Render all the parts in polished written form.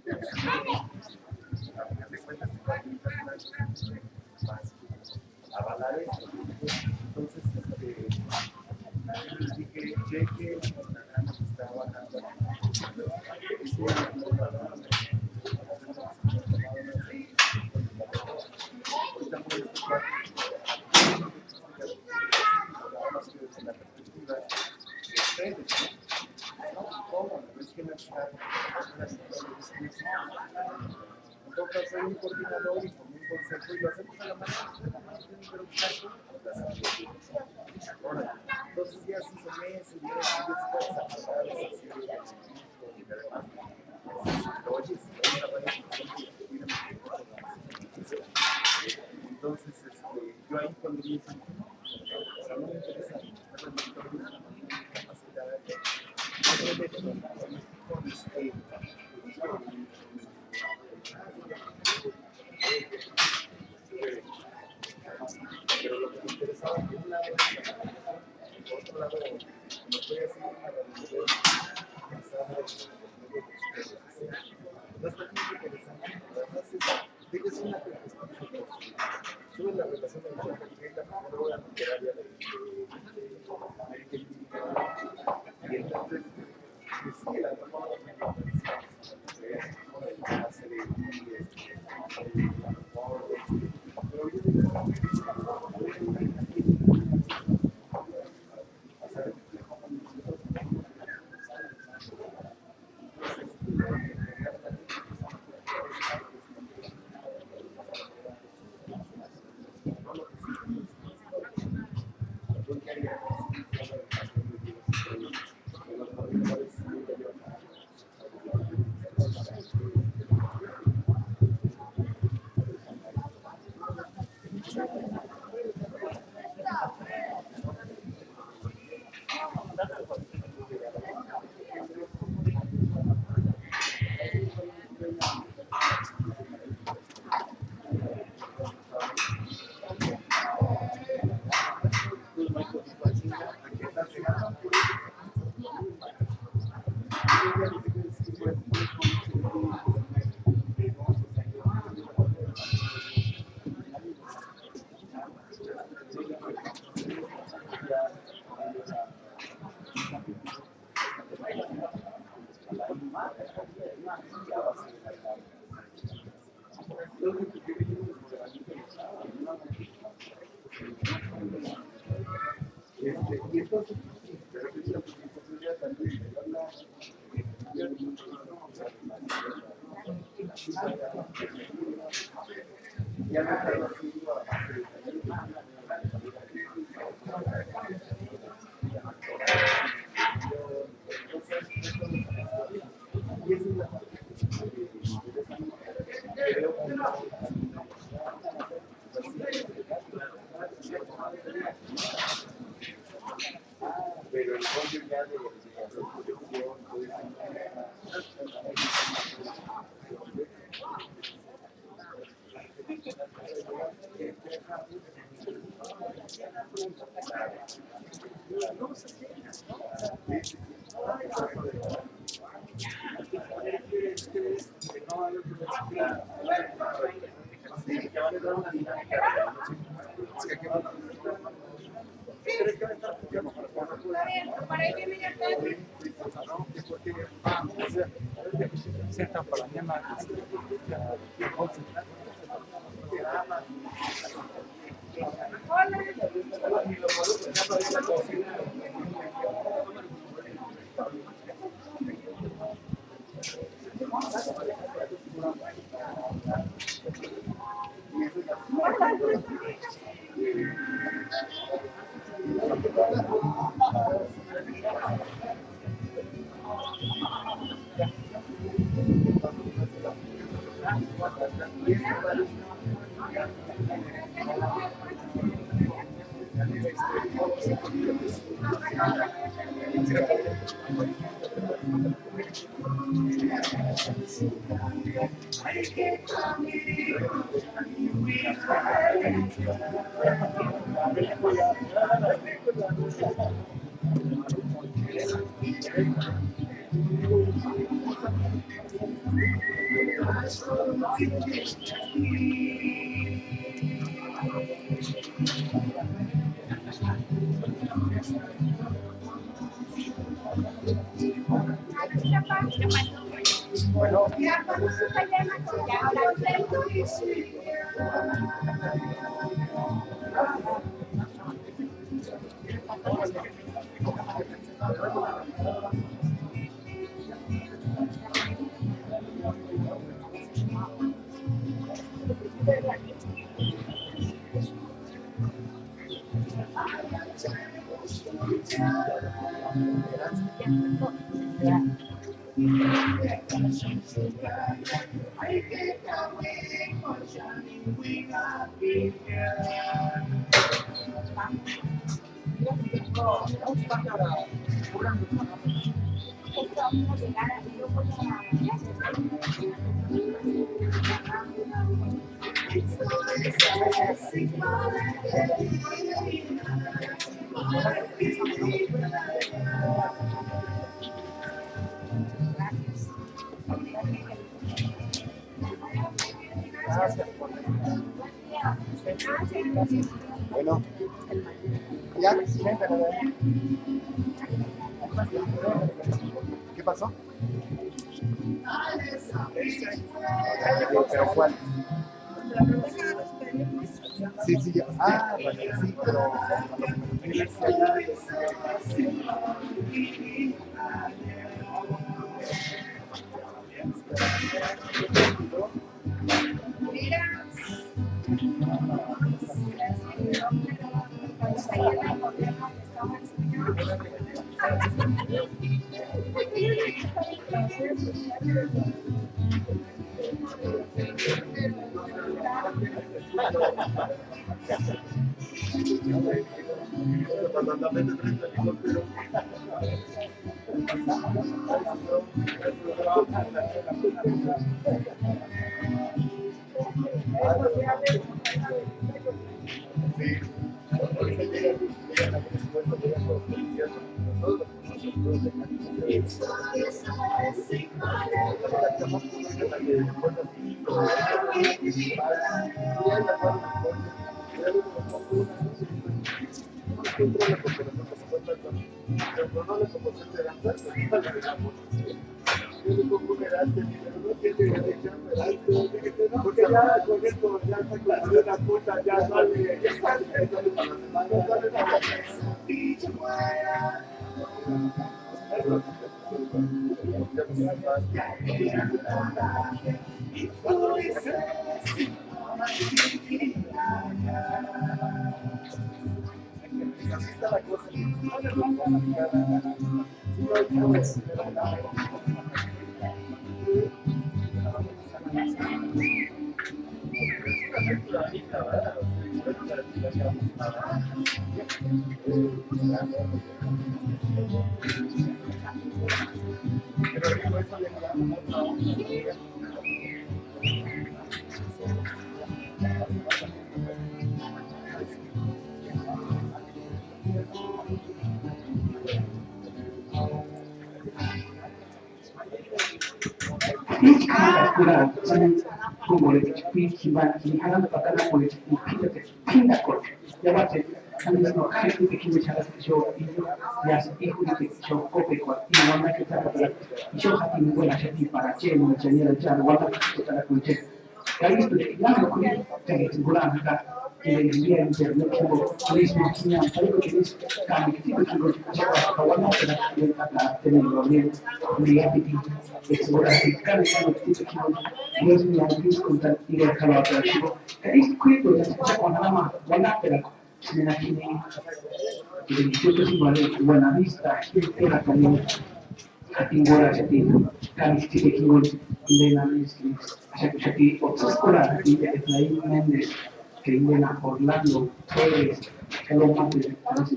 A final de cuentas, más avalar esto. Entonces, les dije, cheque, está bajando. Desde la perspectiva de ustedes, ¿no? ¿Cómo? No es que no está toca ser un coordinador y con un consejo y lo hacemos a la manera de la mano de un obstáculo. Ahora, entonces ya se hizo meses y meses y meses entonces, yo ahí cuando vi eso, no me interesa capacidad pero lo que me interesaba por un lado por otro lado, no estoy haciendo una realidad pensada no está muy interesante, además es una perspectiva sobre la relación de la mujer que es la primera obra literaria y entonces quisiera hacer pero yo y entonces, de repente la posibilidad también de verla ya no estaba haciendo y esa es la parte que creo que pero el rollo ya de producción, Sentan para mañana. Bueno, bueno, ya, ¿qué pasó? ¿Pero cuál? Sí, sí, ya. Ah, vale, sí, pero porque ya con esto ya está claro la puta, ya sale, ya sale. Así está la cosa. Buenavista, era también Katingora Chati, Kalisti Kingon, Lena Miski, Shaki, Otsakura, Islaim Mendes, Carolina, Orlando, Pérez, Roma de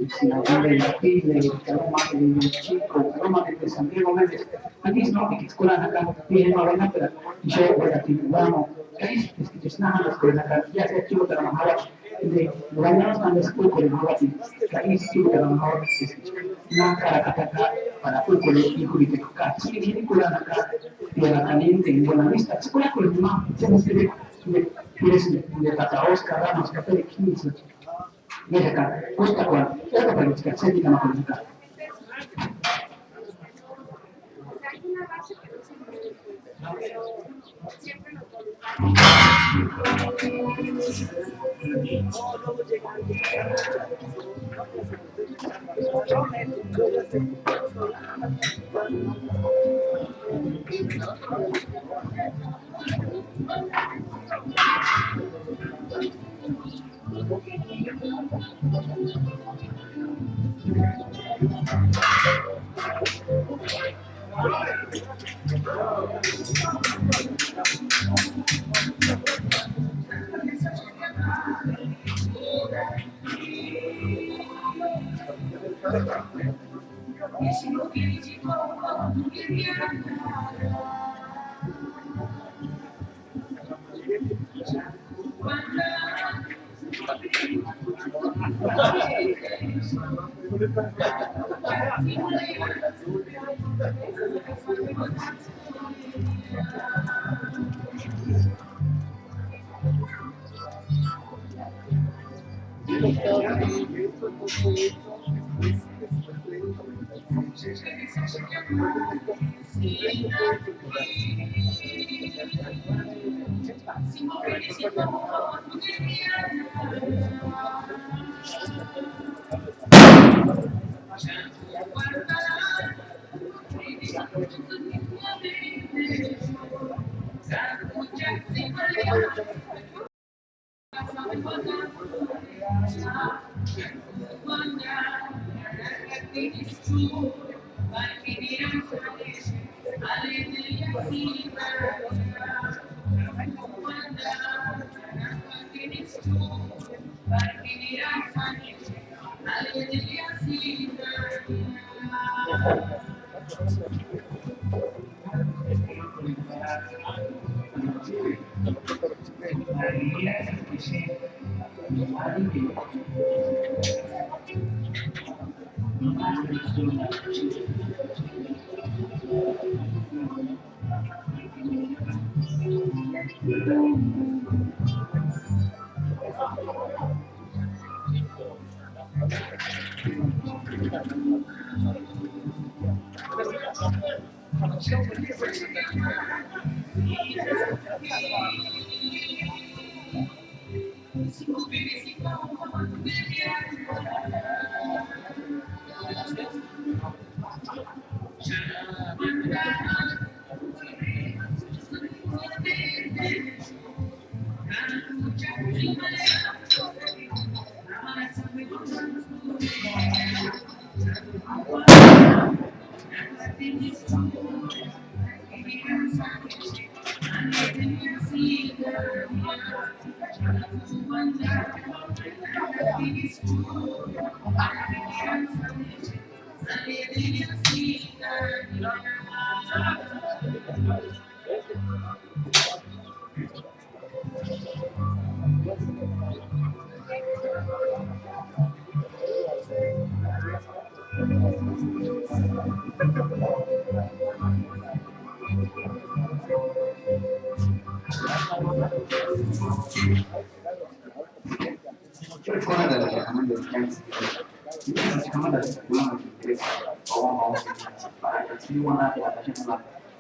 Sinaloa, Chile, Roma de Chico, Roma de Santiago Méndez. Aquí es no, que escuelan acá, bien, no ven pero yo voy a ti, vamos, es que te snahan las cosas acá, ya sea chico que a lo mejor, de ganamos cuando es poco de nuevo aquí, que es chico que a lo mejor es una cara acá para poco de hijo de acá, sí, viene curan acá, tierra caliente, en buena vista, escuela con el mamá, se nos pide, de Oscar, Ramos, Café de 15. Mereka, Pustakuan, siapa pendidikan? Saya tidak mau pendidikan.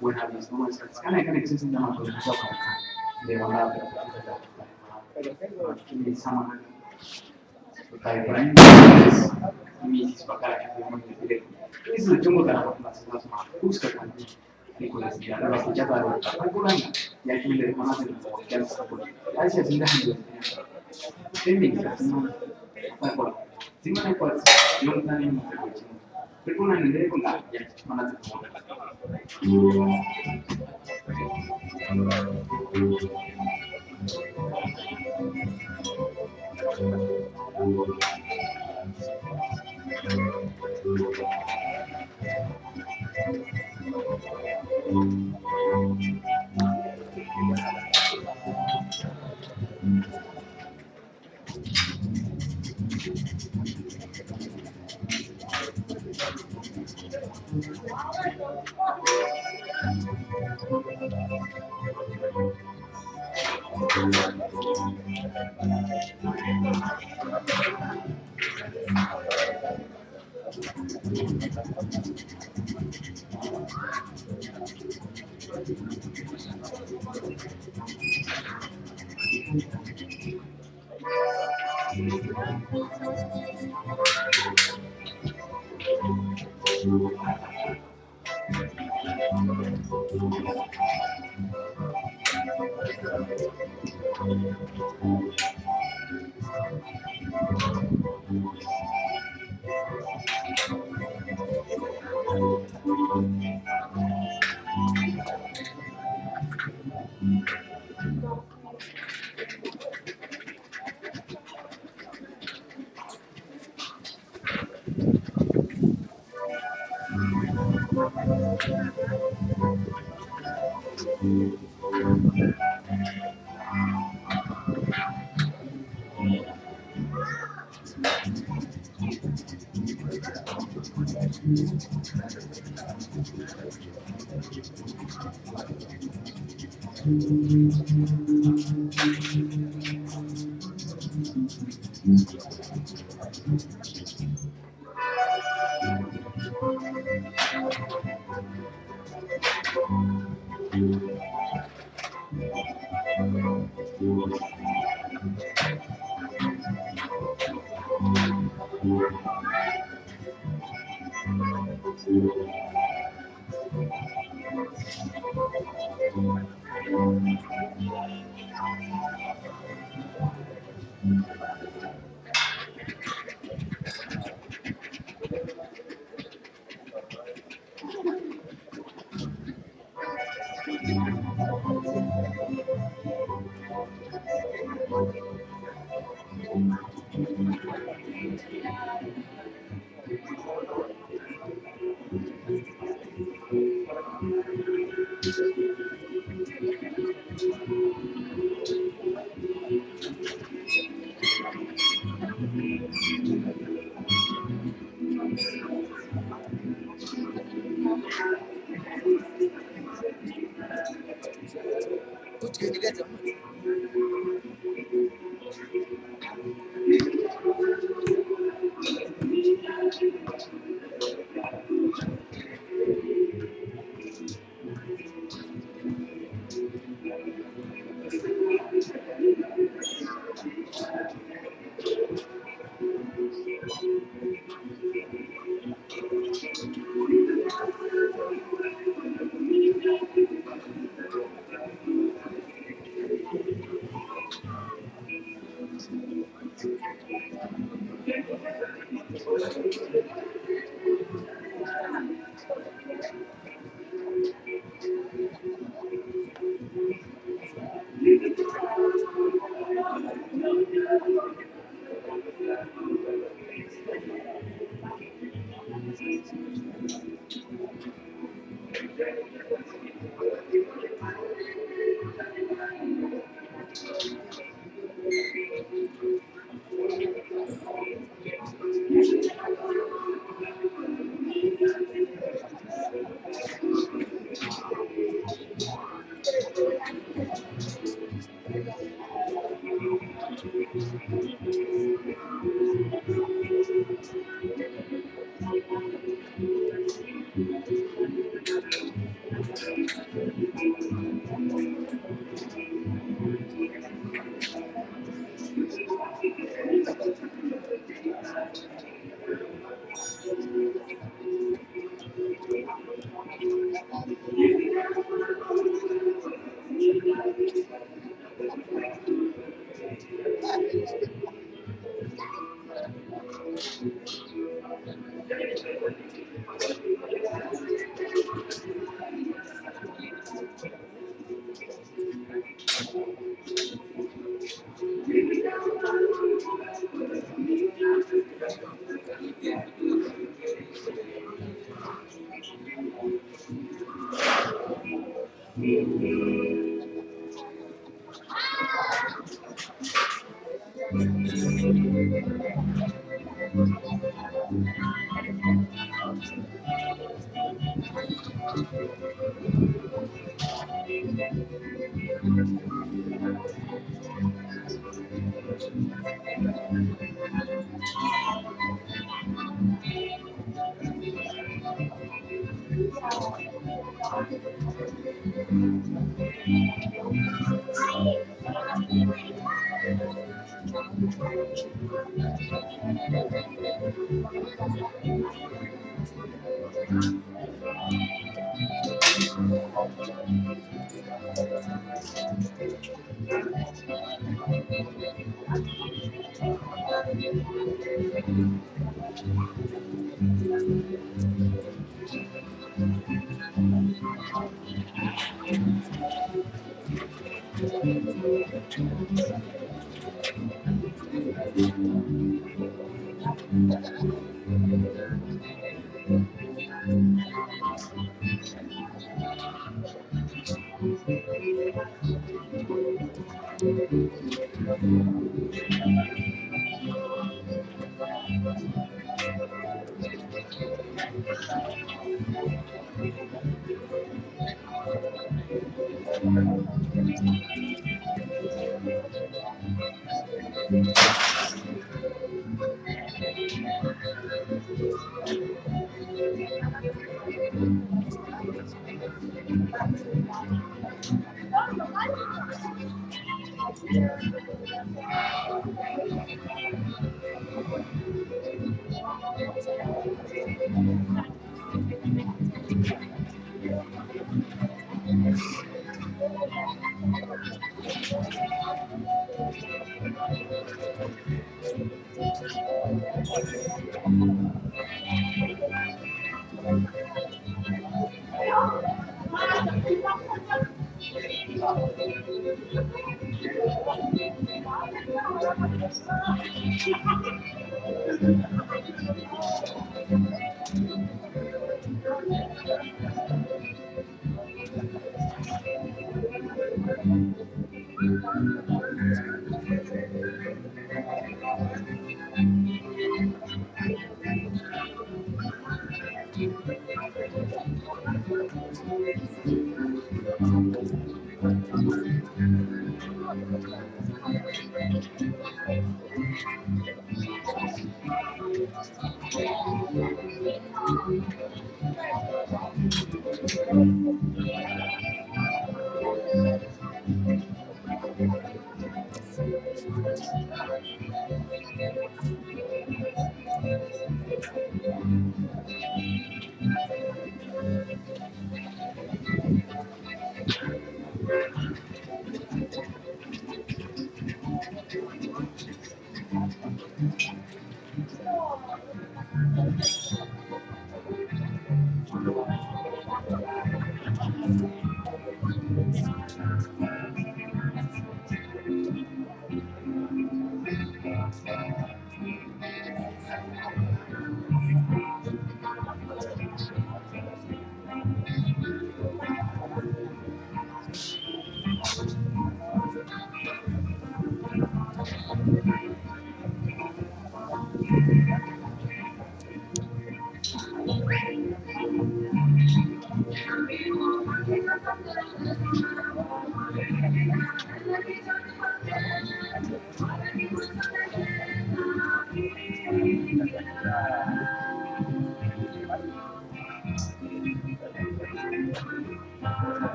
Buena vista, no es que existe una maturización de buena pero sama kayak lain ini sebagai yang menjadi ini sudah cuma dalam masalah makus kan Nicolas ya la escucha para calcular ya que le demanda de la gracias sin dejar de no bueno si me acuerdo no tan en pero con la idea con la ya con la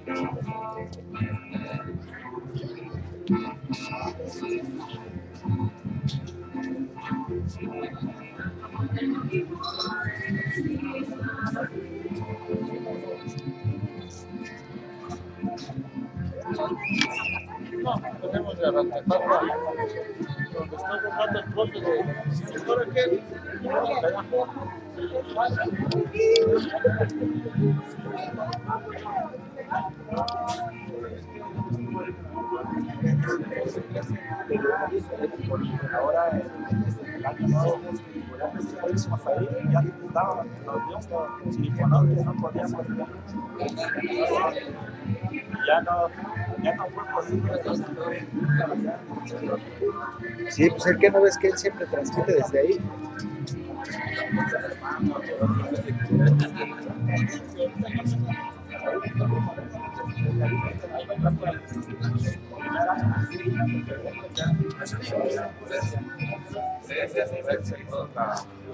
No, tenemos de artefacto donde está buscando el profe de sector aquel. Ahora el año nuevo, ya pusimos ahí, ya estaban los días que no podíamos ya no fue posible. Sí, pues el que no ves que él siempre transmite desde ahí.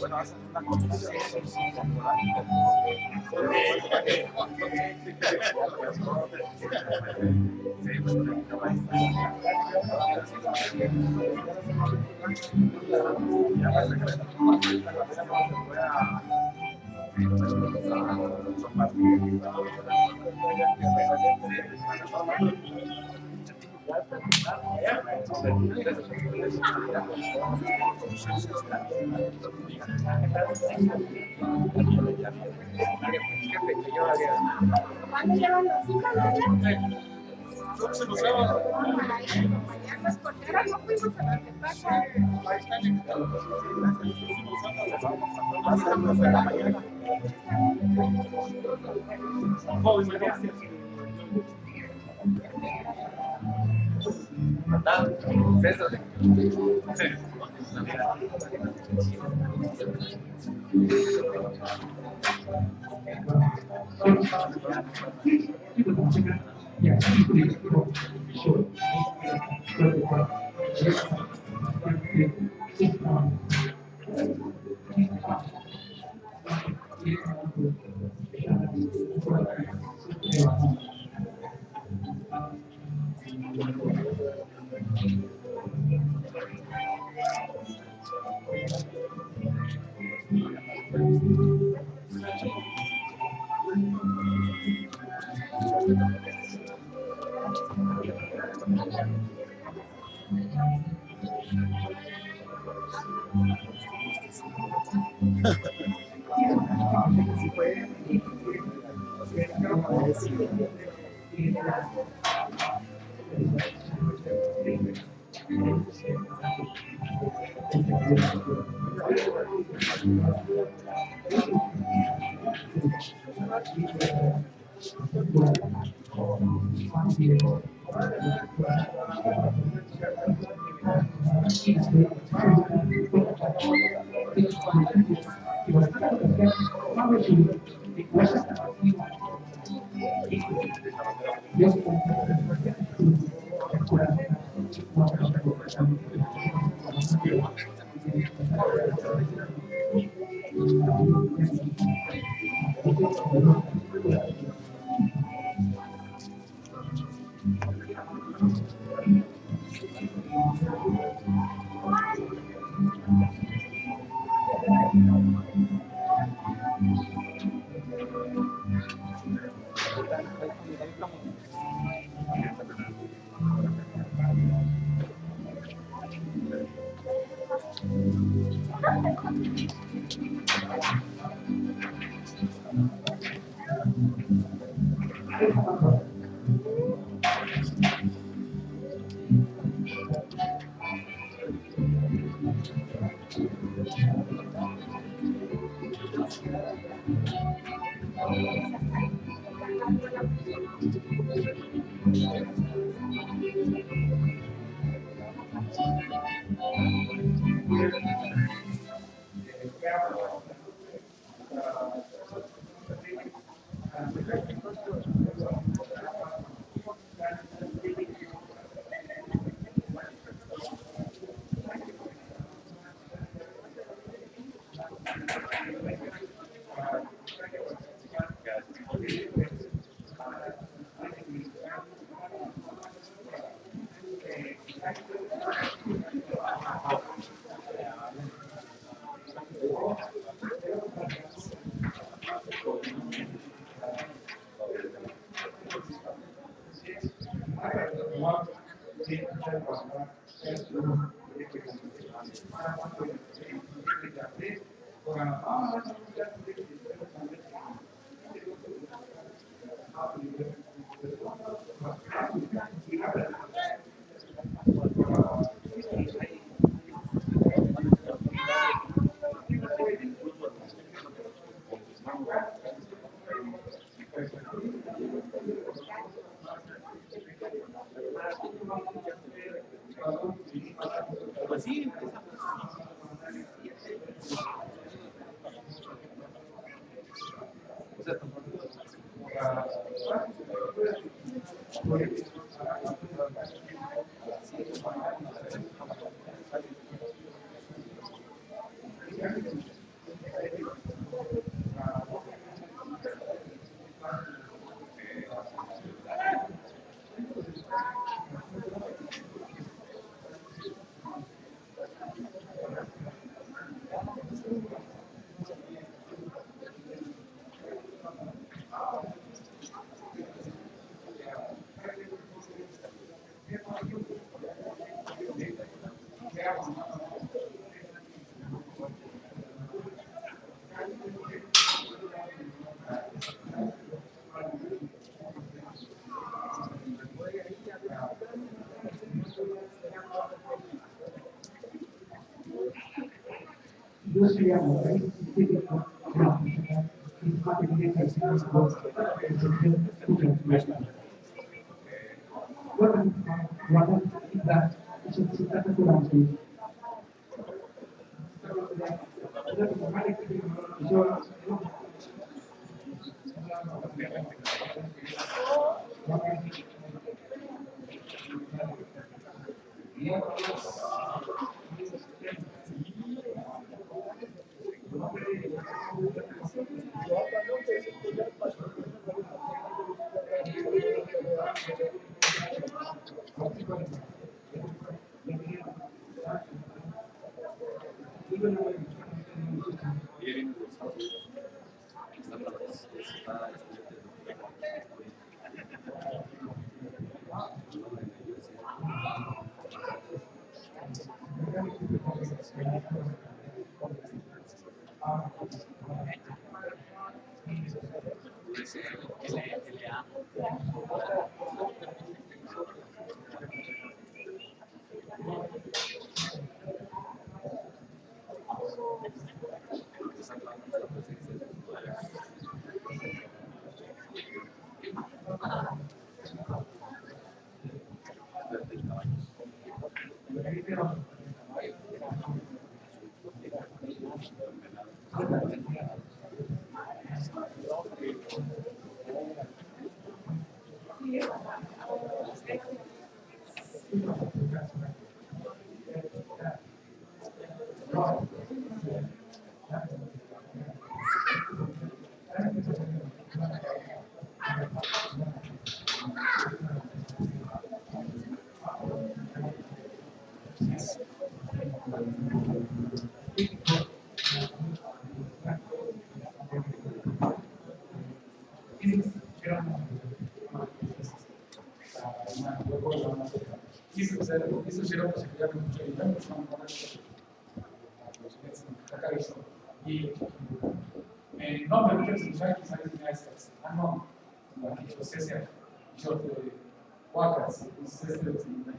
Bueno, hacen una comisión ¿Cuándo llevan los hijos, Se nos daba. Las porteras no fuimos a la tepaca. Pues sí, Yo sería muy típico, no, es más evidente que sea las cosas. Bueno, guarda, se trata con la Isso gerou possibilidade de utilizar i nowe ludzie zwyczajnie znaleźli miejsce a no, jakieś posesje, środki płakać z restrykcyjnych.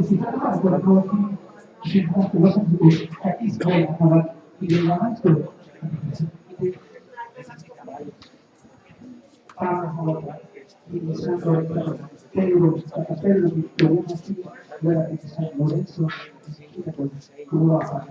Si tratta di rapporti scientifici che svolgono il rilevanza il santo castello di Torino della di San Lorenzo Europa.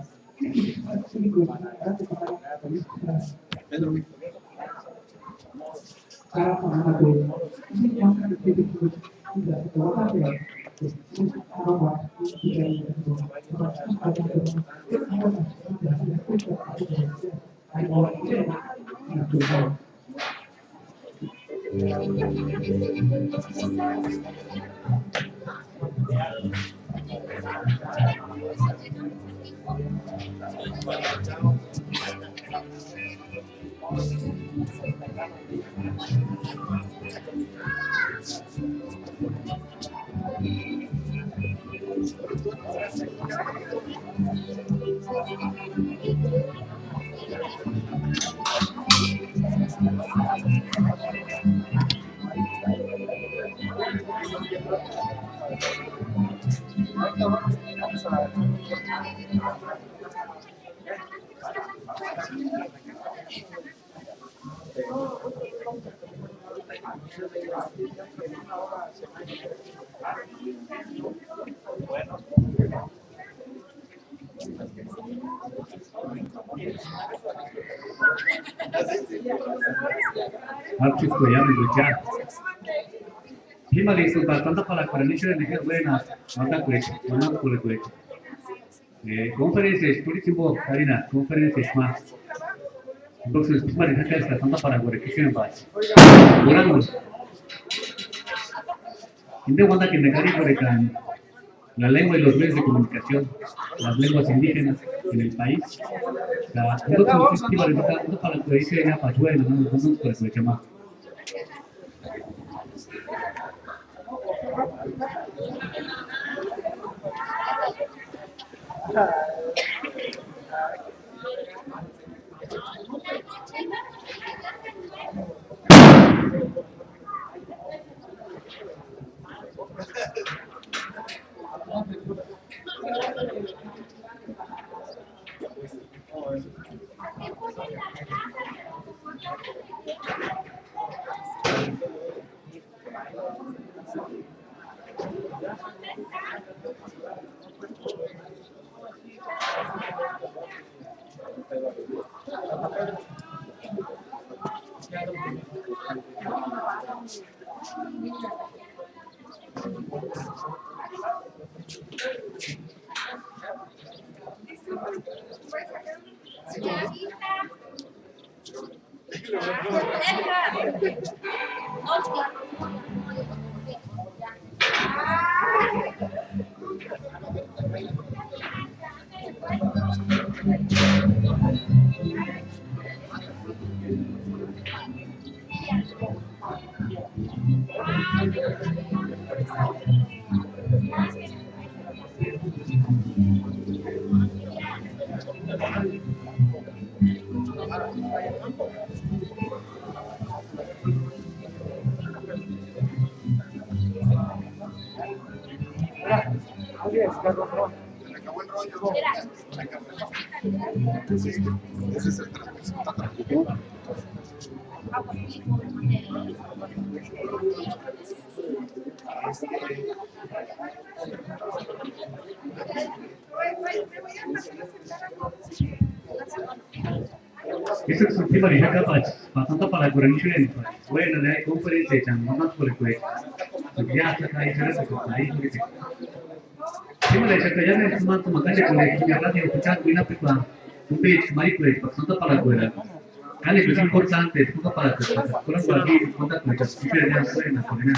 Marcus Koyama Lucha. Hima listo bastante para coordinación de energías buenas, mata cuecha, mana por cuecha. Conferencias, turismo, harina, conferencias más. Entonces, es para dejar esta tanda para guardar base. Oramos. Inte wanda que negari por la lengua y los medios de comunicación, las lenguas indígenas en el país. La entonces festival de para que dice ya pachuela, no por el tema. Ese es el transporte. Eso es un tema de capaz, bastante para coordinación. Bueno, de conferencia, llamamos por el cuello. Ya está ahí, se ahí, Sima ya kaya na suman tumakan ko le kaya radio escuchar kuina pekwa. Umpe mari kuai bastante para kuera. Kali es importante, tuka para kuera. Kurang bagi kontak kuera. Kita ya kuena kuena.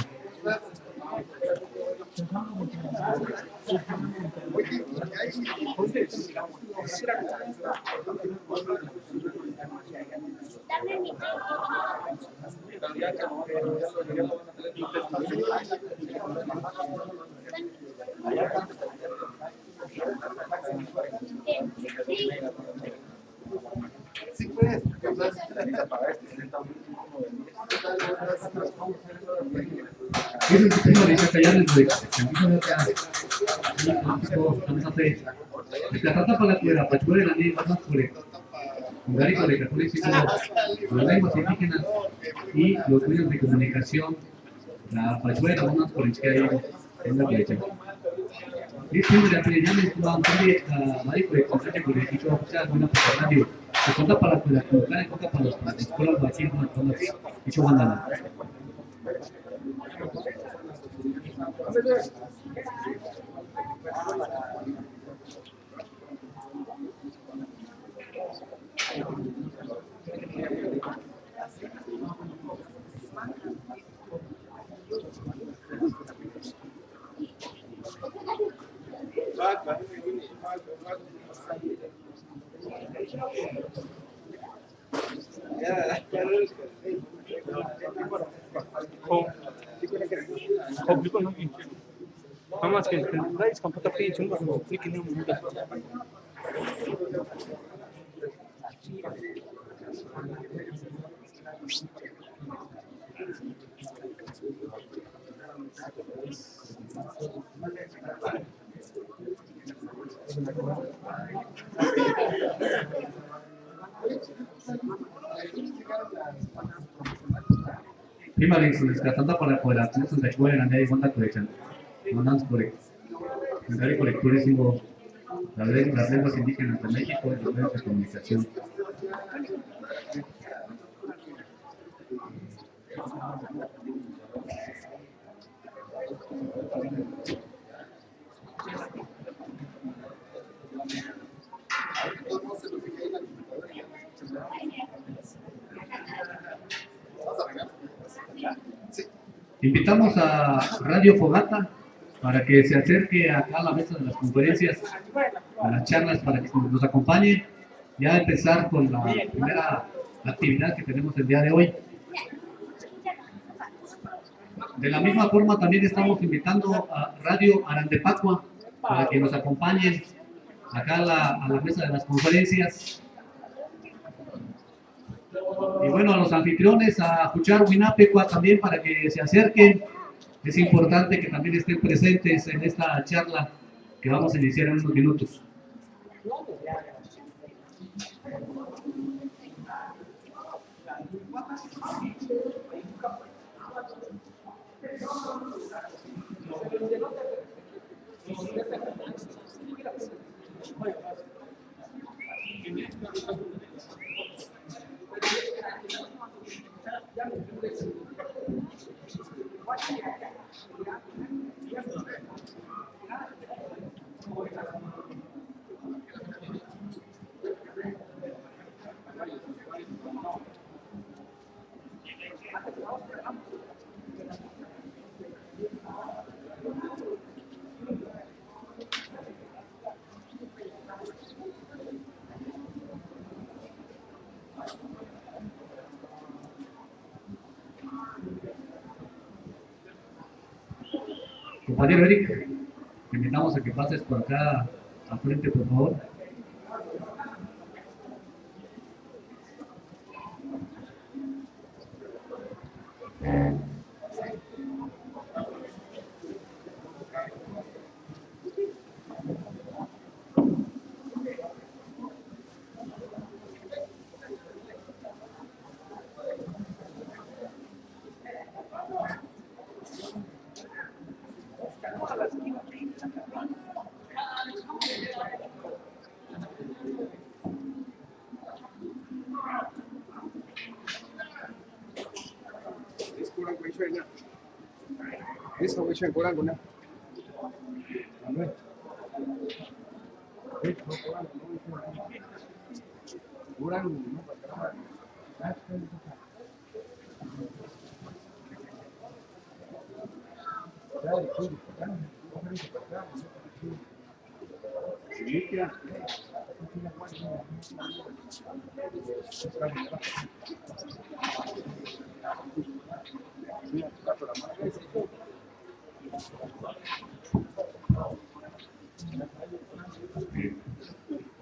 Sí, pues. Es un sistema de castellano de la trata para la pachuela de la ley más sobre Garico de Católico, las lenguas indígenas y los medios de comunicación, la pachuela más por el que hay en la derecha. Es que la que llaman a Marico de Católico por el que yo escuchaba una radio que cuenta para la comunidad y cuenta para las escuelas de aquí en las zonas y yo mandaba. 거기서 여기 아마 그 라이스 컴퓨터 페이지 정도 그렇게 내면 돼. Himalaya rescatando para poder hacer de chuela en el monta colección. Mandamos por el turismo, las lenguas indígenas de México y los medios de comunicación. Invitamos a Radio Fogata para que se acerque acá a la mesa de las conferencias, a las charlas, para que nos acompañe. Ya empezar con la primera actividad que tenemos el día de hoy. De la misma forma también estamos invitando a Radio Arandepacua para que nos acompañen acá a la mesa de las conferencias. Y bueno, a los anfitriones, a Juchar Huinapecua también para que se acerquen. Es importante que también estén presentes en esta charla que vamos a iniciar en unos minutos. Compañero Eric, te invitamos a que pases por acá al frente, por favor.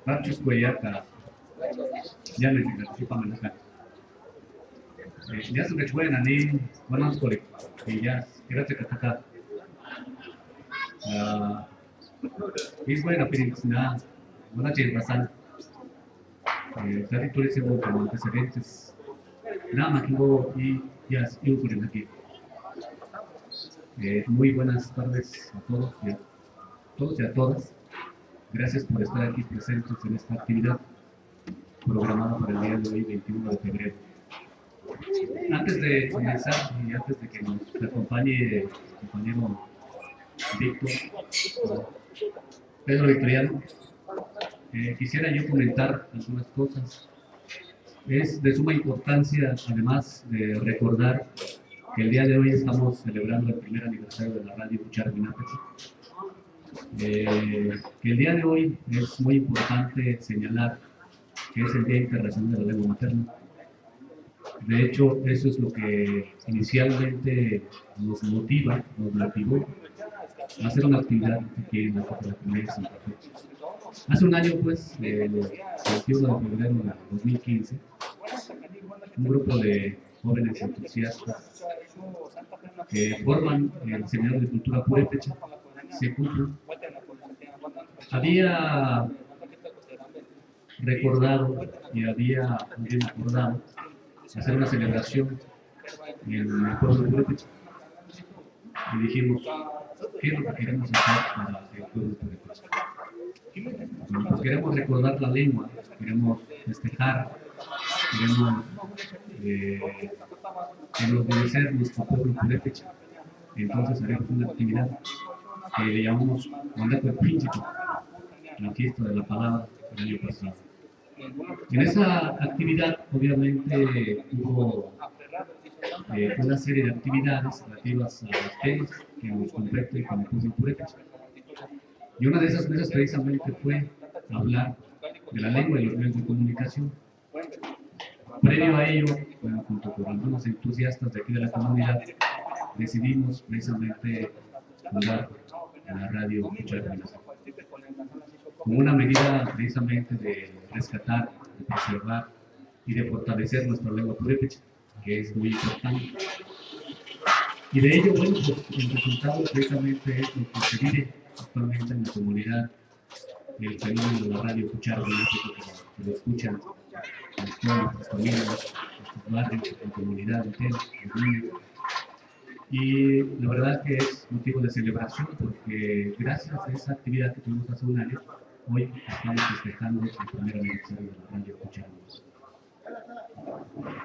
Rachus Cuellata, ya les participan acá. Ya se me chuenan ahí, buenas por y ya, gracias que acá. Es buena película, buena chelbasal. Territorio según como antecedentes. Nada más y ya yo por aquí. Muy buenas tardes a todos y a todas. Gracias por estar aquí presentes en esta actividad programada para el día de hoy, 21 de febrero. Antes de comenzar y antes de que nos acompañe el compañero Víctor, Pedro Victoriano, quisiera yo comentar algunas cosas. Es de suma importancia, además de recordar que el día de hoy estamos celebrando el primer aniversario de la radio Juchar Huinapecua. que el día de hoy es muy importante señalar que es el Día Internacional de la Lengua Materna. De hecho, eso es lo que inicialmente nos motivó a hacer una actividad aquí en la comunidad de Santa Fe. Hace un año, pues, el 21 de febrero de 2015, un grupo de jóvenes entusiastas que forman el Seminario de Cultura Purépecha, SECUPU, había recordado y había también acordado hacer una celebración en el pueblo de Purépecha. Y dijimos, ¿qué es lo que queremos hacer para el pueblo de Purépecha? Bueno, pues queremos recordar la lengua, queremos festejar, queremos enorgullecer nuestro pueblo purépecha. Entonces haremos una actividad que le llamamos Mandato del Príncipe, la fiesta de la palabra del año pasado. En esa actividad, obviamente, hubo una serie de actividades relativas a los temas que nos competen con el pueblo purépecha. Y una de esas mesas precisamente fue hablar de la lengua y los medios de comunicación. Previo a ello, bueno, junto con algunos entusiastas de aquí de la comunidad, decidimos precisamente fundar la radio Cucharadas, como una medida precisamente de rescatar, de preservar y de fortalecer nuestra lengua purépecha, que es muy importante. Y de ello, bueno, pues el resultado precisamente es lo que se vive actualmente en la comunidad, el fenómeno de la radio Cucharadas, que lo escuchan las escuelas, las familias, nuestros barrios, la comunidad entera, los niños. Y la verdad que es motivo de celebración porque gracias a esa actividad que tuvimos hace un año, hoy estamos festejando el primer aniversario de la radio Cucharadas.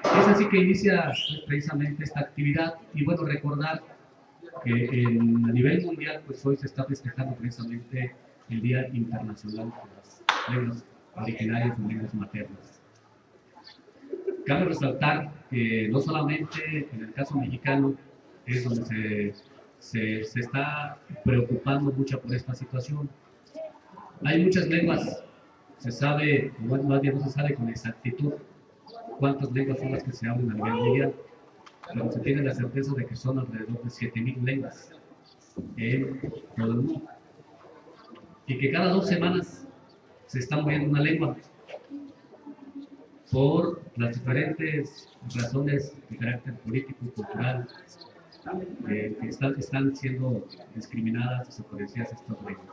Es así que inicia precisamente esta actividad y bueno, recordar que a nivel mundial pues hoy se está festejando precisamente el Día Internacional de las Lenguas Originarias o Lenguas Maternas. Cabe resaltar que no solamente en el caso mexicano es donde se está preocupando mucho por esta situación. Hay muchas lenguas, se sabe, o más bien no se sabe con exactitud cuántas lenguas son las que se hablan a nivel mundial, pero se tiene la certeza de que son alrededor de 7,000 lenguas en todo el mundo. Y que cada 2 semanas se está moviendo una lengua por las diferentes razones de carácter político y cultural que están siendo discriminadas, desaparecidas estas lenguas.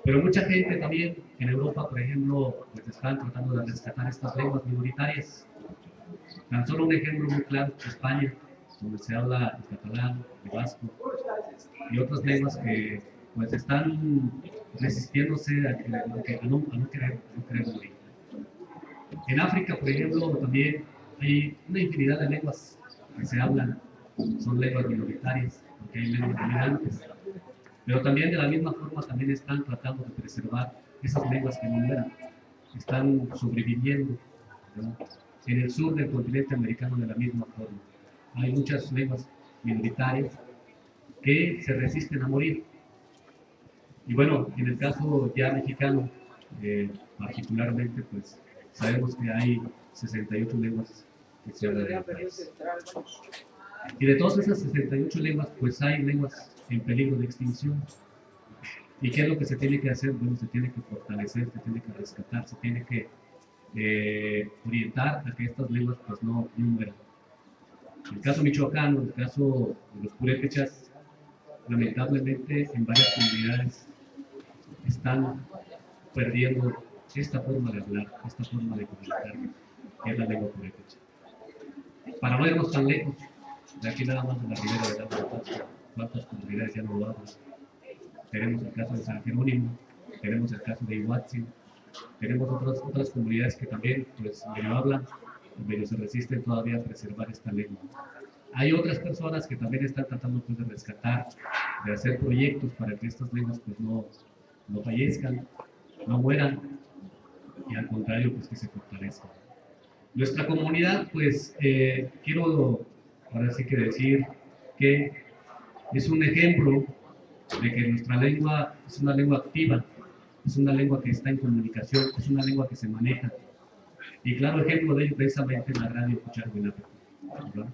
Pero mucha gente también en Europa, por ejemplo, pues están tratando de rescatar estas lenguas minoritarias. Tan solo un ejemplo muy claro es España, donde se habla el catalán, el vasco y otras lenguas que pues están resistiéndose a no querer morir. En África, por ejemplo, también hay una infinidad de lenguas que se hablan, son lenguas minoritarias, porque hay lenguas dominantes. Pero también de la misma forma también están tratando de preservar esas lenguas que no mueran, están sobreviviendo, ¿verdad? En el sur del continente americano de la misma forma. Hay muchas lenguas minoritarias que se resisten a morir. Y bueno, en el caso ya mexicano, particularmente, pues sabemos que hay 68 lenguas que se hablan en el país. Y de todas esas 68 lenguas, pues hay lenguas en peligro de extinción. ¿Y qué es lo que se tiene que hacer? Bueno, se tiene que fortalecer, se tiene que rescatar, se tiene que orientar a que estas lenguas pues no mueran. En el caso michoacano, en el caso de los purépechas, lamentablemente en varias comunidades están perdiendo esta forma de hablar, esta forma de comunicar, que es la lengua purépecha. Para no irnos tan lejos, de aquí nada más de la Ribera del Agua, ¿cuántas comunidades ya no lo hablan? Tenemos el caso de San Jerónimo, tenemos el caso de Iguatzin, tenemos otras comunidades que también pues medio hablan, medio se resisten todavía a preservar esta lengua. Hay otras personas que también están tratando pues, de rescatar, de hacer proyectos para que estas lenguas pues, no fallezcan, no mueran, y al contrario, pues que se fortalezcan. Nuestra comunidad, pues, quiero ahora sí que decir que es un ejemplo de que nuestra lengua es una lengua activa, es una lengua que está en comunicación, es una lengua que se maneja. Y claro ejemplo de ello precisamente la radio Cucharhuinape, ¿verdad?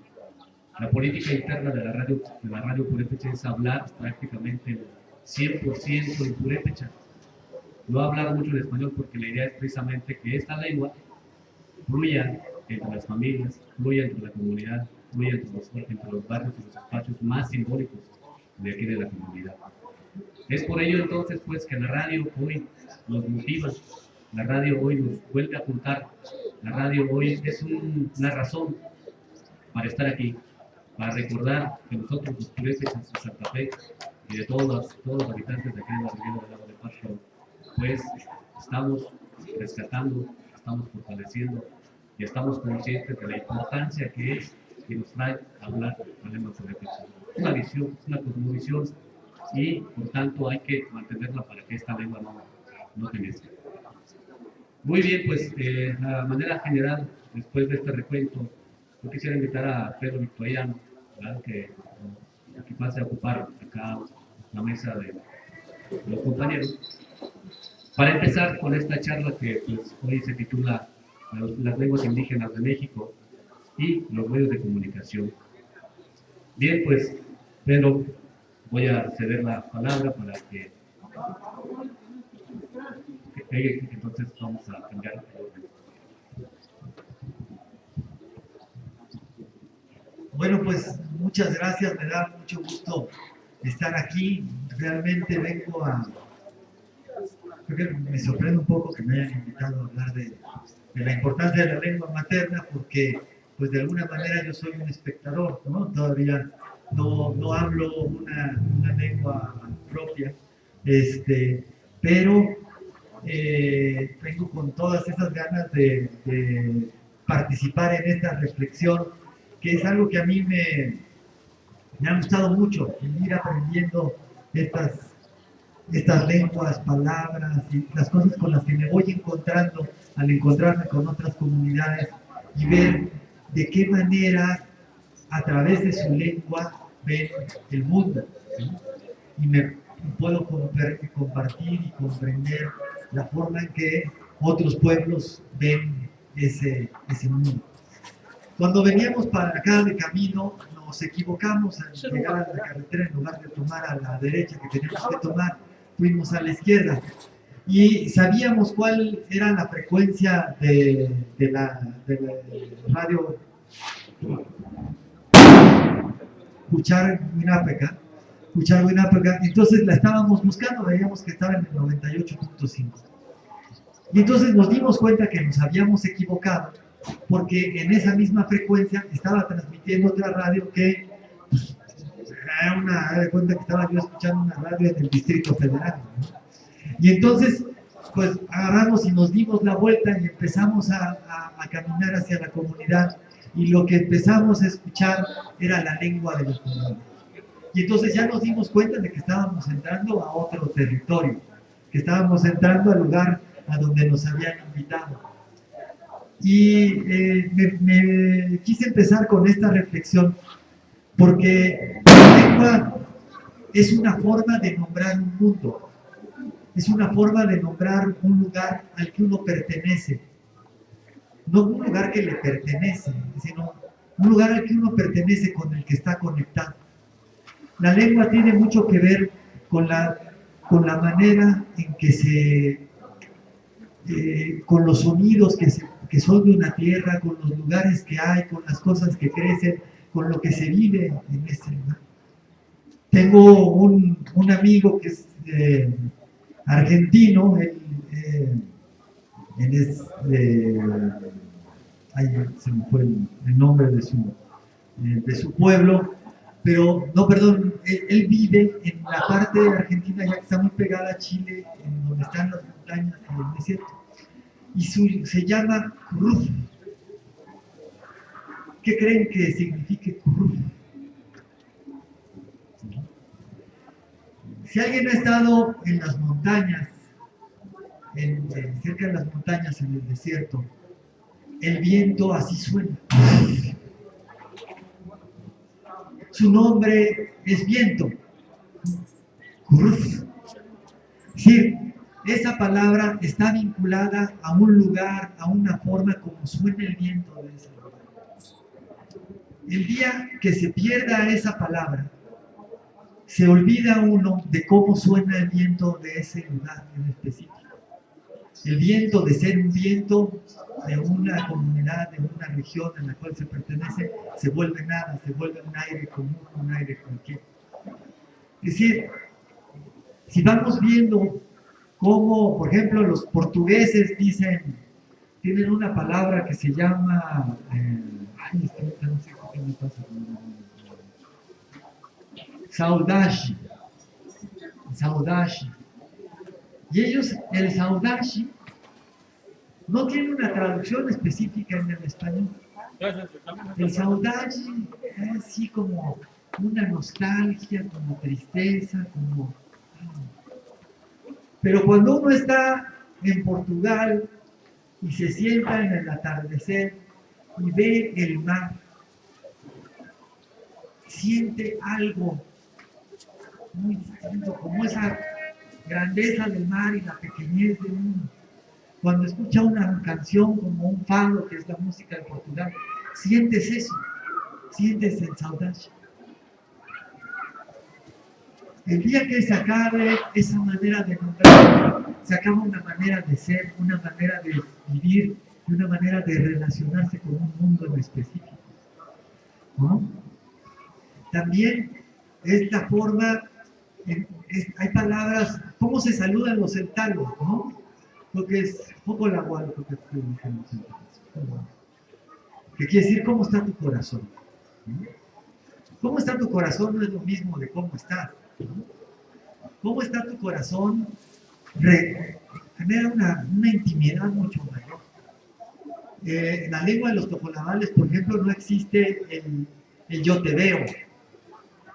La política interna de la radio purépecha es hablar prácticamente 100% en purépecha. No hablar mucho en español porque la idea es precisamente que esta lengua fluya entre las familias, fluya entre la comunidad, fluya entre los barrios y los espacios más simbólicos de aquí de la comunidad. Es por ello entonces pues que la radio hoy nos motiva, la radio hoy nos vuelve a apuntar, la radio hoy es una razón para estar aquí, para recordar que nosotros los purépechas de Santa Fe y de todos los habitantes de aquí de la región del Lago de Pasto, pues estamos rescatando, estamos fortaleciendo y estamos conscientes de la importancia que es que nos trae a hablar la lengua purépecha. Es una visión, es una cosmovisión y por tanto hay que mantenerla para que esta lengua no perezca. Muy bien, pues de manera general, después de este recuento, yo quisiera invitar a Pedro Victoriano, ¿verdad? Que pase a ocupar acá la mesa de los compañeros, para empezar con esta charla que pues, hoy se titula Las lenguas indígenas de México y los medios de comunicación. Bien, pues Pedro, voy a ceder la palabra para que pegue, entonces vamos a cambiar el orden. Bueno, pues muchas gracias, me da mucho gusto estar aquí. Realmente vengo a... Creo que me sorprende un poco que me hayan invitado a hablar de la importancia de la lengua materna, porque pues de alguna manera yo soy un espectador, ¿no? Todavía no hablo una lengua propia, pero vengo con todas esas ganas de participar en esta reflexión, que es algo que a mí me ha gustado mucho, ir aprendiendo estas lenguas, palabras y las cosas con las que me voy encontrando al encontrarme con otras comunidades y ver de qué manera a través de su lengua ven el mundo, ¿sí? Y me puedo compartir y comprender la forma en que otros pueblos ven ese mundo. Cuando veníamos para acá de camino, nos equivocamos al llegar a la carretera. En lugar de tomar a la derecha que teníamos que tomar, fuimos a la izquierda. Y sabíamos cuál era la frecuencia de la radio Cucharhuinape, entonces la estábamos buscando, veíamos que estaba en el 98.5. Y entonces nos dimos cuenta que nos habíamos equivocado, porque en esa misma frecuencia estaba transmitiendo otra radio que, pues, de cuenta que estaba yo escuchando una radio en el Distrito Federal, ¿no? Y entonces, pues agarramos y nos dimos la vuelta y empezamos a caminar hacia la comunidad, y lo que empezamos a escuchar era la lengua de los comuneros. Y entonces ya nos dimos cuenta de que estábamos entrando a otro territorio, que estábamos entrando al lugar a donde nos habían invitado. Y me quise empezar con esta reflexión, porque la lengua es una forma de nombrar un mundo, es una forma de nombrar un lugar al que uno pertenece. No un lugar que le pertenece, sino un lugar al que uno pertenece, con el que está conectado. La lengua tiene mucho que ver con la manera en que con los sonidos que son de una tierra, con los lugares que hay, con las cosas que crecen, con lo que se vive en este lugar. Tengo un amigo que es argentino, él es se me fue el nombre de su pueblo, pero no, perdón, él vive en la parte de Argentina ya que está muy pegada a Chile, en donde están las montañas y el desierto, y se llama Curruf. ¿Qué creen que signifique Curruf? Si alguien ha estado en las montañas, cerca de las montañas, en el desierto, el viento así suena. Su nombre es viento. Huruf. Sí, esa palabra está vinculada a un lugar, a una forma como suena el viento de ese lugar. El día que se pierda esa palabra, se olvida uno de cómo suena el viento de ese lugar en específico. El viento de ser un viento de una comunidad, de una región en la cual se pertenece, se vuelve nada, se vuelve un aire común, un aire cualquiera. Es decir, si vamos viendo cómo, por ejemplo, los portugueses tienen una palabra que se llama, ay, no sé qué me pasa. Saudade. Saudade. Y ellos, el saudade, no tiene una traducción específica en el español. El saudade es así como una nostalgia, como tristeza, como... Pero cuando uno está en Portugal y se sienta en el atardecer y ve el mar, siente algo muy distinto, como esa grandeza del mar y la pequeñez de uno. Cuando escucha una canción como un fado, que es la música de Portugal, sientes eso, sientes el saudade. El día que se acabe esa manera de nombrar, se acaba una manera de ser, una manera de vivir y una manera de relacionarse con un mundo en específico, ¿no? También es la forma, hay palabras, cómo se saludan los celtanos, ¿no? Lo que es poco la guarda, que quiere decir cómo está tu corazón. ¿Cómo está tu corazón? No es lo mismo de cómo está. ¿Cómo está tu corazón? Genera una intimidad mucho mayor. En la lengua de los topolabales, por ejemplo, no existe el yo te veo.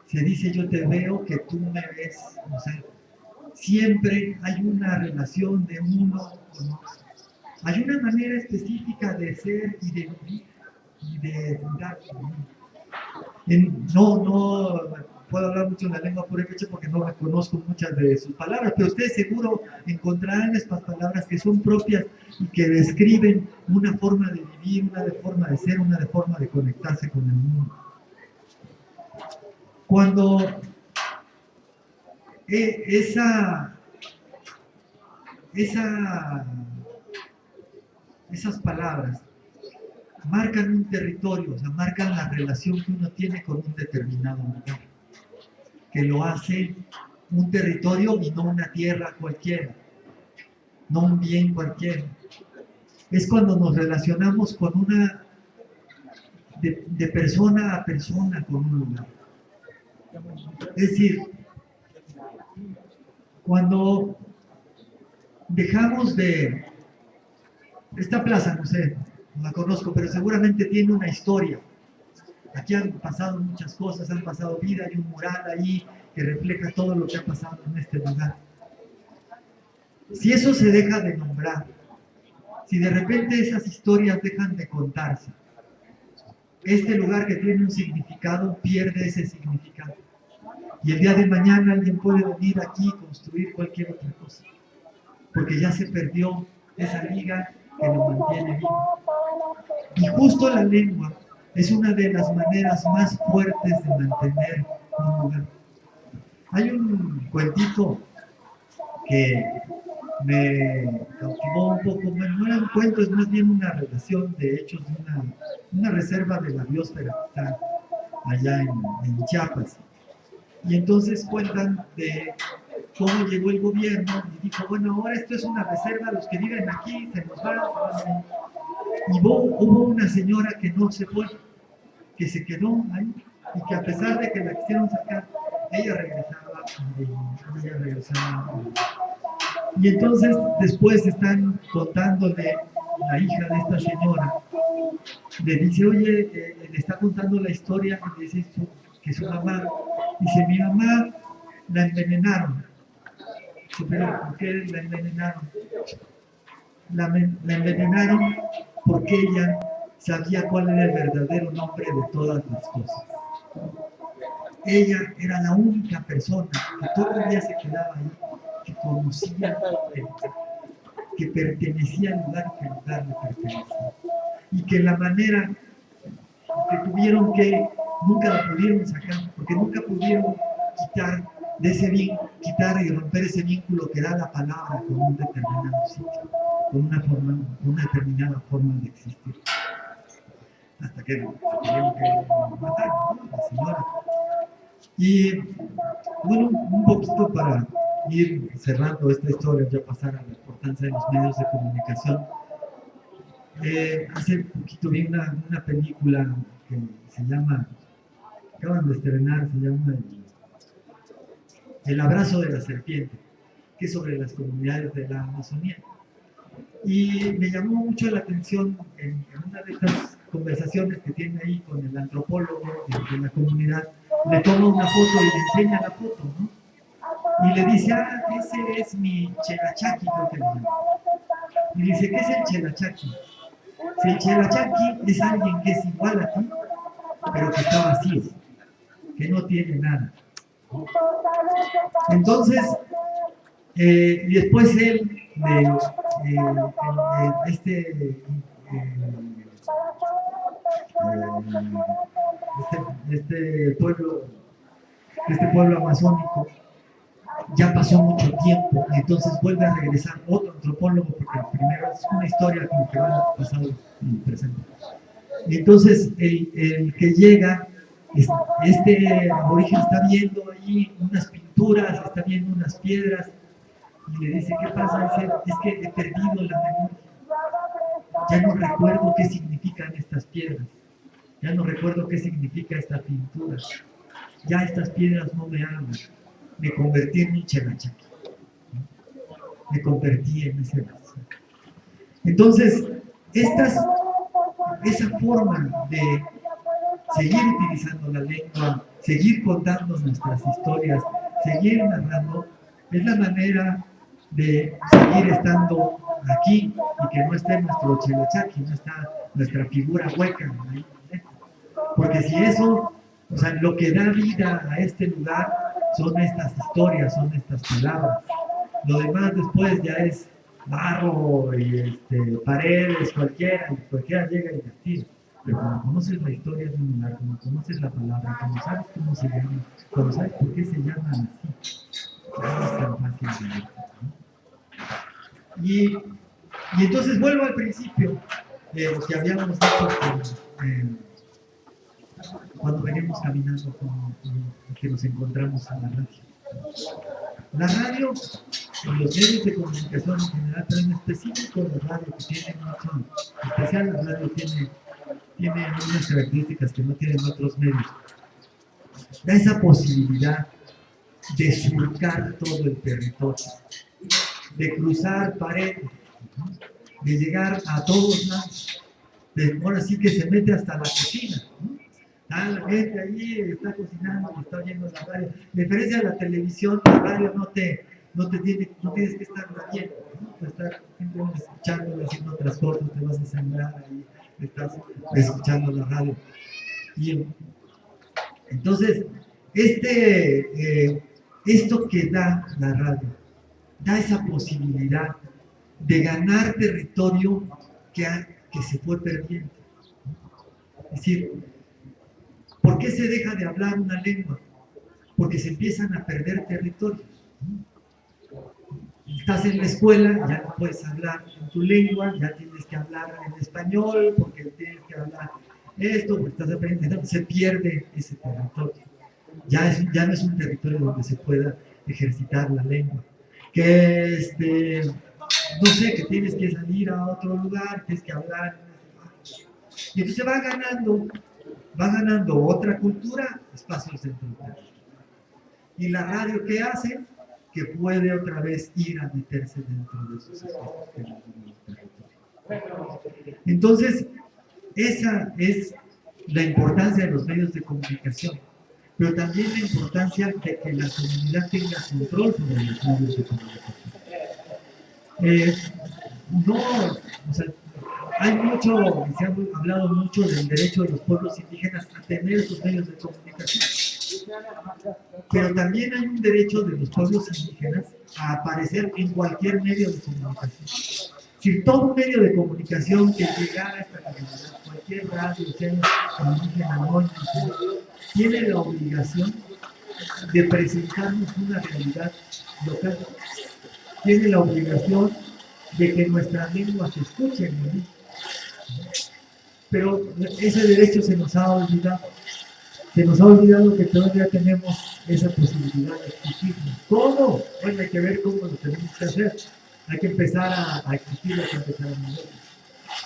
Se dice yo te veo, que tú me ves. O sea, siempre hay una relación de uno con otro. Hay una manera específica de ser y de vivir y de dar. No puedo hablar mucho en la lengua purépecha porque no reconozco muchas de sus palabras, pero ustedes seguro encontrarán estas palabras que son propias y que describen una forma de vivir, una forma de ser, una forma de conectarse con el mundo. Cuando esas palabras marcan un territorio, o sea, marcan la relación que uno tiene con un determinado lugar, que lo hace un territorio y no una tierra cualquiera, no un bien cualquiera. Es cuando nos relacionamos con de persona a persona con un lugar. Es decir, cuando dejamos de... Esta plaza, no sé, no la conozco, pero seguramente tiene una historia. Aquí han pasado muchas cosas, han pasado vida, hay un mural ahí que refleja todo lo que ha pasado en este lugar. Si eso se deja de nombrar, si de repente esas historias dejan de contarse, este lugar que tiene un significado pierde ese significado. Y el día de mañana alguien puede venir aquí y construir cualquier otra cosa, porque ya se perdió esa liga que lo mantiene vivo. Y justo la lengua es una de las maneras más fuertes de mantener un lugar. Hay un cuentito que me cautivó un poco, bueno, no era un cuento, es más bien una relación de hechos de una reserva de la biosfera que está allá en Chiapas. Y entonces cuentan de cómo llegó el gobierno y dijo, bueno, ahora esto es una reserva, los que viven aquí se nos van. Y hubo una señora que no se fue, que se quedó ahí, y que a pesar de que la quisieron sacar, ella regresaba. Y entonces después están contándole la hija de esta señora, le dice, oye, le está contando la historia, y le dice que su mamá, dice, mi mamá la envenenaron. Dice, pero ¿por qué la envenenaron? La envenenaron porque ella sabía cuál era el verdadero nombre de todas las cosas. ella era la única persona que todo el día se quedaba ahí, que conocía el lugar, que pertenecía al lugar y que el lugar le pertenecía. Y que la manera que tuvieron que, nunca la pudieron sacar, porque nunca pudieron quitar de ese vínculo, quitar y romper ese vínculo que da la palabra con un determinado sitio, con una determinada forma de existir. Hasta que tuvieron que matar, ¿no? La señora. Y bueno, un poquito para ir cerrando esta historia, ya pasar a la importancia de los medios de comunicación. Hace poquito vi una película que se llama, acaban de estrenar, se llama El abrazo de la serpiente, que es sobre las comunidades de la Amazonía. Y me llamó mucho la atención en una de estas conversaciones que tiene ahí con el antropólogo de la comunidad, le toma una foto y le enseña la foto, ¿no? Y le dice, ese es mi chelachaqui, creo que le llama. Y dice, ¿qué es el chelachaqui? Si el chelachaqui es alguien que es igual a ti, pero que está vacío, que no tiene nada. Entonces, y después él, este pueblo amazónico, ya pasó mucho tiempo y entonces vuelve a regresar otro antropólogo, porque el primero es una historia como que va pasado y presente. Y entonces el que llega, este aborigen está viendo ahí unas pinturas, está viendo unas piedras y le dice, ¿qué pasa? Dice, es que he perdido la memoria. Ya no recuerdo qué significan estas piedras. Ya no recuerdo qué significa esta pintura. Ya estas piedras no me hablan. Me convertí en un chelachaqui. Me convertí en ese vacío. Entonces, esa forma de seguir utilizando la lengua, seguir contando nuestras historias, seguir narrando, es la manera de seguir estando aquí y que no esté nuestro chelachaqui, no está nuestra figura hueca ahí. Porque si eso, o sea, lo que da vida a este lugar son estas historias, son estas palabras. Lo demás después ya es barro y paredes, cualquiera llega y tira. Pero cuando conoces la historia de un lugar, cuando conoces la palabra, cuando sabes cómo se llama, cuando sabes por qué se llaman así, no es tan fácil de ver, ¿no? Y entonces vuelvo al principio de lo que habíamos dicho cuando venimos caminando que nos encontramos en la radio. La radio, y los medios de comunicación en general, pero en específico la radio, que tiene mucho, en especial la radio tiene unas características que no tienen otros medios, da esa posibilidad de surcar todo el territorio, de cruzar paredes, de llegar a todos lados, ahora sí que se mete hasta la cocina, ¿no? La gente allí está cocinando y está oyendo la radio. A diferencia de la televisión, la radio no tienes que estar viendo, ¿no? Puedes estar simplemente escuchándola, haciendo otras cosas, te vas a sembrar ahí, estás escuchando la radio. Y entonces, esto que da la radio, da esa posibilidad de ganar territorio que se fue perdiendo. Es decir, ¿por qué se deja de hablar una lengua? Porque se empiezan a perder territorios. Estás en la escuela, ya no puedes hablar en tu lengua, ya tienes que hablar en español, porque tienes que hablar esto, porque estás aprendiendo, se pierde ese territorio. Ya no es un territorio donde se pueda ejercitar la lengua. Que no sé, que tienes que salir a otro lugar, tienes que hablar. Y entonces va ganando otra cultura, espacios dentro del territorio. Y la radio, ¿qué hace? Que puede otra vez ir a meterse dentro de esos espacios que no tienen territorio. Entonces, esa es la importancia de los medios de comunicación, pero también la importancia de que la comunidad tenga control sobre los medios de comunicación. Se ha hablado mucho del derecho de los pueblos indígenas a tener sus medios de comunicación. Pero también hay un derecho de los pueblos indígenas a aparecer en cualquier medio de comunicación. Si todo medio de comunicación que llegara a esta comunidad, cualquier radio, sea indígena, no indígena, tiene la obligación de presentarnos una realidad local. Tiene la obligación de que nuestras lenguas se escuchen, ¿no? Pero ese derecho se nos ha olvidado. Se nos ha olvidado que todavía tenemos esa posibilidad de exigirnos. ¿Cómo? Bueno, hay que ver cómo lo tenemos que hacer. Hay que empezar a exigirlo, hay que empezar a moverlo.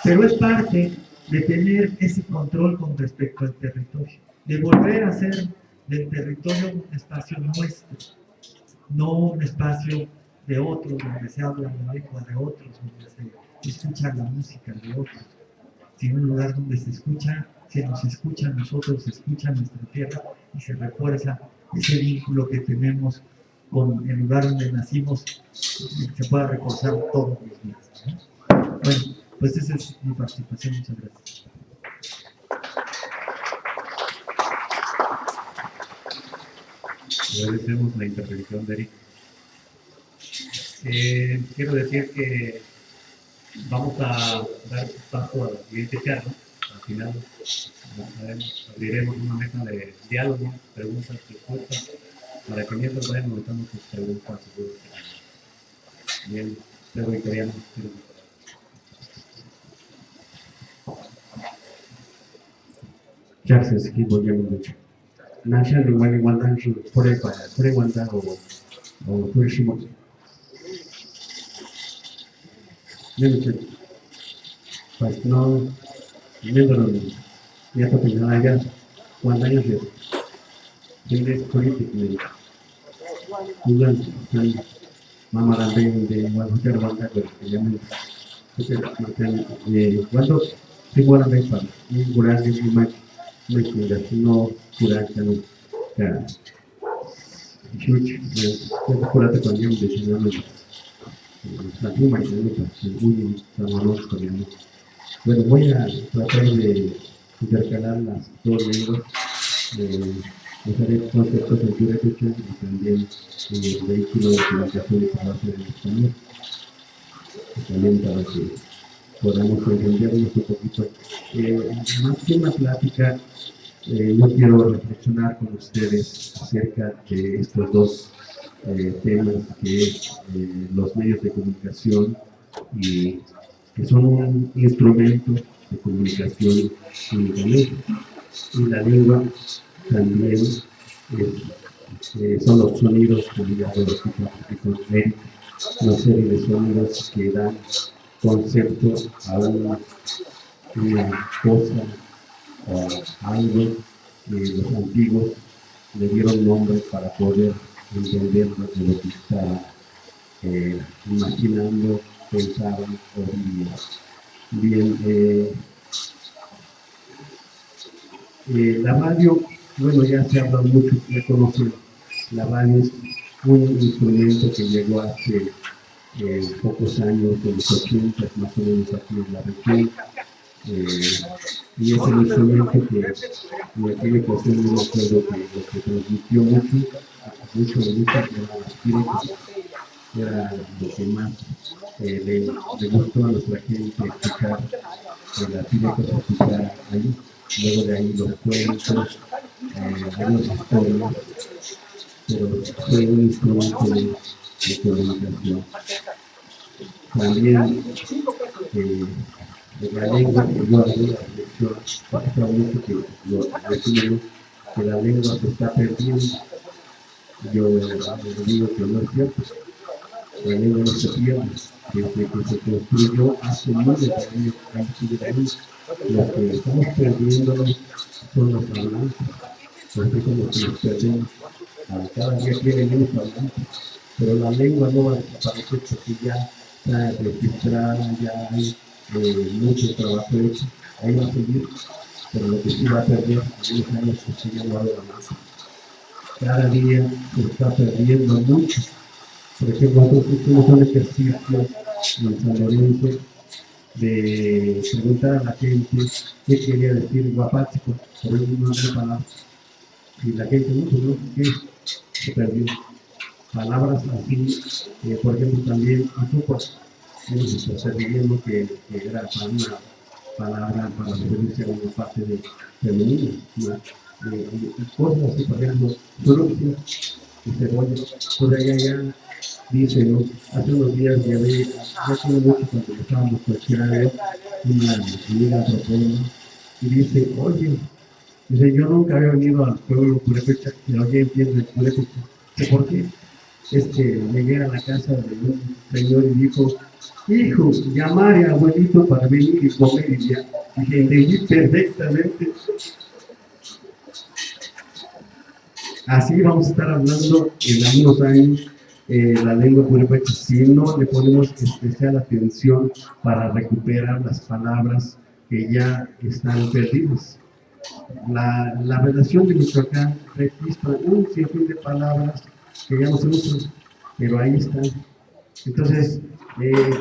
Pero es parte de tener ese control con respecto al territorio, de volver a hacer del territorio un espacio nuestro, no un espacio de otros, donde se habla la lengua de otros, donde se escucha la música de otros, sino un lugar donde se nos escucha a nosotros, se escucha nuestra tierra y se refuerza ese vínculo que tenemos con el lugar donde nacimos, que se pueda reforzar todos los días, ¿no? Bueno, pues esa es mi participación. Muchas gracias. Agradecemos la intervención de Eric. Quiero decir que vamos a dar paso a la siguiente charla. Al final abriremos una mesa de diálogo, preguntas, respuestas, para que mientras vayan notando sus preguntas. Bien, Pedro Victoriano. Gracias, equipo ya mucho. Nasha ni wani wanda shi kore wanda o kurishimo. Limited. Pues no, miembro ya to pinala ya wanda ya se. Indes politically. Ulan mama rambe de wanda wanda ko ya mu. Cuando se guarda bem para um grande de mais no curante no cara chute quando curate com ele deixa no la pluma que no pasa muy estamos con bueno voy a tratar de intercalar las dos lenguas usaré conceptos en derecho y también el vehículo de comunicación y trabajo en español también para que podamos entendernos un poquito. Más que una plática, yo quiero reflexionar con ustedes acerca de estos dos temas, que es los medios de comunicación y que son un instrumento de comunicación únicamente. Y la lengua también son los sonidos que ligados con una serie de sonidos que dan concepto a una cosa o algo que los antiguos le dieron nombre para poder entender de lo que estaban imaginando, pensaban o vivían. Bien, la radio, bueno, ya se habla mucho, ya conocen, la radio es un instrumento que llegó hace pocos años, en los 80, más o menos aquí en la región, y es el instrumento que en aquella ocasión yo me acuerdo que lo que transmitió mucho de muchas de las píricas era lo que más le gustó a nuestra gente escuchar, la pírica se escuchara ahí, luego de ahí los cuentos, algunas historias, pero fue un instrumento de comunicación. También la lengua, que yo hago la reflexión, pasa mucho que lo decimos, que la lengua se está perdiendo. Yo digo que no es cierto, la lengua no se pierde, desde que se construyó hace miles de años. Lo que estamos perdiendo son los hablantes, porque como que nos perdemos. Cada día tiene menos hablantes, pero la lengua no va a desaparecer porque ya está registrada, ya hay mucho trabajo hecho, ahí va a seguir, pero lo que sí va a perder en 10 años que sigue no va a haber más. Cada día se está perdiendo mucho. Por ejemplo, nosotros hicimos un ejercicio en San Lorenzo de preguntar a la gente qué quería decir guapáchico, por eso no hay palabras. Y la gente no, pues no, ¿qué? Se perdió. Palabras así, por ejemplo, también nosotros se viviendo que era para una palabra para referirse a una parte de femenina, ¿no? Y cosas así, por ejemplo, frutas y cebolla. Por allá ya dice, ¿no? Hace unos días ya tiene mucho cuando estábamos cuestionando una amiga antropóloga y dice, oye, dice, yo nunca había venido al pueblo purépecha y oye, entiendo el purépecha. Dice, ¿por qué? Es que llegué a la casa de un señor y dijo, hijo, llamaré a abuelito para venir y comer y ya. Dije, entendí perfectamente. Así vamos a estar hablando en algunos años la lengua purépecha si no le ponemos especial atención para recuperar las palabras que ya están perdidas. La redacción de Michoacán registra un sinfín de palabras que ya no se usan, pero ahí están. Entonces,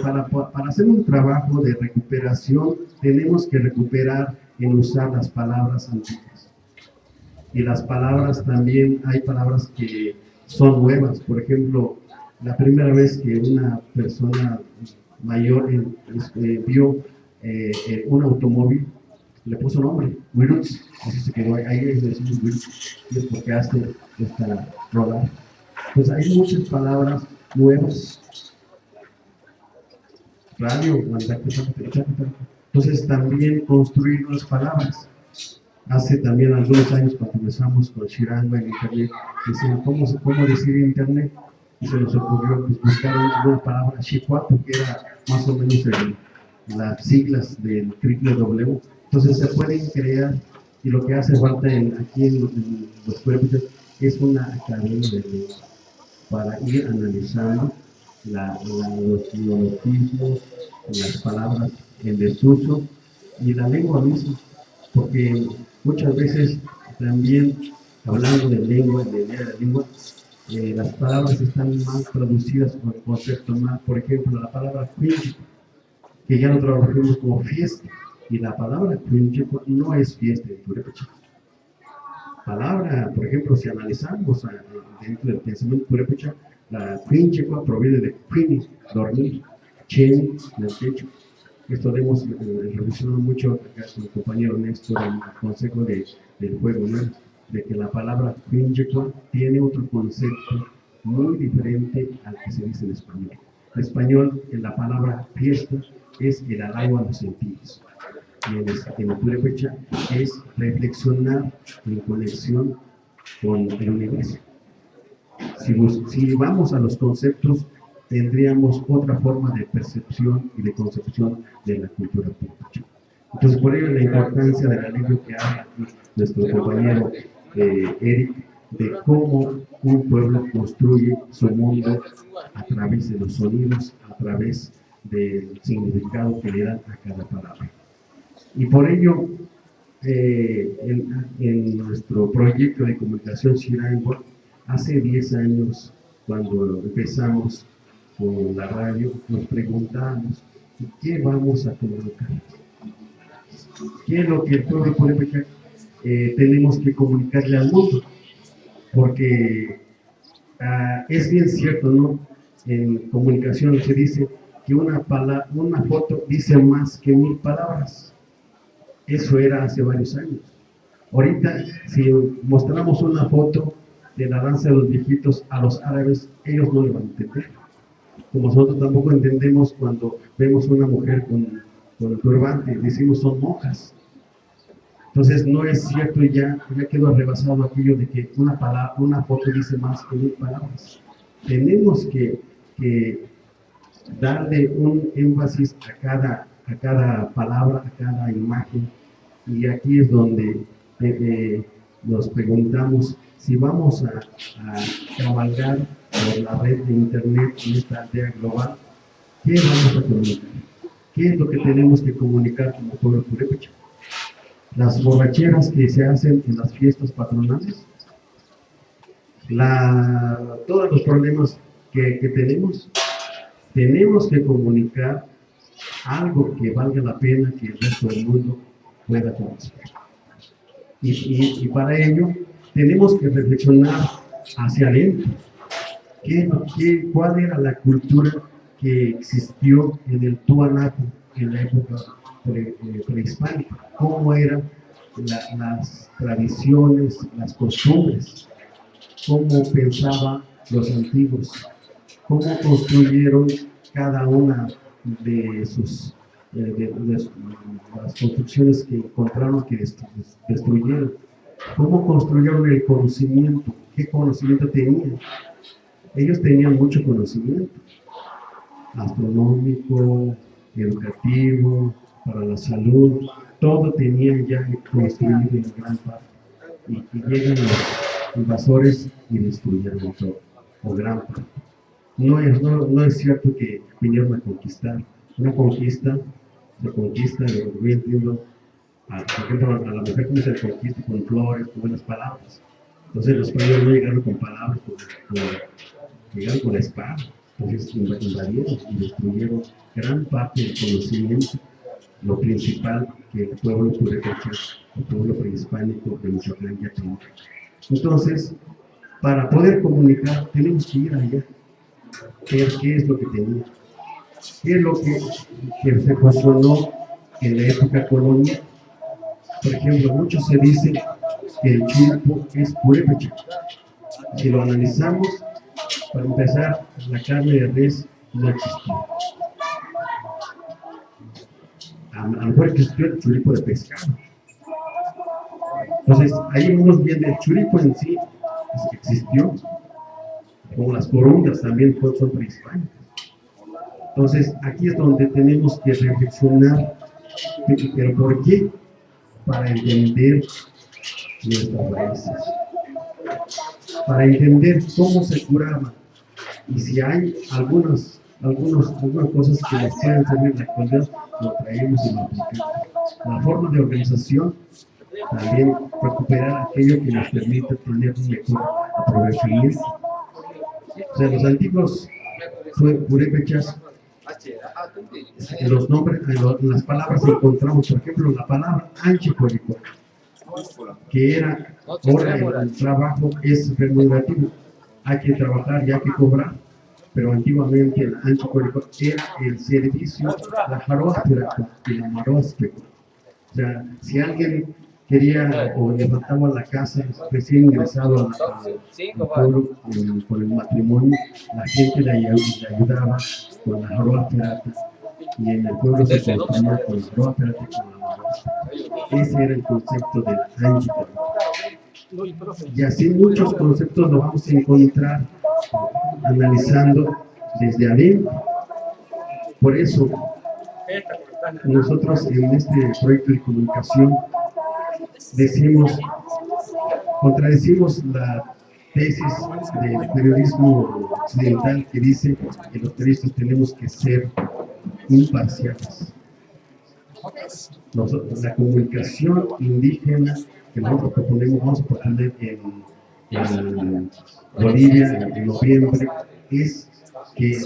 para hacer un trabajo de recuperación, tenemos que recuperar en usar las palabras antiguas. Y las palabras también, hay palabras que son nuevas. Por ejemplo, la primera vez que una persona mayor vio un automóvil, le puso nombre, Wirutz, así se quedó, ahí le decimos Wirutz, y es porque hace esta rodar. Pues hay muchas palabras nuevas. Radio, entonces también construir nuevas palabras. Hace también algunos años cuando empezamos con Shirangua en internet, decían, ¿cómo decir internet? Y se nos ocurrió pues, buscar una palabra Shihuato, que era más o menos las siglas del www. Entonces se pueden crear, y lo que hace falta aquí en los pueblos es una academia de lengua para ir analizando los neologismos, las palabras en desuso y la lengua misma, porque muchas veces también hablando de lengua, de idea de la lengua, las palabras están mal traducidas con el concepto mal. Por ejemplo, la palabra cuinche, que ya lo trabajamos como fiesta, y la palabra cuinche no es fiesta en purépecha. Palabra, por ejemplo, si analizamos dentro del pensamiento purépecha, la cuinche proviene de quini, dormir, chen, en el techo. Esto lo hemos revisionado mucho acá con el compañero Néstor en el consejo del juego, ¿no? De que la palabra quinchecua tiene otro concepto muy diferente al que se dice en español. En español, en la palabra fiesta es el halago a los sentidos. Y en el purépecha es reflexionar en conexión con el universo. Si vamos a los conceptos, tendríamos otra forma de percepción y de concepción de la cultura purépecha. Entonces, por ello la importancia de la lengua que habla nuestro compañero Eric, de cómo un pueblo construye su mundo a través de los sonidos, a través del significado que le dan a cada palabra. Y por ello, en nuestro proyecto de comunicación Shirangua, hace 10 años, cuando empezamos con la radio, nos preguntamos, ¿qué vamos a comunicar? ¿Qué es lo que el pueblo purépecha tenemos que comunicarle al mundo? Porque es bien cierto, ¿no? En comunicación se dice que una foto dice más que 1000 palabras. Eso era hace varios años. Ahorita, si mostramos una foto de la danza de los viejitos a los árabes, ellos no lo van a entender. Como nosotros tampoco entendemos cuando vemos una mujer con el turbante, decimos son monjas. Entonces no es cierto y ya quedó rebasado aquello de que una foto dice más que 1000 palabras. Tenemos que darle un énfasis a cada palabra, a cada imagen. Y aquí es donde nos preguntamos si vamos a cabalgar por la red de internet en esta aldea global, ¿qué vamos a comunicar? ¿Qué es lo que tenemos que comunicar como pueblo purépecha? Las borracheras que se hacen en las fiestas patronales, todos los problemas que tenemos que comunicar algo que valga la pena que el resto del mundo pueda conocer. Y para ello tenemos que reflexionar hacia adentro. ¿Cuál era la cultura que existió en el Tiahuanaco en la época prehispánica? ¿Cómo eran las tradiciones, las costumbres? ¿Cómo pensaban los antiguos? ¿Cómo construyeron cada una de sus las construcciones que encontraron que destruyeron? ¿Cómo construyeron el conocimiento? ¿Qué conocimiento tenían? Ellos tenían mucho conocimiento astronómico, educativo, para la salud, todo tenían ya construido en gran parte. Y llegan los invasores y destruyeron todo, o gran parte. No es cierto que vinieron a conquistar. Una conquista se conquista, yo entiendo, por ejemplo, a la mujer como se le conquista con flores, con buenas palabras. Entonces los españoles no llegaron con palabras, llegaron con la espada. Entonces invadieron y destruyeron gran parte del conocimiento, lo principal que el pueblo purépecha, el pueblo prehispánico de Michoacán ya tenía. Entonces, para poder comunicar, tenemos que ir allá, ver qué es lo que tenía, qué es lo que se funcionó en la época colonial. Por ejemplo, mucho se dice que el churipo es purépecha. Si lo analizamos, para empezar, la carne de res no existía. A lo mejor existió el churipo de pescado. Entonces, ahí vemos bien el churipo en sí, existió, como las corundas también son prehispánicas. Entonces, aquí es donde tenemos que reflexionar, pero ¿por qué? Para entender nuestras raíces, para entender cómo se curaba, y si hay algunas cosas que nos pueden servir en la actualidad, lo traemos y lo aplicamos. La forma de organización, también recuperar aquello que nos permite tener un mejor aprovechamiento. O sea, los antiguos purépechas, en los nombres, en las palabras encontramos, por ejemplo, la palabra anchicuarico, que era hora el trabajo es remunerativo, hay que trabajar y hay que cobrar, pero antiguamente el anchicuarico era el servicio, la jaróspera y la maróspera. O sea, si alguien quería o levantaba la casa recién ingresado al pueblo con el matrimonio, la gente le ayudaba con la jaróspera, y en el pueblo se construía con la jaróspera y con la maróspera. Ese era el concepto del anchicuarico. Y así muchos conceptos los vamos a encontrar analizando desde adentro. Por eso, nosotros en este proyecto de comunicación contradecimos la tesis del periodismo occidental que dice que los periodistas tenemos que ser imparciales. La comunicación indígena que nosotros proponemos, vamos a proponer en Bolivia en noviembre, es que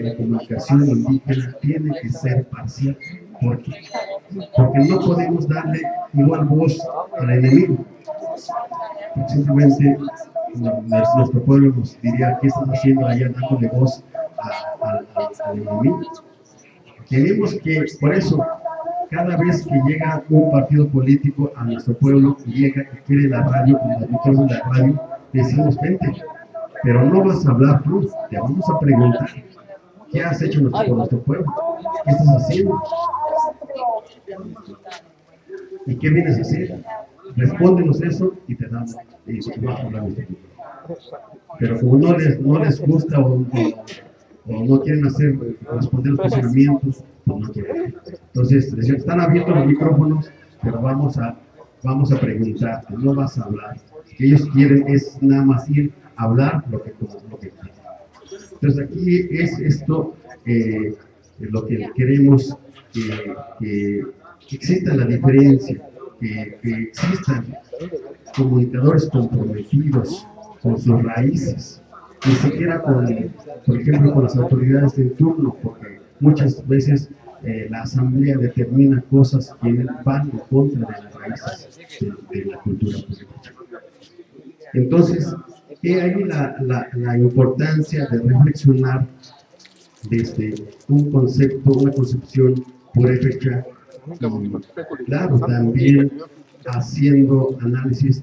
la comunicación indígena tiene que ser parcial. ¿Por qué? Porque no podemos darle igual voz al enemigo. Simplemente nuestro pueblo nos diría: ¿qué estás haciendo allá dándole voz al enemigo? Tenemos que, por eso, cada vez que llega un partido político a nuestro pueblo, llega y quiere la radio, y los micrófonos de la radio, decimos: vente, pero no vas a hablar tú, te vamos a preguntar, ¿qué has hecho por nuestro pueblo? ¿Qué estás haciendo? ¿Y qué vienes a hacer? Respóndenos eso y te damos, y vamos a hablar nuestro pueblo. Pero como no les gusta o no quieren responder los cuestionamientos, pues no quieren. Entonces, están abiertos los micrófonos, pero vamos a preguntar, no vas a hablar. Lo que ellos quieren es nada más ir a hablar lo que quieren. Entonces, aquí es esto lo que queremos, que exista la diferencia, que existan comunicadores comprometidos con sus raíces, ni siquiera por ejemplo, con las autoridades de turno, porque muchas veces la asamblea determina cosas que van en contra de las raíces de la cultura purépecha. Entonces, he ahí la importancia de reflexionar desde un concepto, una concepción purépecha, y claro, también haciendo análisis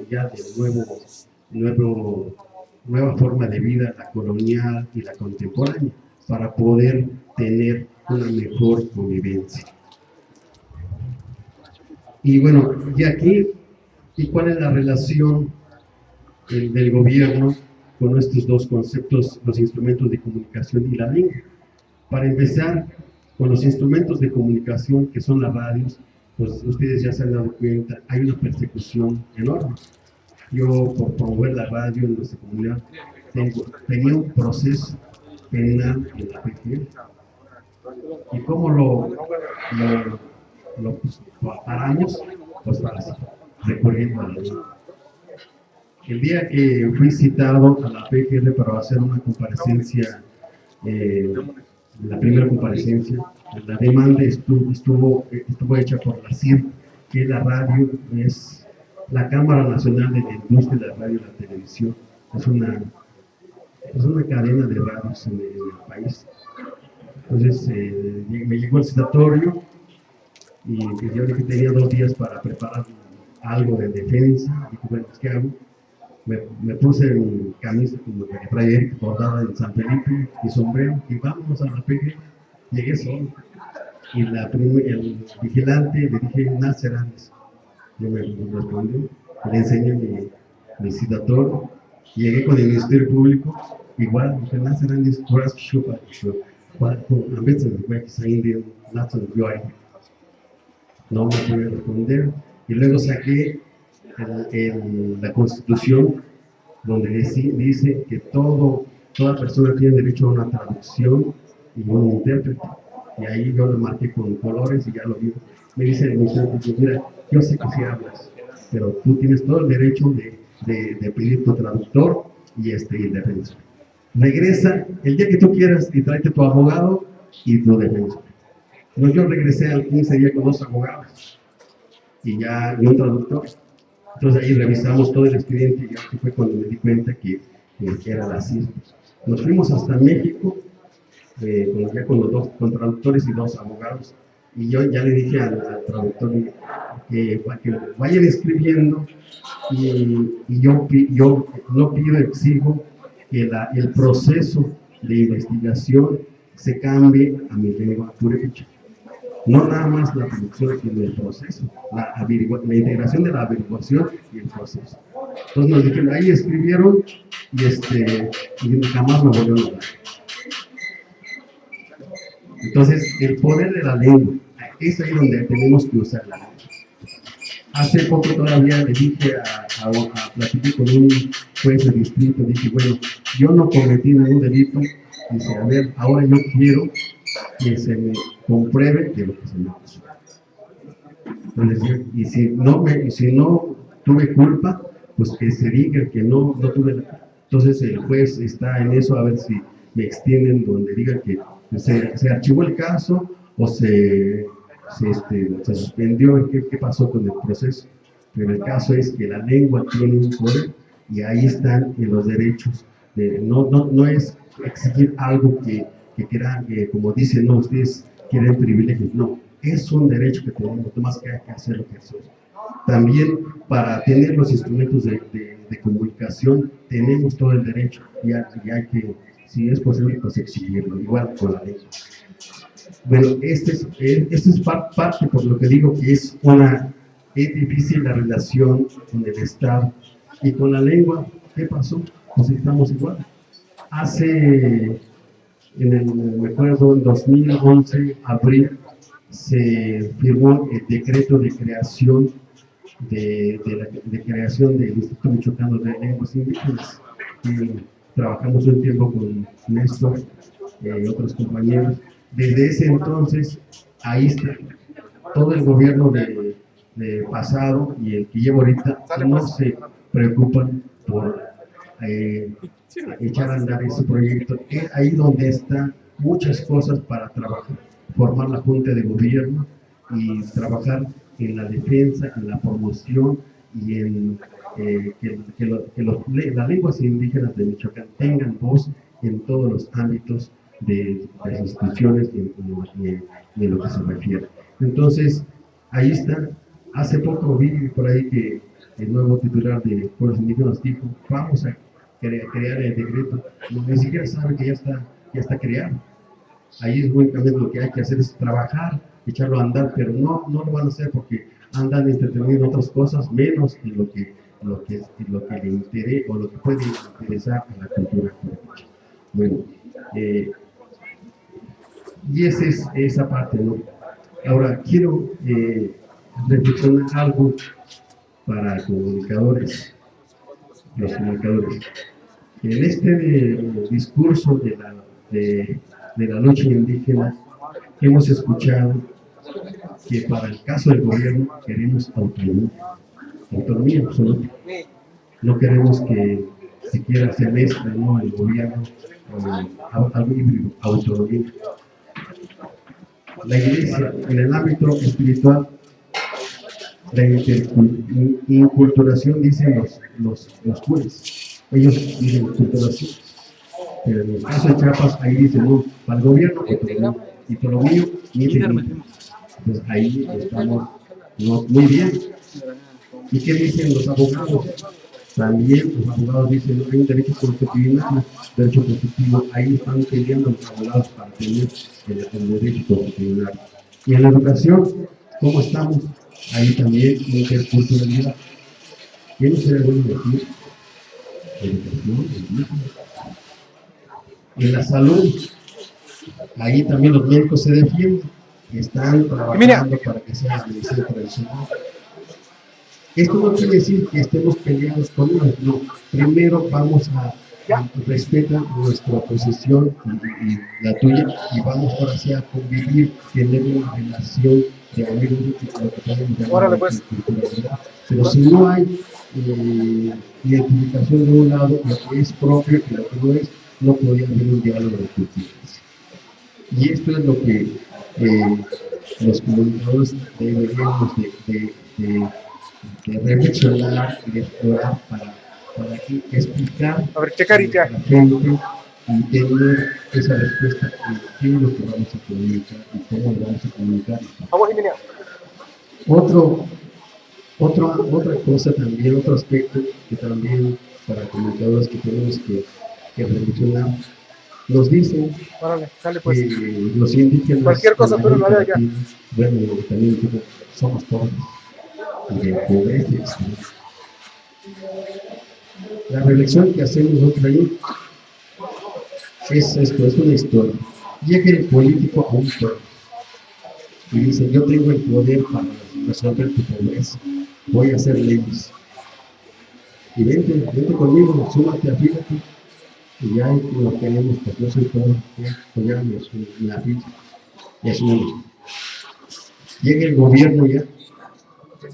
ya de nueva forma de vida, la colonial y la contemporánea, para poder tener una mejor convivencia. Y bueno, y aquí, ¿y cuál es la relación del gobierno con estos dos conceptos, los instrumentos de comunicación y la lengua? Para empezar, con los instrumentos de comunicación, que son las radios, pues ustedes ya se han dado cuenta, hay una persecución enorme. Yo, por promover la radio en nuestra comunidad, tenía un proceso penal en la PGR. ¿Y cómo lo paramos? Pues fácil, recurriendo a la ley. El día que fui citado a la PGR para hacer una comparecencia, la primera comparecencia, la demanda estuvo hecha por la CIR, que la radio es la Cámara Nacional de la Industria de la Radio y la Televisión. Es una cadena de radios en el país. Entonces me llegó el citatorio y yo dije que tenía 2 días para preparar algo de defensa. Dije, bueno, ¿qué hago? Me puse mi camisa como la que traía Eric, bordada en San Felipe, y sombrero, y vámonos a la PG. Llegué solo. Y el vigilante le dije, Nasser Andes. No me respondió. Le enseñé mi citatorio. Llegué con el Ministerio Público. Igual, dije, Nasser Andes, a veces me voy a no me pude responder. Y luego saqué la Constitución, donde dice que toda persona tiene derecho a una traducción y un intérprete. Y ahí yo lo marqué con colores y ya lo vi. Me dice el Ministerio Público, mira, yo sé que sí hablas, pero tú tienes todo el derecho de pedir tu traductor y el defensor. Regresa el día que tú quieras y tráete tu abogado y tu defensor. Pero yo regresé al 15 días con 2 abogados y un traductor. Entonces ahí revisamos todo el expediente y aquí fue cuando me di cuenta que era la CIR. Nos fuimos hasta México, con los 2 traductores y 2 abogados. Y yo ya le dije al traductor que vayan escribiendo y yo no pido, exijo que el proceso de investigación se cambie a mi lengua purépecha. No nada más la producción, sino el proceso, la integración de la averiguación y el proceso. Entonces nos dijeron, ahí escribieron y jamás me volvieron a hablar. Entonces, el poder de la lengua, es ahí donde tenemos que usar la lengua. Hace poco todavía le dije platiqué con un juez de distrito, dije, bueno, yo no cometí ningún delito, dice, a ver, ahora yo quiero que se me compruebe de lo que se me pasó. Entonces, y si no tuve culpa, pues que se diga que no tuve la. Entonces el juez está en eso, a ver si me extienden donde diga que se archivó el caso o se suspendió, qué pasó con el proceso. Pero el caso es que la lengua tiene un poder y ahí están los derechos. No es exigir algo que quieran, como dicen, no, ustedes quieren privilegios. No, es un derecho que tenemos, más que hay que hacer lo que hacemos. También para tener los instrumentos de comunicación tenemos todo el derecho y hay que, si es posible, pues exigirlo, igual con la ley. Bueno, este es parte por lo que digo que es difícil la relación con el Estado y con la lengua. ¿Qué pasó? Pues estamos igual. Me acuerdo, en 2011, abril, se firmó el decreto de creación del Instituto Michoacano de Lenguas Indígenas. Y trabajamos un tiempo con Néstor y otros compañeros. Desde ese entonces, ahí está todo el gobierno de pasado y el que llevo ahorita, no se preocupan por echar a andar ese proyecto. Es ahí donde están muchas cosas para trabajar, formar la Junta de Gobierno y trabajar en la defensa, en la promoción y en las lenguas indígenas de Michoacán tengan voz en todos los ámbitos de las instituciones y en lo que se refiere. Entonces, ahí está. Hace poco vi por ahí que el nuevo titular de Pueblos Indígenas dijo, vamos a crear el decreto. Ni siquiera sabe que ya está creado. Ahí es únicamente lo que hay que hacer es trabajar, echarlo a andar, pero no lo van a hacer porque andan entretenidos en otras cosas, menos en lo que le interesa o lo que puede interesar a la cultura. Bueno, y esa es esa parte, ¿no? Ahora, quiero reflexionar algo para comunicadores, los comunicadores. En este discurso de la lucha indígena, hemos escuchado que para el caso del gobierno queremos autonomía absoluta. No queremos que siquiera se mezcle, ¿no?, el gobierno con algo híbrido, autonomía. La iglesia, en el ámbito espiritual, la inculturación, dicen los jueces. Ellos dicen inculturación. Pero en el caso de Chiapas, ahí dicen, no, para el gobierno, y por lo mío, ni te digo. Entonces ahí estamos muy bien. ¿Y qué dicen los abogados? También los abogados dicen, hay un derecho constitucional, derecho constitutivo, ahí están peleando los abogados para tener el derecho constitucional. Y en la educación, ¿cómo estamos? Ahí también interculturalidad. ¿Quién no será bueno decir? Educación, en la salud, ahí también los médicos se defienden, están trabajando para que sea la medicina tradicional. Esto no quiere decir que estemos peleados con ellos, no. Primero vamos a respetar nuestra posición y la tuya, y vamos ahora sí a convivir, tener una relación de amigos, lo que podemos llamar culturalidad. Pero si no hay identificación de un lado, lo que es propio y lo que no es, no podría haber un diálogo de culturas. Y esto es lo que los comunicadores deberíamos de reflexionar y de explorar para explicar a la gente y tener esa respuesta de qué es lo que vamos a comunicar y cómo lo vamos a comunicar. Otra cosa también, otro aspecto que también para comunicadores que tenemos que reflexionar, nos dicen que los indígenas, cualquier cosa, pero no haré allá. Bueno, también somos pobres y de pobreza extrema. La reflexión que hacemos nosotros ahí es esto, es una historia. Llega el político a un pueblo y dice, yo tengo el poder para resolver tu pobreza, voy a hacer leyes. Y vente conmigo, súmate, afílate. Y ya lo queremos, pues yo soy pobre, pues ya me afilo. Y así llega el gobierno ya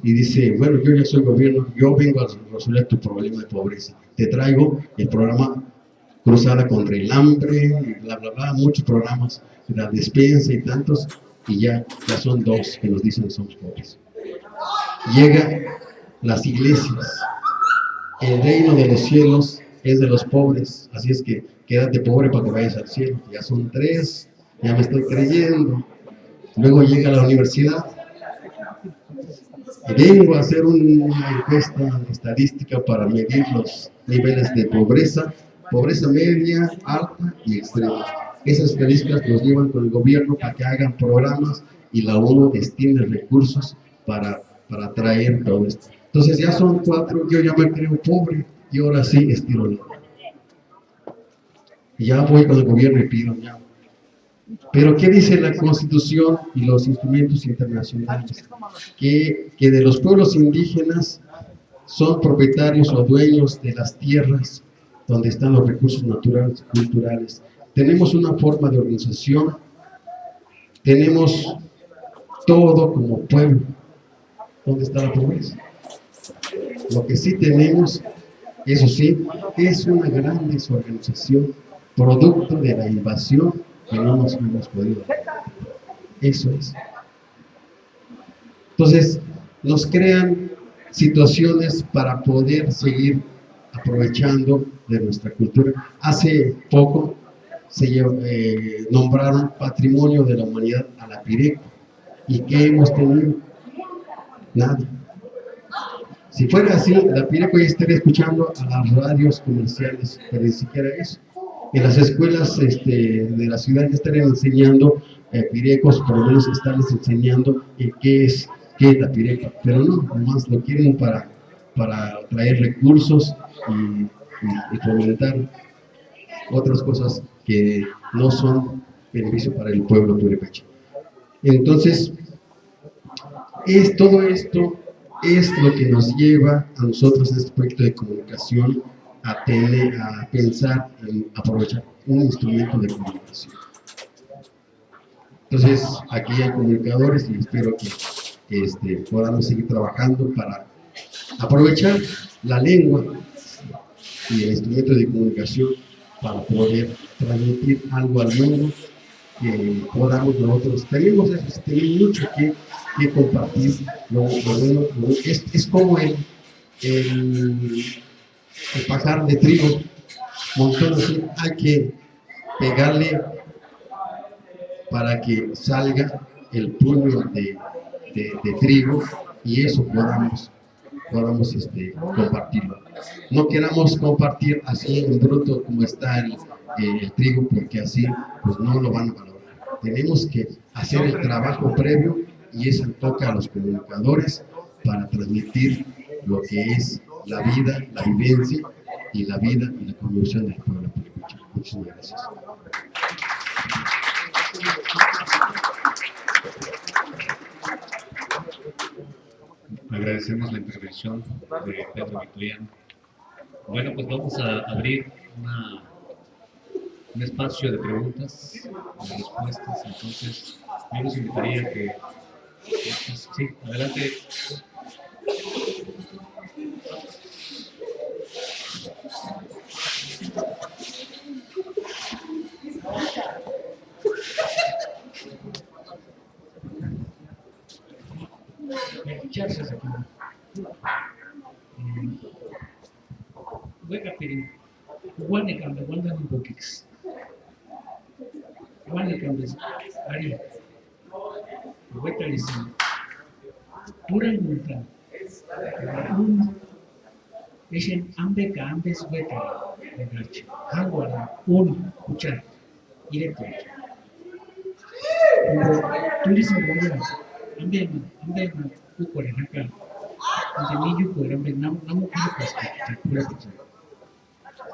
y dice, bueno, yo ya soy gobierno, yo vengo a resolver tu problema de pobreza. Te traigo el programa Cruzada contra el Hambre, y bla, bla, bla, muchos programas, la despensa y tantos, y ya son dos que nos dicen que somos pobres. Llegan las iglesias, el reino de los cielos es de los pobres, así es que quédate pobre para que vayas al cielo. Ya son tres, ya me estoy creyendo. Luego llega a la universidad y vengo a hacer una encuesta estadística para medir los niveles de pobreza media, alta y extrema. Esas estadísticas nos llevan con el gobierno para que hagan programas y la ONU destine recursos para traer todo esto. Entonces ya son 4, yo ya me creo pobre y ahora sí estiro la mano. Y ya voy con el gobierno y pido ya. Pero ¿qué dice la Constitución y los instrumentos internacionales? Que de los pueblos indígenas son propietarios o dueños de las tierras donde están los recursos naturales y culturales. Tenemos una forma de organización, tenemos todo como pueblo. ¿Dónde está la pobreza? Lo que sí tenemos, eso sí, es una gran desorganización, producto de la invasión que no nos hemos podido dar. Eso es. Entonces, nos crean situaciones para poder seguir aprovechando de nuestra cultura. Hace poco nombraron Patrimonio de la Humanidad a la Pireco. ¿Y qué hemos tenido? Nada. Si fuera así, la Pireco ya estaría escuchando a las radios comerciales, pero ni siquiera eso. En las escuelas de la ciudad ya estarían enseñando pirecos, por lo menos estarles enseñando qué es la pireca, pero no, nomás lo quieren para traer recursos y fomentar otras cosas que no son beneficio para el pueblo purépecha. Entonces, todo esto es lo que nos lleva a nosotros en este proyecto de comunicación a pensar en aprovechar un instrumento de comunicación. Entonces, aquí hay comunicadores y espero que podamos seguir trabajando para aprovechar la lengua y el instrumento de comunicación para poder transmitir algo al mundo que podamos nosotros. Tenemos mucho que compartir. Es como el pajar de trigo, montón así, hay que pegarle para que salga el puño de trigo y eso podamos compartirlo. No queramos compartir así en bruto como está el trigo, porque así pues no lo van a valorar. Tenemos que hacer el trabajo previo y eso toca a los comunicadores para transmitir lo que es la vida, la vivencia y la vida y la conducción del pueblo purépecha. Muchas gracias. Agradecemos la intervención de Pedro Victoriano. Bueno, pues vamos a abrir un espacio de preguntas y respuestas. Entonces, yo les invitaría que... Sí, adelante.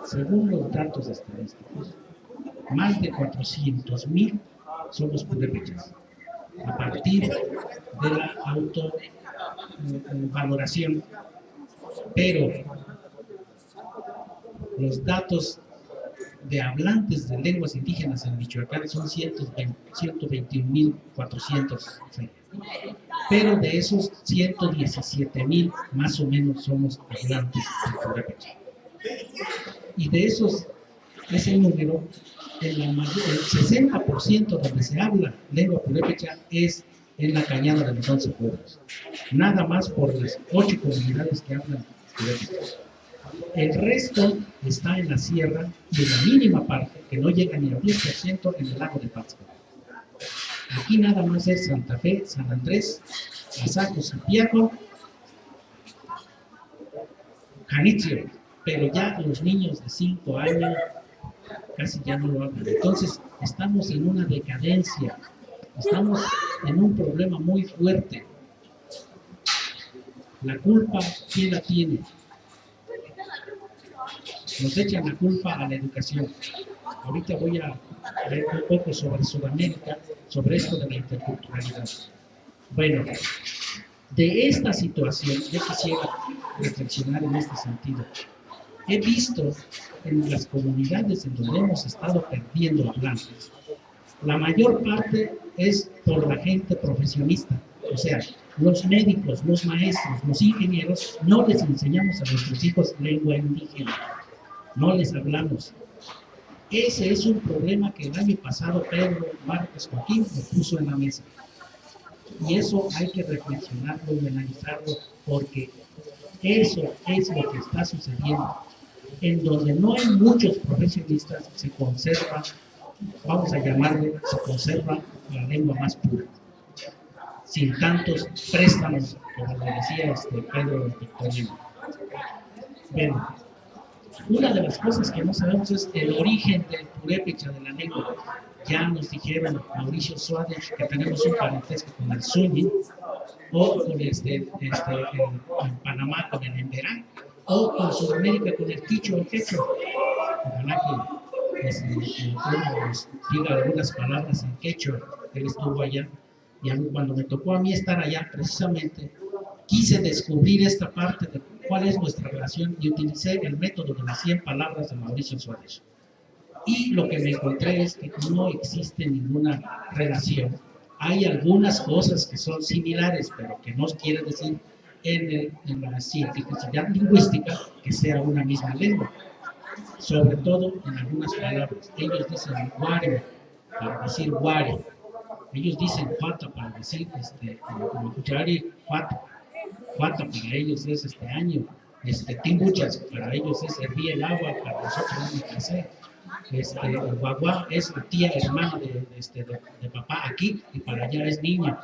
Según los datos estadísticos, más de 400,000 somos purépechas. A partir de la autovaloración, pero los datos de hablantes de lenguas indígenas en Michoacán son 121,400, pero de esos 117,000 más o menos somos hablantes de purépecha. Y de ese número, el 60% donde se habla lengua purépecha es en la cañada de los 11 pueblos, nada más por las 8 comunidades que hablan purépecha. El resto está en la sierra y en la mínima parte, que no llega ni al 10%, en el lago de Pátzcuaro. Aquí nada más es Santa Fe, San Andrés, Azaco, Zapiaco, Janitzio, pero ya los niños de 5 años casi ya no lo hablan. Entonces estamos en una decadencia, estamos en un problema muy fuerte. La culpa, ¿quién la tiene? Nos echan la culpa a la educación. Ahorita voy a ver un poco sobre Sudamérica, sobre esto de la interculturalidad. Bueno, de esta situación yo quisiera reflexionar en este sentido. He visto en las comunidades en donde hemos estado perdiendo hablantes, la mayor parte es por la gente profesionista, o sea, los médicos, los maestros, los ingenieros, no les enseñamos a nuestros hijos lengua indígena, no les hablamos. Ese es un problema que el año pasado Pedro Márquez Joaquín lo puso en la mesa. Y eso hay que reflexionarlo y analizarlo, porque Eso es lo que está sucediendo. En donde no hay muchos profesionistas, se conserva, vamos a llamarle, se conserva la lengua más pura, sin tantos préstamos, como le decía Pedro Victorino. Bueno, una de las cosas que no sabemos es el origen del purépecha de la lengua. Ya nos dijeron Mauricio Suárez que tenemos un parentesco con el Zuni, o con en Panamá con el Emberá, o con Sudamérica con el Quichua o el Quechua. Ojalá que nos diga algunas palabras en quechua. Él estuvo allá, y cuando me tocó a mí estar allá, precisamente, quise descubrir esta parte de cuál es nuestra relación y utilicé el método de las 100 palabras de Mauricio Suárez. Y lo que me encontré es que no existe ninguna relación. Hay algunas cosas que son similares, pero que no quiere decir en la cientificidad lingüística que sea una misma lengua. Sobre todo en algunas palabras. Ellos dicen guare para decir guare. Ellos dicen juata para decir cuchari juata. Juata para ellos es año. Timbuchas para ellos es hervir el agua, para nosotros es café. El guaguá es la tía hermana de papá aquí y para allá es niña.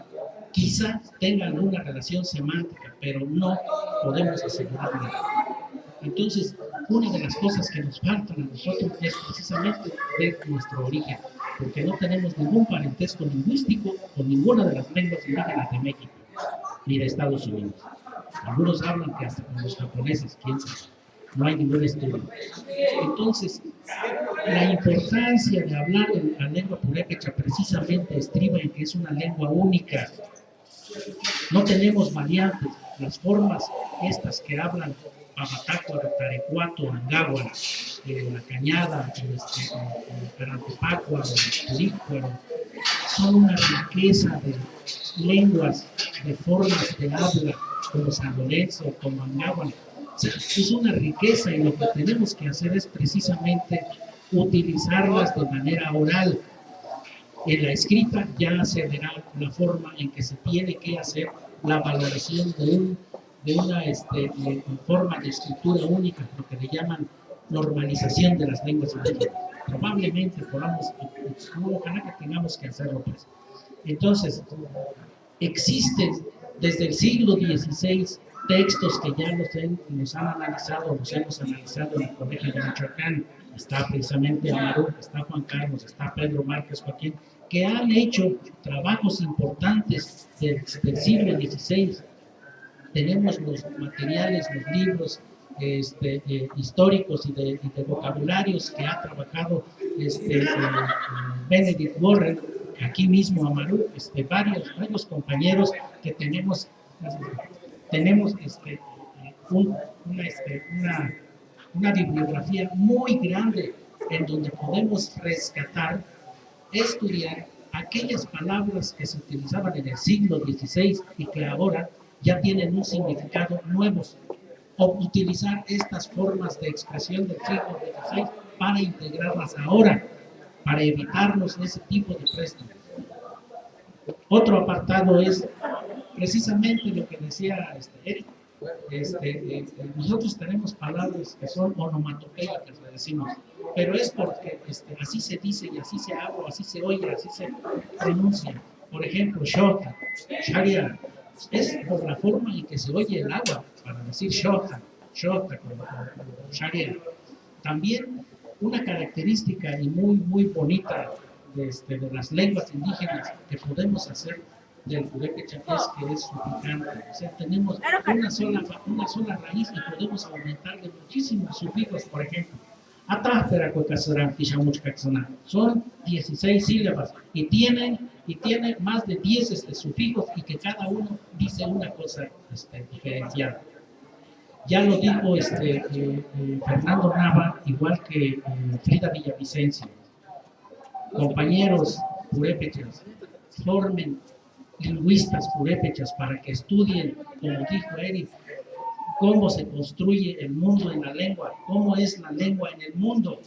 Quizá tengan una relación semántica, pero no podemos asegurar nada. Entonces, una de las cosas que nos faltan a nosotros es precisamente ver nuestro origen, porque no tenemos ningún parentesco lingüístico con ninguna de las lenguas indígenas de México, ni de Estados Unidos. Algunos hablan que hasta con los japoneses, quién sabe, no hay ningún estudio. Entonces, la importancia de hablar en la lengua purépecha precisamente estriba en que es una lengua única. No tenemos variantes, las formas estas que hablan Papatácuaro, Tarecuato, Angáhuara, la Cañada, Carantepácuaro, Purícuaro, son una riqueza de lenguas, de formas de habla, como San Lorenzo, como Angáhuara. O sea, es una riqueza y lo que tenemos que hacer es precisamente utilizarlas de manera oral. En la escrita ya se verá la forma en que se tiene que hacer la valoración de una forma de escritura única, lo que le llaman normalización de las lenguas indígenas. Probablemente podamos, ojalá que tengamos que hacerlo pues. Entonces, existen desde el siglo XVI textos que ya nos han analizado, los hemos analizado en el Colegio de Michoacán. Está precisamente Amaru, está Juan Carlos, está Pedro Márquez Joaquín, que han hecho trabajos importantes del siglo XVI. Tenemos los materiales, los libros históricos y de vocabularios que ha trabajado Benedict Warren, aquí mismo Amaru, varios compañeros que tenemos una bibliografía muy grande en donde podemos rescatar, estudiar aquellas palabras que se utilizaban en el siglo XVI y que ahora ya tienen un significado nuevo, o utilizar estas formas de expresión del siglo XVI para integrarlas ahora, para evitarnos ese tipo de préstamos. Otro apartado es precisamente lo que decía Eric. Nosotros tenemos palabras que son onomatopéicas, le decimos, pero es porque así se dice y así se habla, así se oye, así se pronuncia. Por ejemplo, shota, sharia, es por la forma en que se oye el agua, para decir shota, como sharia. También una característica y muy bonita de las lenguas indígenas que podemos hacer del purépecha es que es suplicante. O sea, tenemos una sola raíz y podemos aumentarle muchísimos sufijos. Por ejemplo, son 16 sílabas y tiene más de 10 sufijos y que cada uno dice una cosa diferenciada. Ya lo dijo Fernando Nava, igual que Frida Villavicencio. Compañeros purépechas, formen lingüistas purépechas para que estudien, como dijo Eric, cómo se construye el mundo en la lengua, cómo es la lengua en el mundo.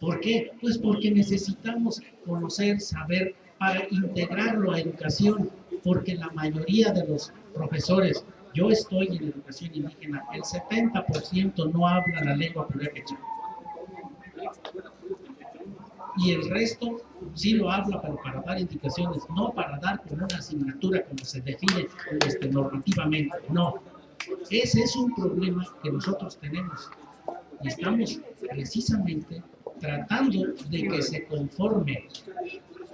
¿Por qué? Pues porque necesitamos conocer, saber, para integrarlo a educación, porque la mayoría de los profesores yo estoy en educación indígena, el 70% no habla la lengua purépecha. Y el resto sí lo habla, pero para dar indicaciones, no para dar como una asignatura como se define normativamente, no. Ese es un problema que nosotros tenemos y estamos precisamente tratando de que se conforme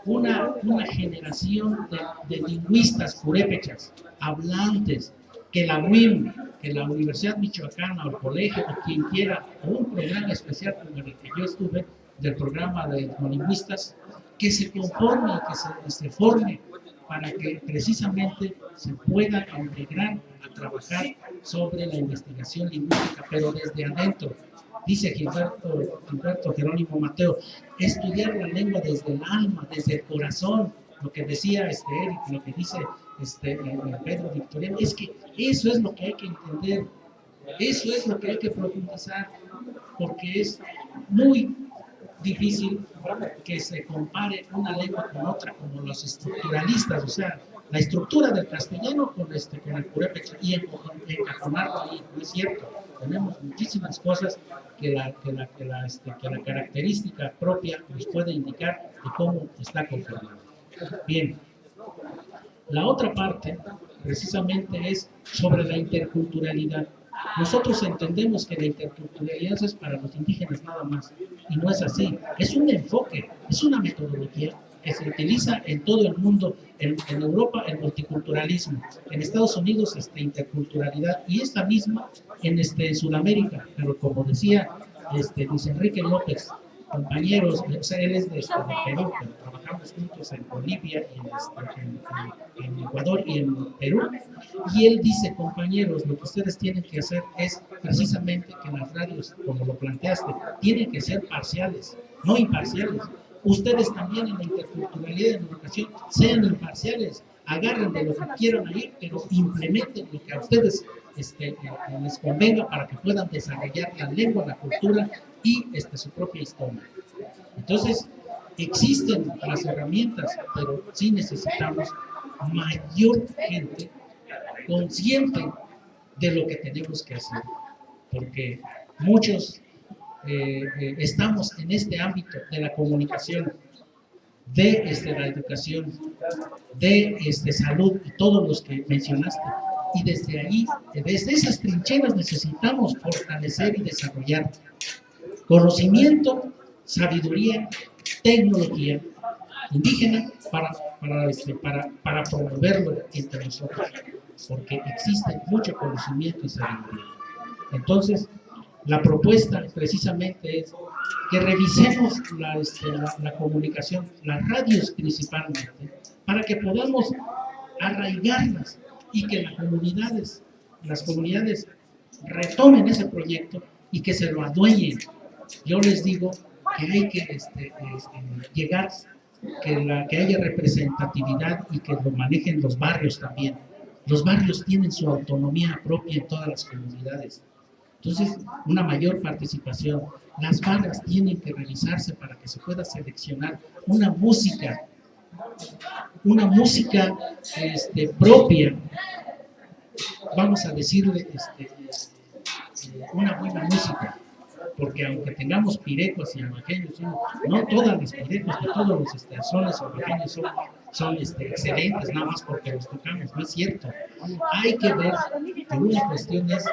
una generación de lingüistas purépechas, hablantes, que la UIM, que la Universidad Michoacana o el colegio o quien quiera, o un programa especial como el que yo estuve, del programa de etnolingüistas, que se conforme y que se forme para que precisamente se pueda integrar a trabajar sobre la investigación lingüística, pero desde adentro. Dice Gilberto Jerónimo Mateo, estudiar la lengua desde el alma, desde el corazón, lo que decía Eric, lo que dice Pedro Victoriano, es que eso es lo que hay que entender, eso es lo que hay que profundizar, porque es muy difícil que se compare una lengua con otra, como los estructuralistas, o sea, la estructura del castellano con el purépecha y encajonarlo ahí, no es cierto. Tenemos muchísimas cosas que la característica propia nos puede indicar de cómo está conformado. Bien, la otra parte precisamente es sobre la interculturalidad. Nosotros entendemos que la interculturalidad es para los indígenas nada más, y no es así. Es un enfoque, es una metodología que se utiliza en todo el mundo, en Europa el multiculturalismo, en Estados Unidos interculturalidad, y esta misma en Sudamérica, pero como decía Luis Enrique López, compañeros, o sea, él es de Perú, pero trabajamos juntos en Bolivia, y en Ecuador y en Perú, y él dice, compañeros, lo que ustedes tienen que hacer es precisamente que las radios, como lo planteaste, tienen que ser parciales, no imparciales. Ustedes también en la interculturalidad de la educación sean imparciales, agarren de lo que quieran ir, pero implementen lo que a ustedes les convenga para que puedan desarrollar la lengua, la cultura y su propia historia. Entonces, existen las herramientas, pero sí necesitamos mayor gente consciente de lo que tenemos que hacer, porque muchos estamos en este ámbito de la comunicación, de la educación, de salud y todos los que mencionaste, y desde ahí, desde esas trincheras necesitamos fortalecer y desarrollar conocimiento, sabiduría, tecnología indígena para promoverlo entre nosotros, porque existe mucho conocimiento y sabiduría. Entonces, la propuesta precisamente es que revisemos la comunicación, las radios principalmente, para que podamos arraigarlas y que las comunidades retomen ese proyecto y que se lo adueñen. Yo les digo que hay que llegar, que haya representatividad y que lo manejen los barrios también. Los barrios tienen su autonomía propia en todas las comunidades. Entonces, una mayor participación. Las barras tienen que revisarse para que se pueda seleccionar una música propia, vamos a decirle, una buena música, porque aunque tengamos pirecos y abajeños, no todas las pirecos ni todos los sones abajeños son excelentes, nada más porque los tocamos, no es cierto. Hay que ver que una cuestión es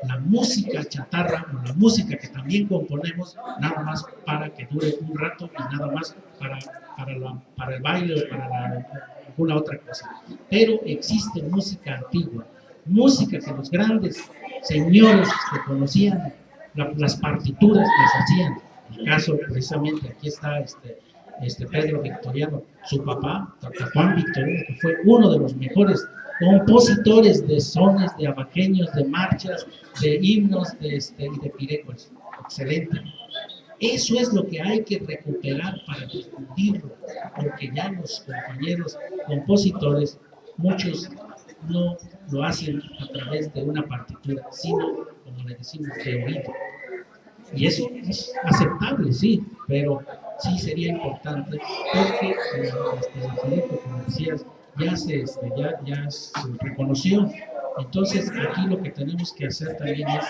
la música chatarra, o la música que también componemos, nada más para que dure un rato y nada más para el baile o para alguna otra cosa. Pero existe música antigua, música que los grandes señores que conocían las partituras las hacían. En el caso, precisamente, aquí está Pedro Victoriano, su papá, Juan Victoriano, que fue uno de los mejores compositores de sones, de abaqueños, de marchas, de himnos, y de pirecos. Excelente. Eso es lo que hay que recuperar para difundirlo, porque ya los compañeros compositores, muchos no lo hacen a través de una partitura, sino, como le decimos, de oído. Y eso es aceptable, sí, pero sí sería importante porque como decías, ya se reconoció Entonces, aquí lo que tenemos que hacer también es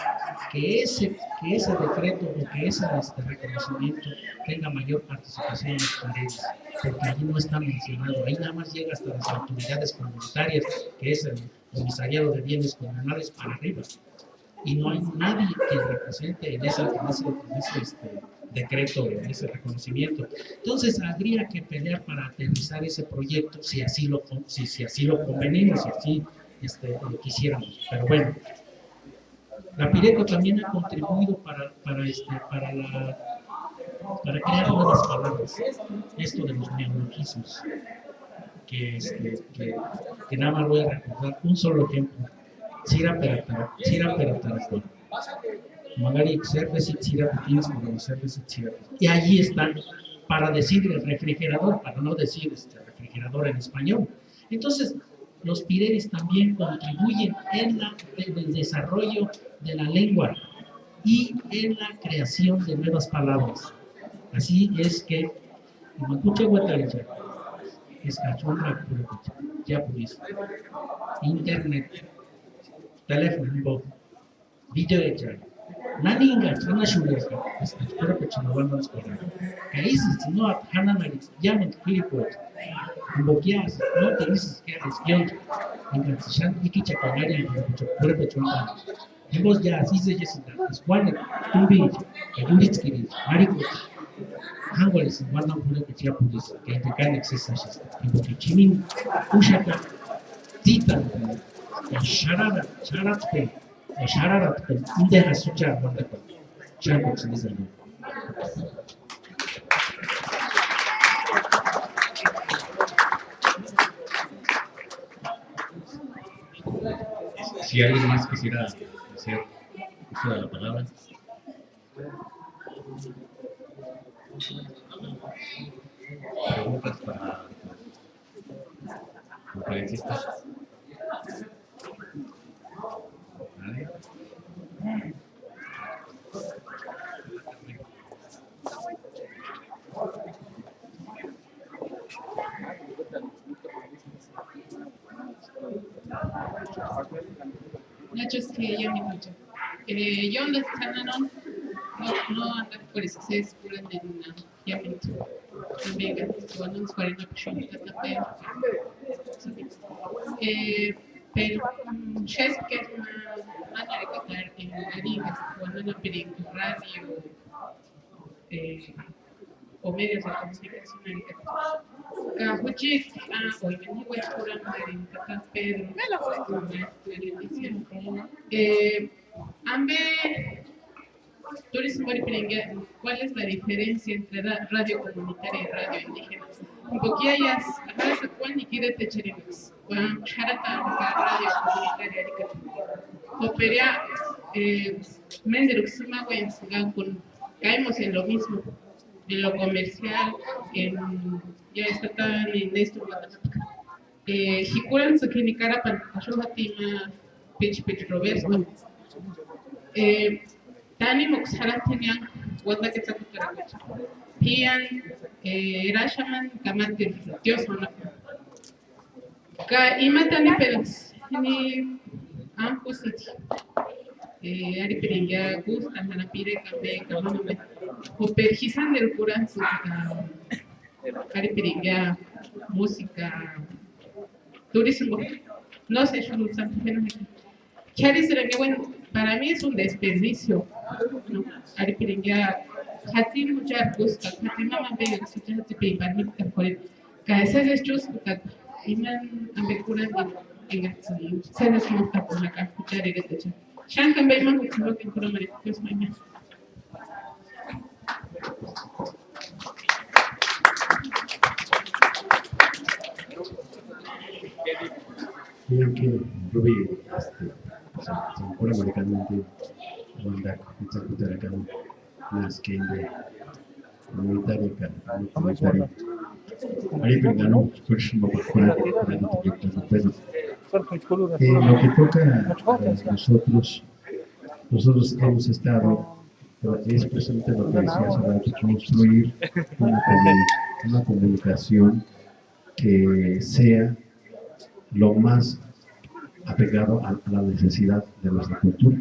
que ese decreto o que ese reconocimiento tenga mayor participación en los paredes, porque allí no está mencionado, ahí nada más llega hasta las autoridades comunitarias, que es el comisariado de bienes comunales para arriba, y no hay nadie que represente en ese decreto, en ese reconocimiento. Entonces, habría que pelear para aterrizar ese proyecto si así lo convenimos, si así quisiéramos. Pero bueno, la Pireco también ha contribuido para crear nuevas palabras, esto de los neologismos, que nada más voy a recordar un solo ejemplo. Tsira Perataracuá. Magari Xerves y Tsira Petins, y allí están, para decir el refrigerador, para no decir refrigerador en español. Entonces, los pireris también contribuyen en el desarrollo de la lengua y en la creación de nuevas palabras. Así es que, internet, teléfono, video editor, naninga, chana shuliaska, espero que chinawan nos corra. Que dices, si no, hana naris, llamen clipot, invoquias, no te dices que eres guión, en Gatsishan, y que chapagaria, pero pechonta. Y vos ya, así se Jessica, es Juan, Tumbi, Ayuritskiri, Maricot, Hangoles, Juan, Pura, que chiapulis, que indican excesos, invoquichimin, Ushaka, Tita, Sharatpe, Indera Sucha, wonderful. Shabox is a no. Si alguien más quisiera hacer uso de la palabra. Preguntas para los conferencistas. ¿Nadie? Nachos que ya me escuchan. Yo ando estando no ando por eso, se escuran en ya me Vega, cuando nos 40 personas también. Pero ya es que es una caricatura en la liga, cuando no piden radio o medios de comunicación americanos. Huchi, hoy me digo es pura marina, pero ambe turismo y ¿cuál es la diferencia entre radio comunitaria y radio indígena? Porque hayas, ahora se pueden y quiere te cherinos, cuando charata radio comunitaria operia menderuxima güey con caemos en lo mismo, en lo comercial, ya está tan en esto Hikuran se que ni cara para Kashuhatima pitch Roberto Tani Moxara tenían Wanda que está Pian Rashaman Kamante Dios mana Ka imatani pelas ni Ampusit Ari Peringa gusta Hanapire Kambe Kamanome Opergisan del Kuran su Ari Peringa música turismo no sé yo no sé Charis era que bueno para mí es un desperdicio no Ari Peringa Hati mucha gusta Hati mama ve que se te pide para mí por el que ese es justo que iman ambekuran en Gatsby se nos monta por la escuchar y que Shankan Bayman que lo que por María pues mañana Creo que Rubí se pone americanamente banda executar más que de comunitaria comunitaria ahí ganó próximo por lo que toca nosotros hemos estado es precisamente lo que decía sobre construir una comunicación que sea lo más apegado a la necesidad de nuestra cultura.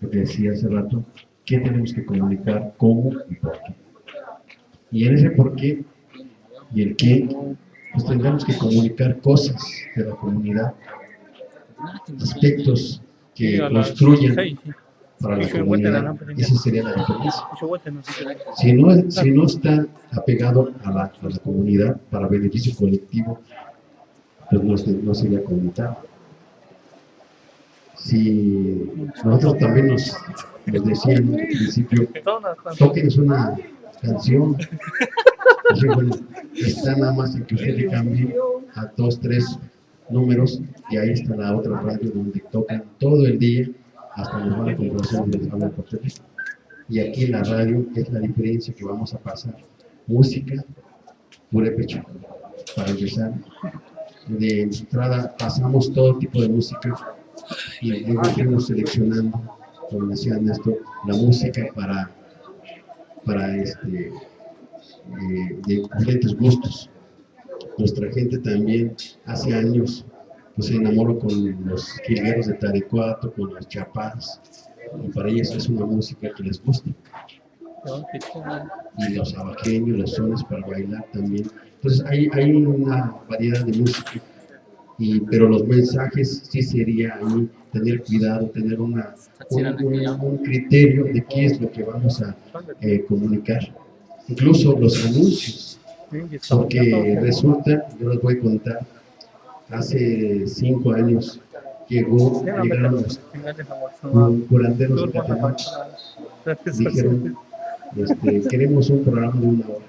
Lo que decía hace rato, ¿qué tenemos que comunicar, cómo y por qué? Y en ese por qué y el qué, pues tendremos que comunicar cosas de la comunidad, aspectos que construyan para la comunidad. Esa sería la diferencia. Si no está apegado a la comunidad para beneficio colectivo, pues no sería comunitario. Si nosotros también nos decían al principio, tóquenos una canción, así, bueno, está nada más en que usted le cambie a 2, 3 números y ahí está la otra radio donde tocan todo el día hasta nos van a complacer y les hablan por teléfono. Y aquí en la radio es la diferencia que vamos a pasar música purépecha para empezar. De entrada pasamos todo tipo de música y luego fuimos seleccionando, como decía Ernesto, la música para de diferentes gustos. Nuestra gente también hace años pues se enamoró con los jilgueros de Tarecuato, con los chapas, y para ellos es una música que les gusta. Y los abajeños, los sones para bailar también. Entonces hay una variedad de música, pero los mensajes sí sería ahí tener cuidado, tener un criterio de qué es lo que vamos a comunicar. Incluso los anuncios, porque resulta, yo les voy a contar, hace 5 años llegaron los curanderos de Catemaco, dijeron, queremos un programa de 1 hora,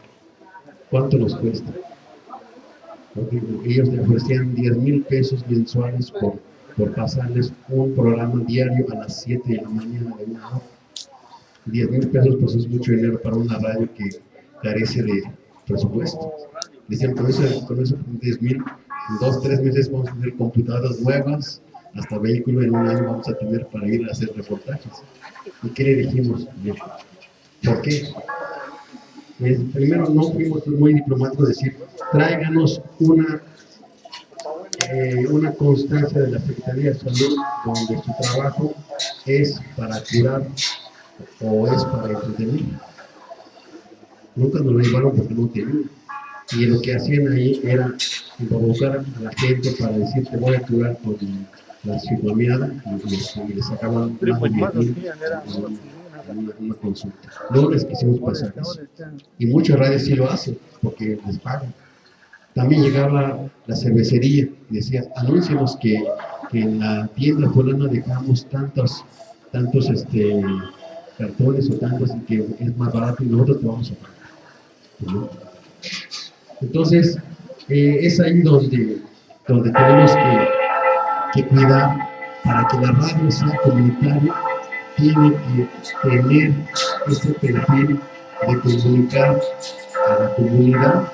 ¿cuánto nos cuesta? Porque ellos le ofrecían 10,000 pesos mensuales por pasarles un programa diario a las 7 de la mañana de 1 hora. 10,000 pesos pues es mucho dinero para una radio que carece de presupuesto. Decían, con esos 10,000, en 2, 3 meses vamos a tener computadoras nuevas, hasta vehículo en 1 año vamos a tener para ir a hacer reportajes. ¿Y qué le dijimos? ¿Por qué? Primero no fuimos muy diplomáticos, decir, tráiganos una constancia de la Secretaría de Salud donde su trabajo es para curar o es para entretener. Nunca nos lo llevaron porque no tenían. Y lo que hacían ahí era involucrar a la gente para decir, te voy a curar con la ciclomiada y les sacaban una consulta. No les quisimos pasar eso. Y muchas radios sí lo hacen porque les pagan. También llegaba la cervecería y decía, anúncienos que en la tienda fulana dejamos tantos cartones o tantos y que es más barato y nosotros te vamos a pagar. ¿No? Entonces, es ahí donde tenemos que cuidar para que la radio sea comunitaria, tiene que tener ese perfil de comunicar a la comunidad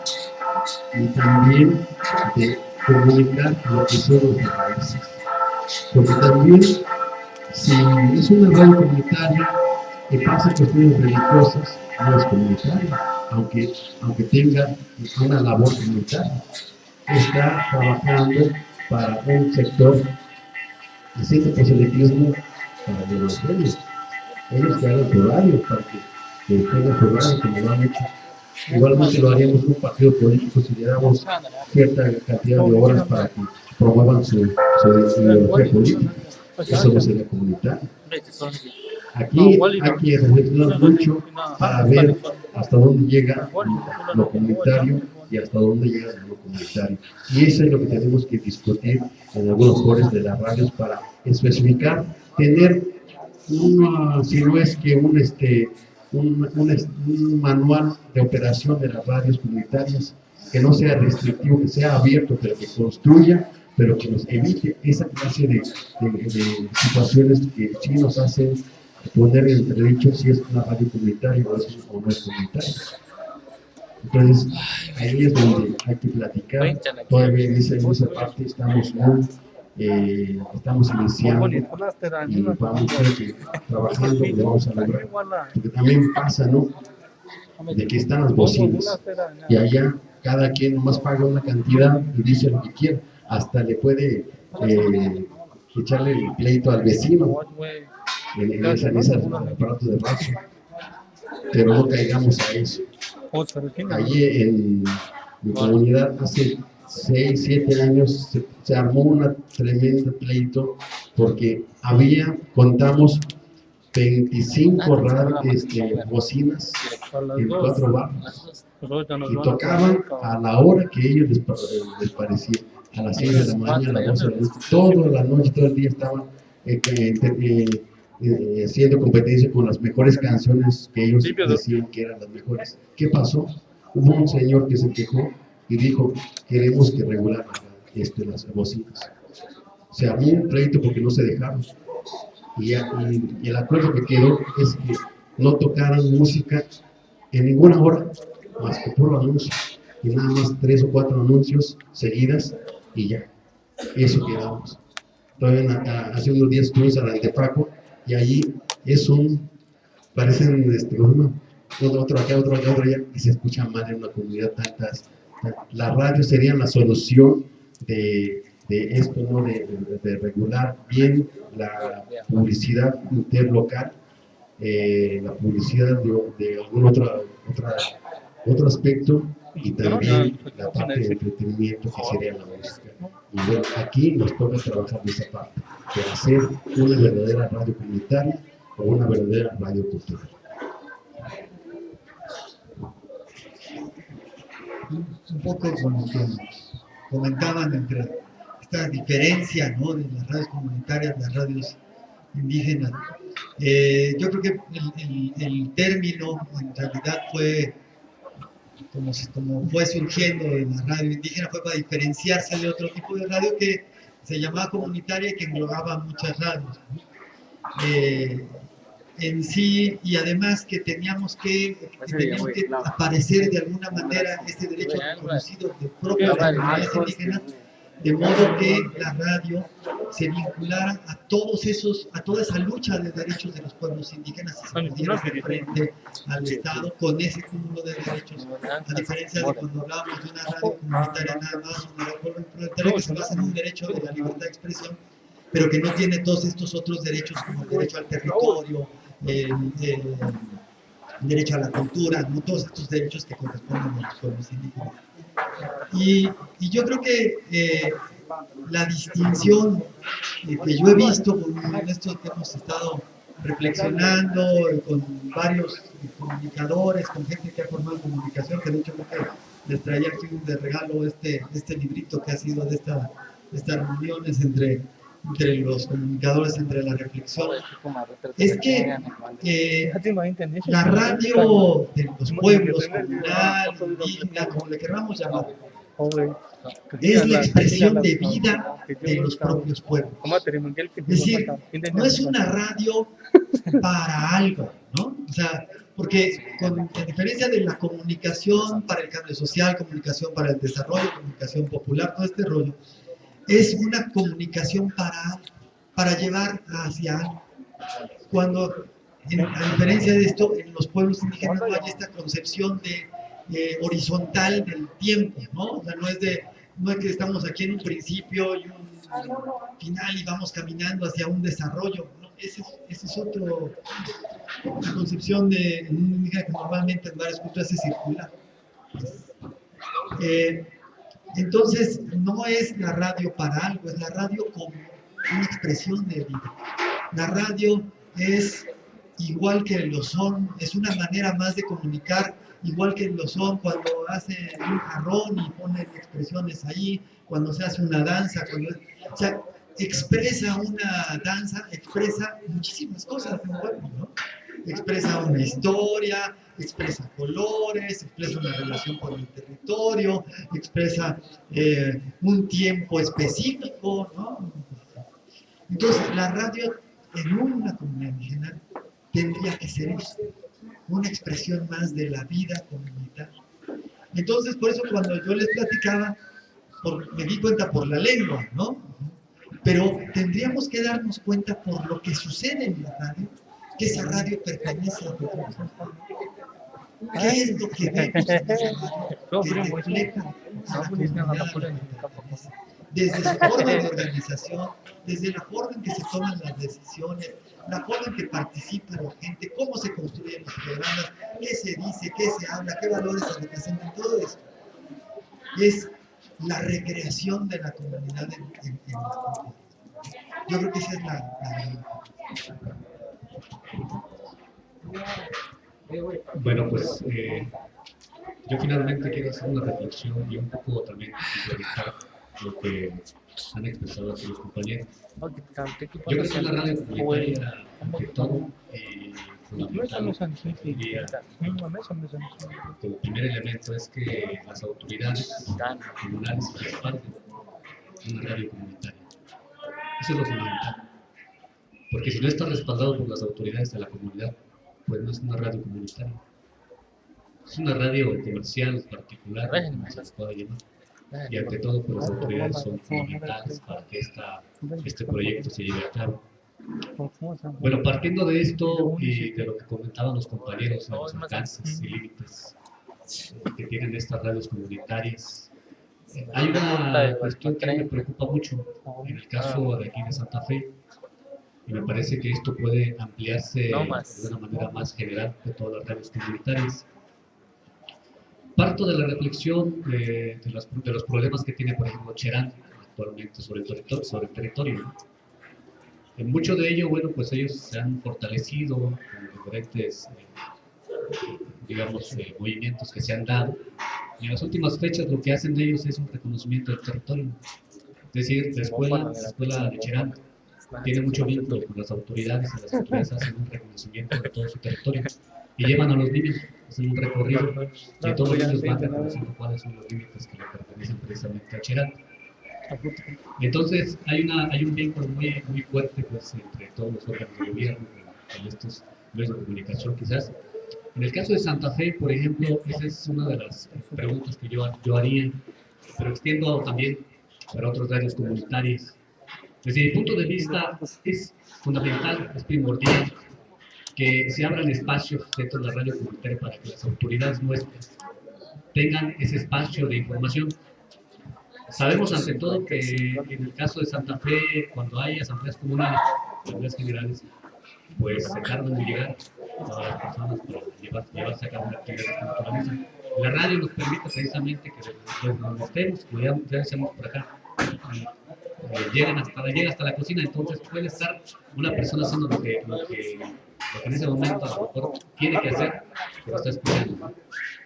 y también de comunicar lo que son los raíces. Porque también, si es una radio comunitaria que pasa cuestiones religiosas, no es comunitaria, aunque tenga una labor comunitaria. Está trabajando para un sector, haciendo proselitismo para el evangelio. Ellos que hagan su radio, para que tengan su radio como lo han hecho. Igualmente lo haríamos un partido político si le damos cierta cantidad de horas para que promuevan su ideología política. Eso no sería comunitario. Aquí hay que reflexionar mucho para ver hasta dónde llega lo comunitario y hasta dónde llega lo comunitario. Y eso es lo que tenemos que discutir en algunos foros de las radios para especificar, tener si no es que un manual de operación de las radios comunitarias que no sea restrictivo, que sea abierto, pero que construya, pero que nos evite esa clase de situaciones que sí nos hacen poner en entredicho si es una radio comunitaria o no es comunitaria. Entonces, ahí es donde hay que platicar. Todavía en esa parte estamos iniciando y vamos trabajando, lo vamos a lograr. Porque también pasa, ¿no? De que están las bocinas y allá cada quien nomás paga una cantidad y dice lo que quiere. Hasta le puede echarle el pleito al vecino en ese aparato de radio. Pero no caigamos a eso. Allí en mi comunidad hace 6, 7 años se armó una tremenda pleito porque contamos 25 bocinas en 4 barrios y tocaban a la hora que ellos les parecía, a las 6 de la mañana, a las 12 de la noche, toda la noche, todo el día estaban haciendo competencia con las mejores canciones que ellos decían que eran las mejores. ¿Qué pasó? Hubo un señor que se quejó y dijo, queremos que regular las bocinas. Se armó un pleito porque no se dejaron. Y el acuerdo que quedó es que no tocaran música en ninguna hora, más que puro anuncio. Y nada más 3 o 4 anuncios seguidas y ya. Eso quedamos. Todavía hace unos días estuvimos a la Antepaco y allí parecen otro acá, otro allá, y se escucha mal en una comunidad tantas. La radio sería la solución de esto, ¿no? De regular bien la publicidad interlocal, la publicidad de algún otro aspecto, y también la parte de entretenimiento que sería la música. Y bueno, aquí nos toca trabajar de esa parte, de hacer una verdadera radio comunitaria o una verdadera radio cultural. Un poco como que comentaban entre esta diferencia, ¿no?, de las radios comunitarias, las radios indígenas. Yo creo que el término en realidad fue como fue surgiendo en la radio indígena, fue para diferenciarse de otro tipo de radio que se llamaba comunitaria y que englobaba muchas radios, ¿no? En sí, y además que teníamos que aparecer de alguna manera este derecho reconocido de propias comunidades indígenas, de modo que la radio se vinculara a toda esa lucha de derechos de los pueblos indígenas y se pudiera hacer frente al Estado con ese cúmulo de derechos, a diferencia de cuando hablábamos de una radio comunitaria nada más, una radio comunitaria que se basa en un derecho de la libertad de expresión, pero que no tiene todos estos otros derechos como el derecho al territorio, el derecho a la cultura, ¿no? Todos estos derechos que corresponden a los pueblos indígenas. Y yo creo que la distinción que yo he visto con esto que hemos estado reflexionando con varios comunicadores, con gente que ha formado comunicación, que de hecho creo que les traía aquí de regalo este librito que ha sido de estas reuniones entre los comunicadores, entre la reflexión, es que la radio de los pueblos, comunal, indígena, como le queramos llamar, es la expresión de vida de los propios pueblos. Es decir, no es una radio para algo, ¿no? O sea, porque a diferencia de la comunicación para el cambio social, comunicación para el desarrollo, comunicación popular, todo este rollo, es una comunicación para llevar hacia algo. Cuando, a diferencia de esto, en los pueblos indígenas no hay esta concepción horizontal del tiempo, ¿no? O sea, no es que estamos aquí en un principio y un final y vamos caminando hacia un desarrollo, ¿no? Esa es otra concepción de un indígena que normalmente en varias culturas es circular. Entonces, no es la radio para algo, es la radio como una expresión de vida. La radio es igual que lo son, es una manera más de comunicar, igual que lo son cuando hacen un jarrón y ponen expresiones ahí, cuando se hace una danza, o sea, expresa una danza, expresa muchísimas cosas de un pueblo, ¿no? Expresa una historia, expresa colores, expresa una relación con el territorio, expresa un tiempo específico, ¿no? Entonces, la radio en una comunidad indígena tendría que ser eso, una expresión más de la vida comunitaria. Entonces, por eso cuando yo les platicaba, me di cuenta por la lengua, ¿no? Pero tendríamos que darnos cuenta por lo que sucede en la radio, que esa radio pertenece a nosotros. ¿Qué es lo que vemos en esa radio que refleja a la comunidad a la que pertenece? desde su forma de organización, desde la forma en que se toman las decisiones, la forma en que participa la gente, cómo se construyen los programas, qué se dice, qué se habla, qué valores se representan, todo esto. Es la recreación de la comunidad en la. Yo creo que esa es la. Bueno, pues yo finalmente quiero hacer una reflexión y un poco también visualizar lo que han expresado aquí los compañeros. Yo creo que la radio comunitaria, ante todo, fundamental, diría, el primer elemento es que las autoridades comunales respalden una radio comunitaria. Eso es lo fundamental. Porque si no está respaldado por las autoridades de la comunidad, pues no es una radio comunitaria. Es una radio comercial particular, como se les pueda llamar. Y ante todo, pues las autoridades son fundamentales para que este proyecto se lleve a cabo. Bueno, partiendo de esto y de lo que comentaban los compañeros de los alcances y límites que tienen estas radios comunitarias, hay una cuestión que me preocupa mucho en el caso de aquí de Santa Fe, y me parece que esto puede ampliarse de una manera más general de todas las radios comunitarias. Parto de la reflexión de los problemas que tiene, por ejemplo, Cherán actualmente sobre el territorio, ¿no? En mucho de ello, bueno, pues ellos se han fortalecido con diferentes, digamos, movimientos que se han dado, y en las últimas fechas lo que hacen de ellos es un reconocimiento del territorio. Es decir, la escuela de Cherán tiene mucho vínculo con las autoridades, y las autoridades hacen un reconocimiento de todo su territorio y llevan a los niños, hacen un recorrido y todos los niños van reconociendo cuáles son los límites que le pertenecen precisamente a Cherán. Entonces hay un vínculo muy, muy fuerte, pues, entre todos los órganos de gobierno y estos medios de comunicación, quizás. En el caso de Santa Fe, por ejemplo, esa es una de las preguntas que yo haría, pero extiendo también para otras radios comunitarias. Desde mi punto de vista, es fundamental, es primordial que se abran espacios dentro de la radio comunitaria para que las autoridades nuestras tengan ese espacio de información. Sabemos ante todo que en el caso de Santa Fe, cuando hay asambleas comunales, asambleas generales, pues se tardan en llegar a las personas para llevarse a cabo una actividad de esta naturaleza. La radio nos permite precisamente que desde donde estemos, como ya decíamos por acá, llega hasta la cocina, entonces puede estar una persona haciendo lo que en ese momento a lo mejor tiene que hacer, pero está escuchando.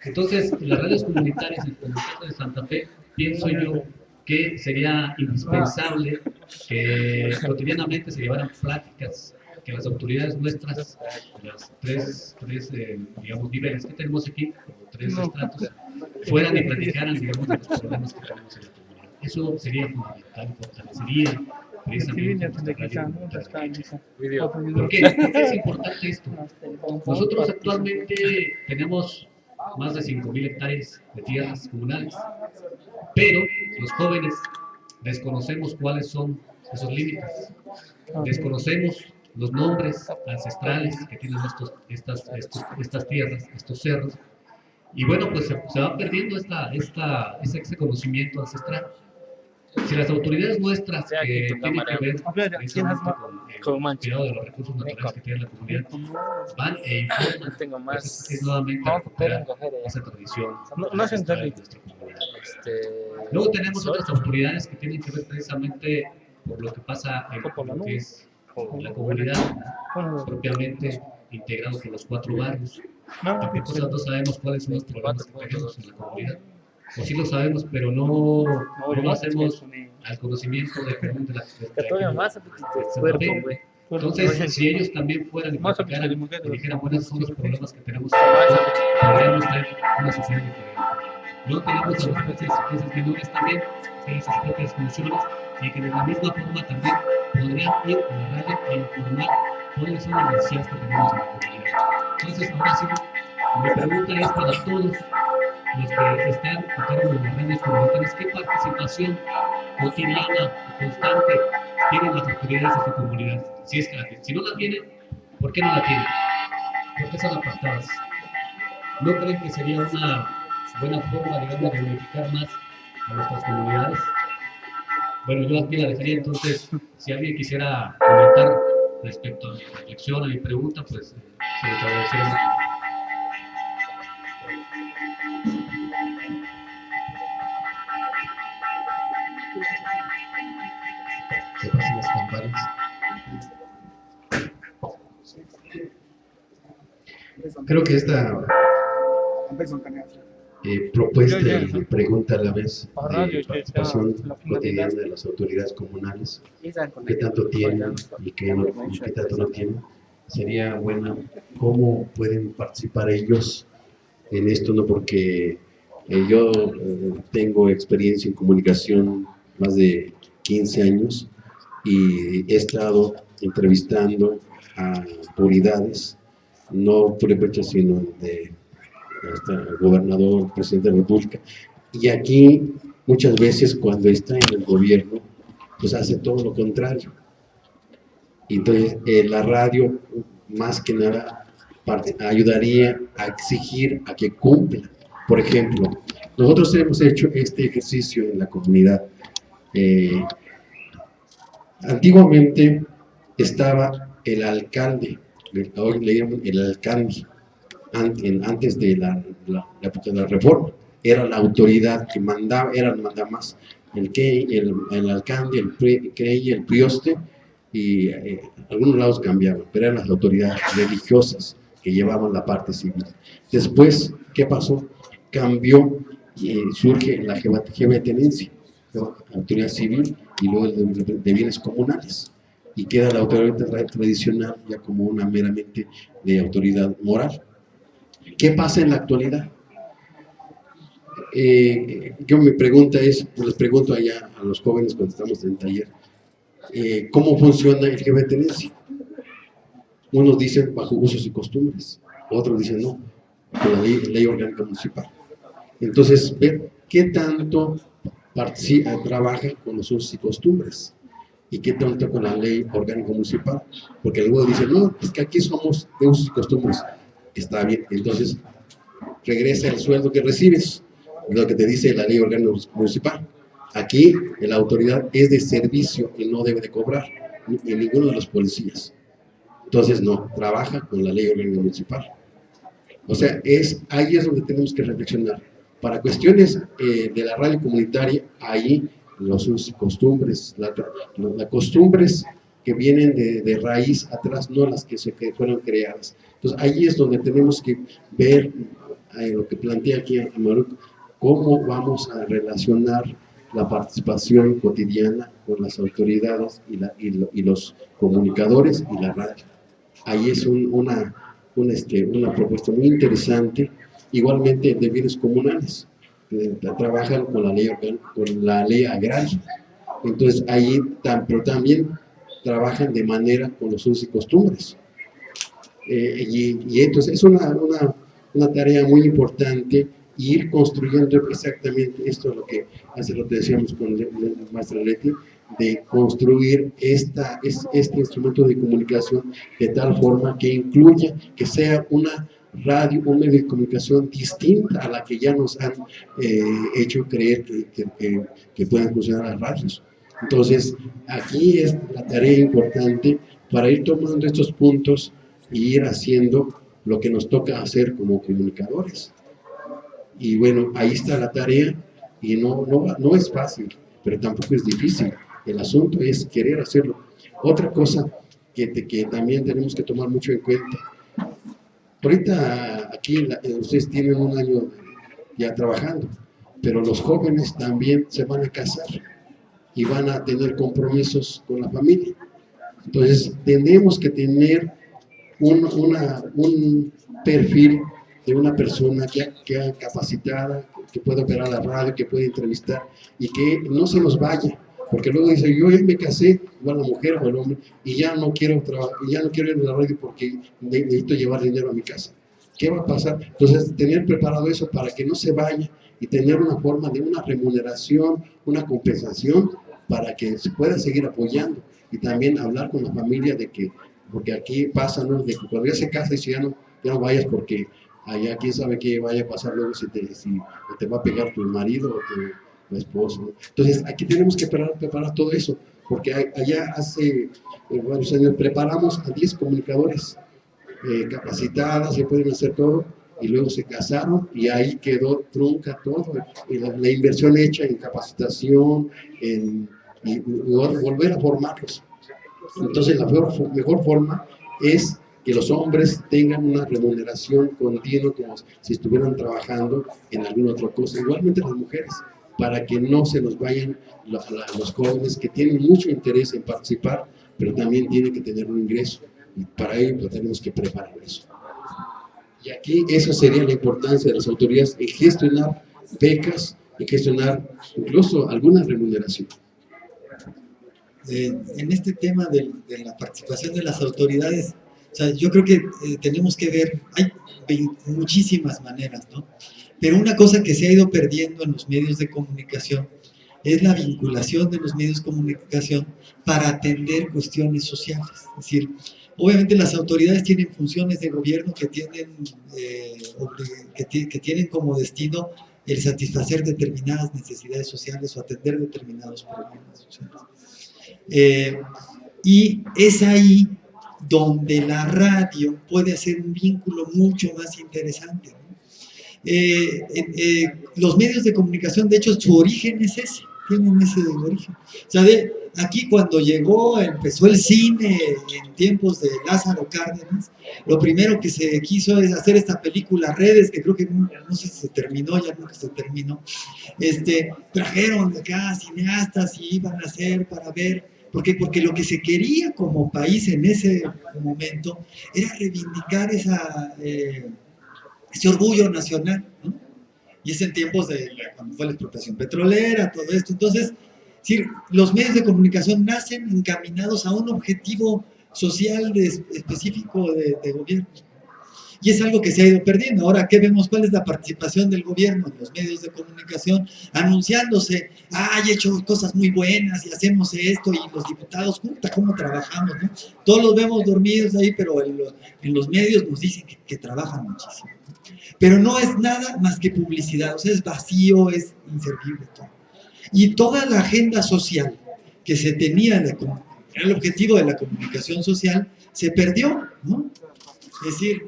Entonces, las radios comunitarias, en el caso de Santa Fe, pienso yo que sería indispensable que cotidianamente se llevaran pláticas, que las autoridades nuestras, las tres digamos, niveles que tenemos aquí, como tres estratos, fueran y platicaran, digamos, de los problemas que tenemos en la comunidad. Eso sería fundamental y fortalecería precisamente nuestra radio comunitaria. ¿Por qué? ¿Por qué es importante esto? Nosotros actualmente tenemos más de 5.000 hectáreas de tierras comunales, pero los jóvenes desconocemos cuáles son esos límites, desconocemos los nombres ancestrales que tienen estas tierras, estos cerros, y bueno, pues se va perdiendo ese conocimiento ancestral. Si las autoridades nuestras que tienen que ver precisamente con el cuidado de los recursos naturales que tiene la comunidad van e informan, pues es nuevamente recuperar esa tradición ancestral de nuestra comunidad. Luego tenemos otras autoridades que tienen que ver precisamente por lo que pasa en lo que es la comunidad propiamente integrado con los 4 barrios. Tampoco nosotros sabemos cuáles son los problemas que tenemos en la comunidad. O sí lo sabemos, pero no lo hacemos al conocimiento de la Entonces, si ellos también fueran y platicaran y dijeran cuáles son los problemas que tenemos, podríamos tener una sociedad diferente. Luego tenemos a los jueces menores también, que tienen sus propias funciones y que de la misma forma también podrían ir a la radio e informar cuáles son las necesidades que tenemos en la comunidad. Entonces, ahora sí, mi pregunta es para todos los que están a cargo de las radios comunitarias, ¿qué participación cotidiana y constante tienen las autoridades de su comunidad? Si es que la tienen. Si no la tienen, ¿por qué no la tienen? ¿Por qué son apartadas? ¿No creen que sería una buena forma, digamos, de unificar más a nuestras comunidades? Bueno, yo aquí la dejaría, entonces, si alguien quisiera comentar respecto a mi reflexión, a mi pregunta, pues se les agradecería mucho. Se pasan las campanas. Creo que esta propuesta y pregunta a la vez de participación cotidiana de las autoridades comunales, qué tanto tienen y qué tanto no tienen, sería buena cómo pueden participar ellos en esto, ¿no? Porque yo tengo experiencia en comunicación más de 15 años y he estado entrevistando a autoridades, no puramente sino de hasta el gobernador, presidente de la República, y aquí muchas veces cuando está en el gobierno, pues hace todo lo contrario. Entonces la radio, más que nada, ayudaría a exigir a que cumpla. Por ejemplo, nosotros hemos hecho este ejercicio en la comunidad. Antiguamente estaba el alcalde, hoy le llaman el alcalde, antes de la época de la reforma, era la autoridad que mandaba, era el mandamás, el alcalde, el crey, el prioste, y algunos lados cambiaban, pero eran las autoridades religiosas que llevaban la parte civil. Después, ¿qué pasó? Cambió y surge la jebetenencia, la autoridad civil y luego de bienes comunales, y queda la autoridad tradicional ya como una meramente de autoridad moral. ¿Qué pasa en la actualidad? Yo mi pregunta es, pues les pregunto allá a los jóvenes cuando estamos en el taller, ¿cómo funciona el jebetenencia? Unos dicen bajo usos y costumbres, otros dicen no, con la ley orgánica municipal. Entonces, ver qué tanto trabaja con los usos y costumbres y qué tanto con la ley orgánica municipal, porque luego dicen, no, es que aquí somos de usos y costumbres. Está bien, entonces regresa el sueldo que recibes, lo que te dice la ley orgánica municipal. Aquí la autoridad es de servicio y no debe de cobrar, ni ninguno de los policías. Entonces no, trabaja con la ley orgánica municipal. O sea, ahí es donde tenemos que reflexionar. Para cuestiones de la radio comunitaria, ahí los usos y costumbres, las costumbres que vienen de raíz atrás, no las que fueron creadas. Entonces ahí es donde tenemos que ver lo que plantea aquí Amaruk, cómo vamos a relacionar la participación cotidiana con las autoridades y los comunicadores y la radio. Ahí es una propuesta muy interesante, igualmente de bienes comunales, trabajan con la ley agraria. Entonces ahí, pero también trabajan de manera con los usos y costumbres. Y entonces es una tarea muy importante ir construyendo exactamente esto, lo que hace lo que decíamos con la maestra Leti, de construir este instrumento de comunicación de tal forma que incluya, que sea una radio, un medio de comunicación distinta a la que ya nos han hecho creer que pueden funcionar las radios. Entonces, aquí es la tarea importante para ir tomando estos puntos y ir haciendo lo que nos toca hacer como comunicadores. Y bueno, ahí está la tarea, y no es fácil, pero tampoco es difícil. El asunto es querer hacerlo. Otra cosa que también tenemos que tomar mucho en cuenta. Ahorita aquí ustedes tienen un año ya trabajando, pero los jóvenes también se van a casar y van a tener compromisos con la familia. Entonces, tenemos que tener un perfil de una persona que capacitada, que puede operar la radio, que puede entrevistar y que no se nos vaya, porque luego dice, yo ya me casé, igual la mujer o el hombre, y ya no quiero ir a la radio porque necesito llevar dinero a mi casa. ¿Qué va a pasar? Entonces, tener preparado eso para que no se vaya y tener una forma de una remuneración, una compensación para que se pueda seguir apoyando, y también hablar con la familia de que, porque aquí pasa, ¿no?, de que cuando ya se casa y si ya no vayas porque allá quién sabe qué vaya a pasar luego, si te va a pegar tu marido la esposa, ¿no? Entonces, aquí tenemos que preparar todo eso, porque allá hace varios años preparamos a 10 comunicadores capacitadas, se pueden hacer todo, y luego se casaron y ahí quedó trunca todo, y la inversión hecha en capacitación, y volver a formarlos. Entonces la mejor forma es que los hombres tengan una remuneración continua como si estuvieran trabajando en alguna otra cosa, igualmente las mujeres, para que no se nos vayan los jóvenes que tienen mucho interés en participar, pero también tienen que tener un ingreso, y para ello pues, tenemos que preparar eso. Y aquí esa sería la importancia de las autoridades en gestionar becas, en gestionar incluso alguna remuneración. En este tema de la participación de las autoridades, o sea, yo creo que tenemos que ver, hay muchísimas maneras, ¿no? Pero una cosa que se ha ido perdiendo en los medios de comunicación es la vinculación de los medios de comunicación para atender cuestiones sociales. Es decir, obviamente las autoridades tienen funciones de gobierno que tienen como destino el satisfacer determinadas necesidades sociales o atender determinados problemas sociales. Y es ahí donde la radio puede hacer un vínculo mucho más interesante, ¿no? Los medios de comunicación, de hecho, su origen es ese, tienen ese origen. O sea, aquí cuando empezó el cine en tiempos de Lázaro Cárdenas, lo primero que se quiso es hacer esta película Redes, que creo que no sé si se terminó, ya nunca se terminó. Trajeron acá cineastas y iban a hacer para ver. Porque lo que se quería como país en ese momento era reivindicar ese orgullo nacional, ¿no? Y es en tiempos de cuando fue la expropiación petrolera, todo esto. Entonces, sí, los medios de comunicación nacen encaminados a un objetivo social específico de gobierno. Y es algo que se ha ido perdiendo. Ahora, ¿qué vemos? ¿Cuál es la participación del gobierno en los medios de comunicación? Anunciándose, he hecho cosas muy buenas y hacemos esto, y los diputados, puta, ¿cómo trabajamos, no? Todos los vemos dormidos ahí, pero en los medios nos dicen que trabajan muchísimo. Pero no es nada más que publicidad, o sea, es vacío, es inservible todo. Y toda la agenda social que se tenía, el objetivo de la comunicación social, se perdió, ¿no? Es decir,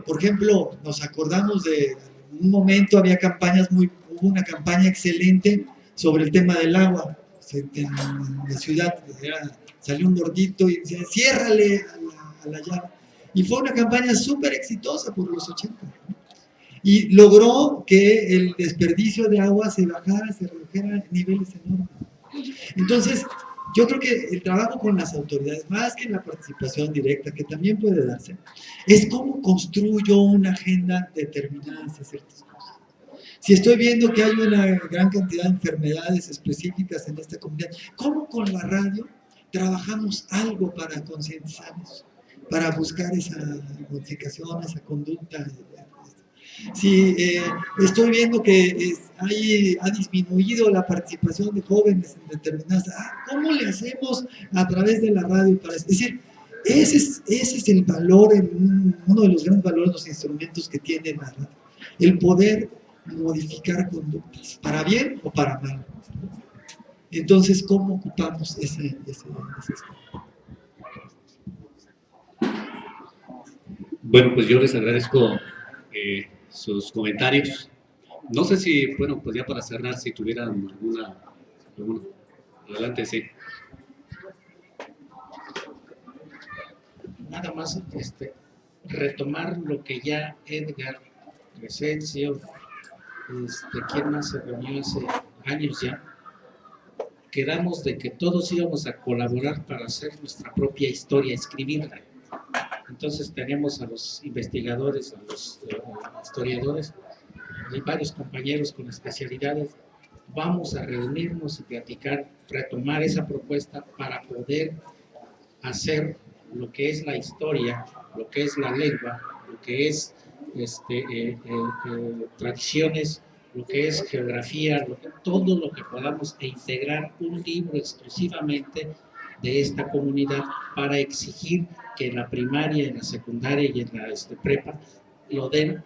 por ejemplo, nos acordamos de un momento, hubo una campaña excelente sobre el tema del agua. En la ciudad salió un gordito y decía, ciérrale a la llave. Y fue una campaña súper exitosa por los 80. Y logró que el desperdicio de agua se redujera a niveles enormes. Entonces, yo creo que el trabajo con las autoridades, más que la participación directa, que también puede darse, es cómo construyo una agenda determinada hacia ciertas cosas. Si estoy viendo que hay una gran cantidad de enfermedades específicas en esta comunidad, ¿cómo con la radio trabajamos algo para concientizar eso? Para buscar esa modificación, esa conducta. Si estoy viendo que ha disminuido la participación de jóvenes en determinadas, ¿cómo le hacemos a través de la radio para eso? Es decir, ese es el valor, uno de los grandes valores, los instrumentos que tiene la radio, el poder modificar conductas, para bien o para mal. Entonces, ¿cómo ocupamos ese espacio? Bueno, pues yo les agradezco sus comentarios. No sé si, bueno, pues ya para cerrar, si tuvieran alguna adelante, sí. Nada más retomar lo que ya Edgar Crescencio, quien más se reunió hace años ya, quedamos de que todos íbamos a colaborar para hacer nuestra propia historia, escribirla. Entonces tenemos a los investigadores, a los historiadores, hay varios compañeros con especialidades. Vamos a reunirnos y platicar, retomar esa propuesta para poder hacer lo que es la historia, lo que es la lengua, lo que es tradiciones, lo que es geografía, todo lo que podamos, e integrar un libro exclusivamente de esta comunidad para exigir que en la primaria, en la secundaria y en la prepa lo den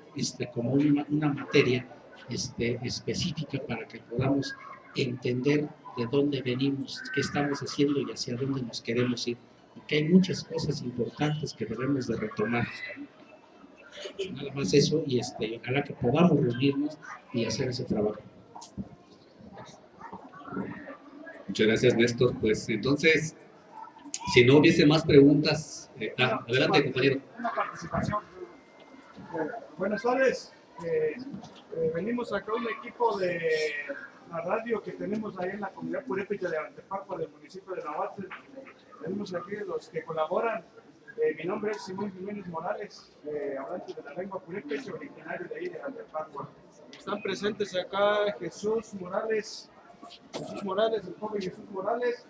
como una materia específica para que podamos entender de dónde venimos, qué estamos haciendo y hacia dónde nos queremos ir. Porque hay muchas cosas importantes que debemos de retomar. Nada más eso, y ojalá que podamos reunirnos y hacer ese trabajo. Muchas gracias, Néstor. Pues entonces, si no hubiese más preguntas, adelante, compañero. Una participación. Buenas tardes. Venimos acá un equipo de la radio que tenemos ahí en la comunidad purépecha de Antepaco del municipio de Nahuatl. Tenemos aquí los que colaboran. Mi nombre es Simón Jiménez Morales, hablante de la lengua purépecha, originario de ahí de Antepaco. Están presentes acá Jesús Morales, el joven Jesús Morales,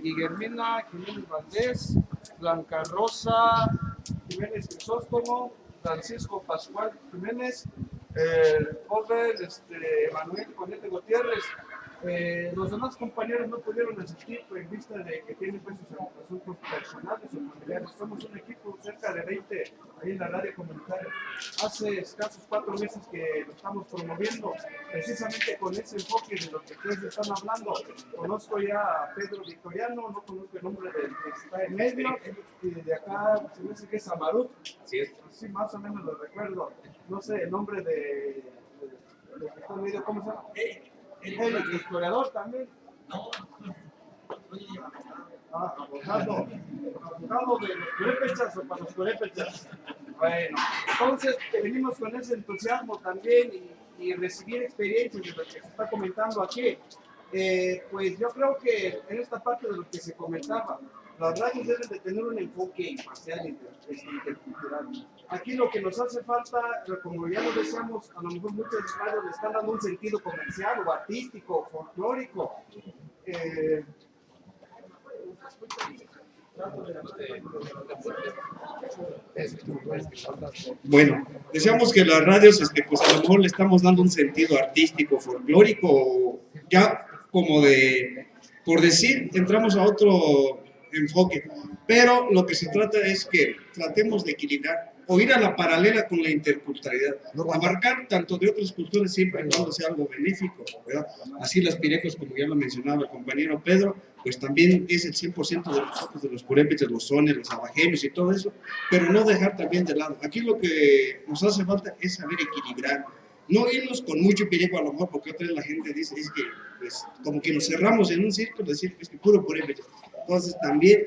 Guillermina Jiménez Valdés, Blanca Rosa Jiménez Crisóstomo, Francisco Pascual Jiménez, el joven Manuel Conete Gutiérrez. Los demás compañeros no pudieron asistir en vista de que tienen pues, sus asuntos personales o familiares. Somos un equipo cerca de 20 ahí en la radio comunitaria. Hace escasos 4 meses que lo estamos promoviendo, precisamente con ese enfoque de lo que ustedes están hablando. Conozco ya a Pedro Victoriano, no conozco el nombre del que está en medio, y de acá se me dice que es Amarut. Así es. Sí, más o menos lo recuerdo. No sé el nombre de que está en medio, ¿cómo se llama? El historiador también. Abogado de los purépechas o para los purépechas. Bueno, entonces venimos con ese entusiasmo también y recibir experiencias de lo que se está comentando aquí. Pues yo creo que en esta parte de lo que se comentaba, las radios deben de tener un enfoque imparcial intercultural. Aquí lo que nos hace falta, como ya lo decíamos, a lo mejor muchas radios le están dando un sentido comercial o artístico, folclórico. Bueno, decíamos que las radios, pues a lo mejor le estamos dando un sentido artístico, folclórico, ya como por decir, entramos a otro enfoque, pero lo que se trata es que tratemos de equilibrar o ir a la paralela con la interculturalidad, abarcar tanto de otras culturas siempre y cuando sea algo benéfico, ¿verdad? Así las pirecos, como ya lo mencionaba el compañero Pedro, pues también es el 100% de nosotros, de los purépechas, los sones, los abajeños y todo eso, pero no dejar también de lado. Aquí lo que nos hace falta es saber equilibrar, no irnos con mucho pireco a lo mejor, porque otra vez la gente dice, es que, pues, como que nos cerramos en un círculo, decir, es que puro purépecha. Entonces también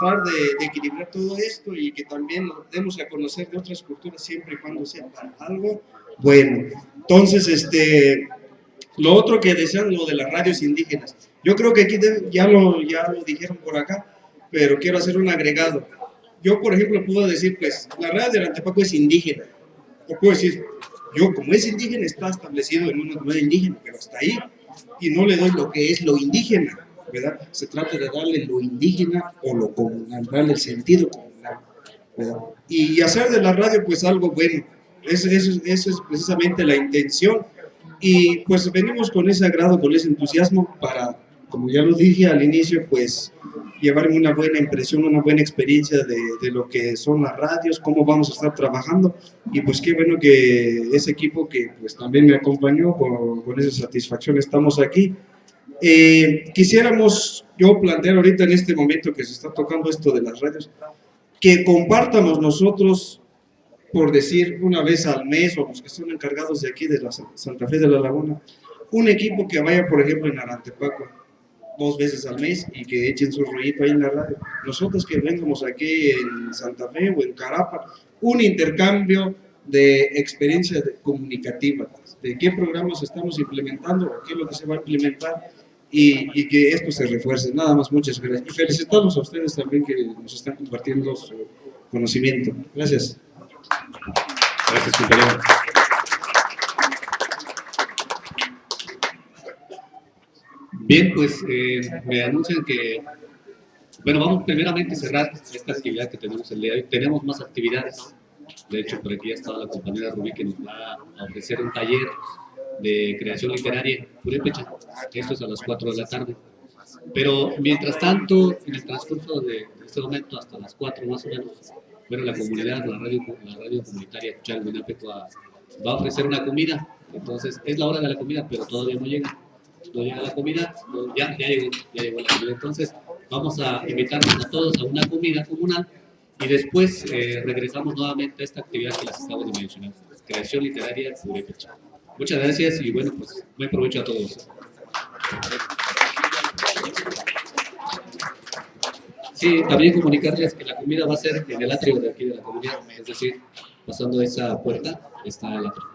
tratar de equilibrar todo esto y que también nos demos a conocer de otras culturas siempre y cuando sea para algo bueno. Entonces, lo otro que decían, lo de las radios indígenas. Yo creo que aquí ya lo dijeron por acá, pero quiero hacer un agregado. Yo, por ejemplo, puedo decir, pues, la radio del Antepaco es indígena. O puedo decir, yo como es indígena, está establecido en una comunidad indígena, pero hasta ahí, y no le doy lo que es lo indígena, ¿verdad? Se trata de darle lo indígena o lo comunal, darle el sentido comunal, ¿verdad? Y hacer de la radio, pues, algo bueno. Eso es precisamente la intención. Y pues venimos con ese agrado, con ese entusiasmo para, como ya lo dije al inicio, pues llevarme una buena impresión, una buena experiencia de lo que son las radios, cómo vamos a estar trabajando. Y pues qué bueno que ese equipo que pues también me acompañó, con esa satisfacción estamos aquí. Quisiéramos yo plantear ahorita en este momento que se está tocando esto de las radios, que compartamos nosotros, por decir una vez al mes, o los que son encargados de aquí de la Santa Fe de la Laguna, un equipo que vaya, por ejemplo, en Arantepaco 2 veces al mes y que echen su rollito ahí en la radio. Nosotros que vengamos aquí en Santa Fe o en Carapa, un intercambio de experiencias comunicativas, de qué programas estamos implementando o qué es lo que se va a implementar y que esto se refuerce. Nada más, muchas gracias. Y felicitamos a ustedes también que nos están compartiendo su conocimiento. Gracias. Gracias, compañero. Bien, pues me anuncian que, bueno, vamos primeramente a cerrar esta actividad que tenemos el día de hoy. Tenemos más actividades. De hecho, por aquí ya estaba la compañera Rubí que nos va a ofrecer un taller de creación literaria purépecha. Esto es a las 4 de la tarde. Pero mientras tanto, en el transcurso de este momento, hasta las 4 más o menos, bueno, la comunidad, la radio comunitaria Chalhuinapetua va a ofrecer una comida. Entonces, es la hora de la comida, pero todavía no llega. No llega la comida, ya llegó la comida. Entonces, vamos a invitarnos a todos a una comida comunal y después regresamos nuevamente a esta actividad que les estamos mencionando, creación literaria purépecha. Muchas gracias y bueno, pues buen provecho a todos. Sí, también comunicarles que la comida va a ser en el atrio de aquí de la comunidad, es decir, pasando esa puerta está el atrio.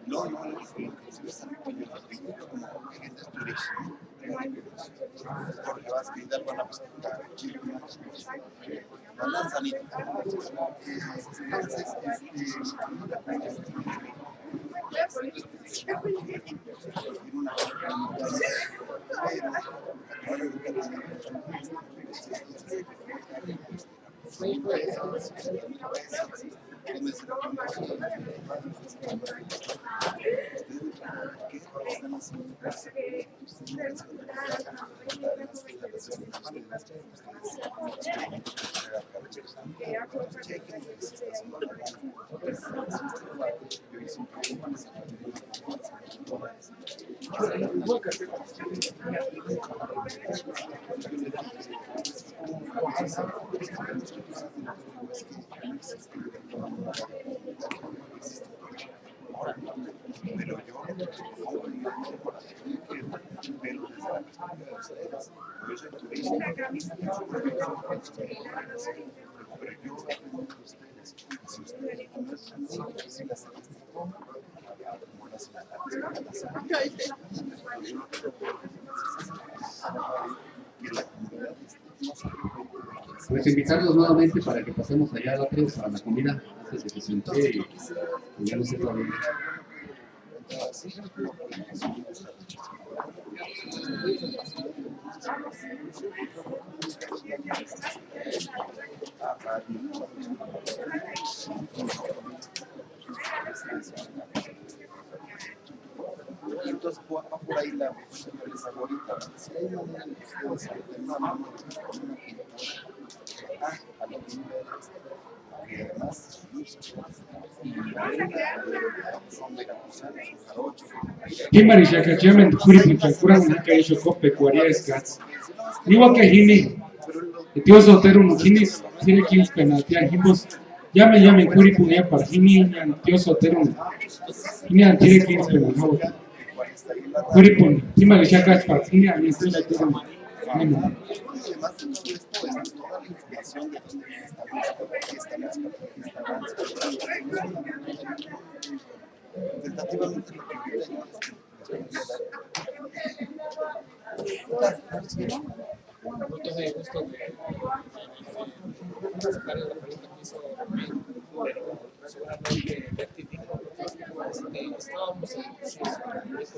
No, yo me lo dije, inclusive saben que yo los digo como gente de turismo, Jorge Vázquez, Hidalgo, Ana Pesquita, Chile, la manzanita. Entonces, pero yo yo soy turista, pero yo pregunto a ustedes, si ustedes si las Pues invitarlos nuevamente para que pasemos allá a la tres a la comida antes de que se enfríe y ya no se todavía. Entonces va por ahí la favorita. Si hay una manera de que ustedes salten, no, a lo que además son veracruzanos, jarochos. Kimari Shakachaman, Kuripi Chakuran, Naka Isho Kope, Kuariescats. Niwa Kahini, Dios Otero Mujinis, tiene 15 penaltías, Himbos, llame Kuripu, ya para Hini, Dios Otero, Hini, tiene 15 penaltías. Kuripu, Kimari Shakach, para Hini, a mí se la tiene. Además de todo esto, es toda la información de dónde tentativamente lo que ahorita yo Entonces, gusto de sacar la pregunta que hizo, pero seguramente Berti dijo, estábamos en proceso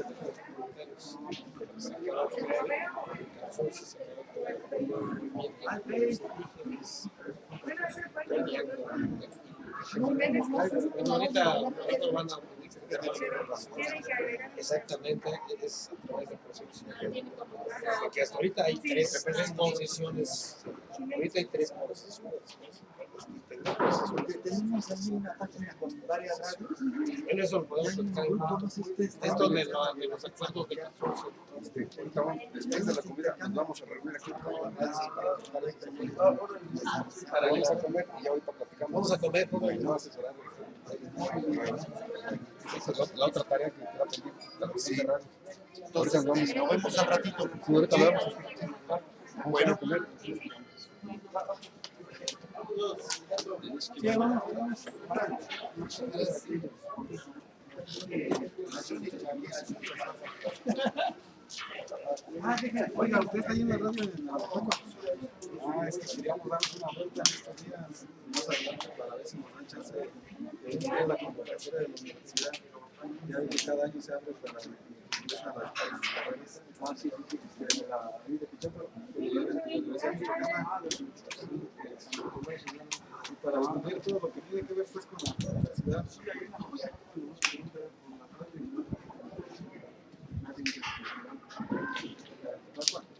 de los comentarios, pero se aclaró que entonces se quedó todo el movimiento de los indígenas bueno, ahorita van a exactamente, es a través de procesos. Porque hasta ahorita hay tres concesiones. Ahorita hay tres concesiones. tenemos ahí una página con varias radios. En eso lo podemos platicar. Esto de los acuerdos de consorcio. Después de la comida nos vamos a reunir aquí Para vamos a comer y ahorita platicamos. Vamos a comer y no asesorar. Esa es la otra tarea que queda pendiente. La cuestión de radio. Entonces, nos vemos al ratito. Ahorita lo vemos. Bueno, Oiga, usted está ahí en la radio en la es que queríamos darnos una vuelta en estos días más adelante para ver si nos dan chance de ir a la convocatoria de la universidad. Ya ve que cada año se abre para las carreras. De la de Pichapa, y para estudiar todo lo que tiene que ver pues con la universidad.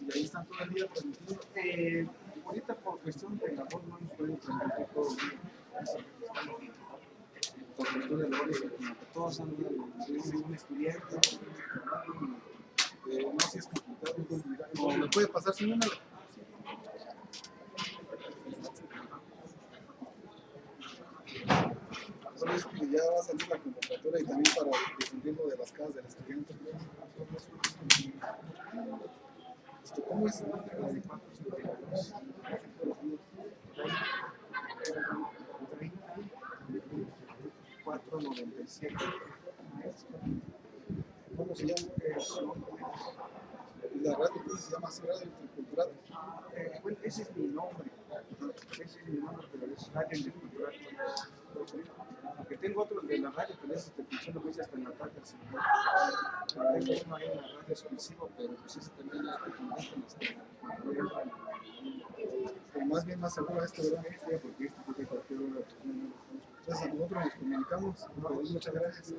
Y ahí están todo el día transmitiendo. Ahorita por cuestión de labor no nos pueden transmitir todo el día. Por cuestión de labor, como que todos han ido un estudiante. No sé si es complicado. ¿O me puede pasar su número? Solo es que ya va a salir la convocatoria y también para difundir lo de las casas del estudiante. ¿Cómo es? 497. ¿Cómo se llama? La radio se llama así, Radio Intercultural. Bueno, ese es mi nombre. Ese es mi nombre, pero es Radio Intercultural. Porque tengo otro de la radio, pero ese funciona pues hasta en la tarde. Tengo uno ahí en la radio exclusivo, pero pues ese también es pero más bien más seguro esto, ¿verdad? Porque esto puede cualquier hora. Entonces nosotros nos comunicamos. Muchas gracias.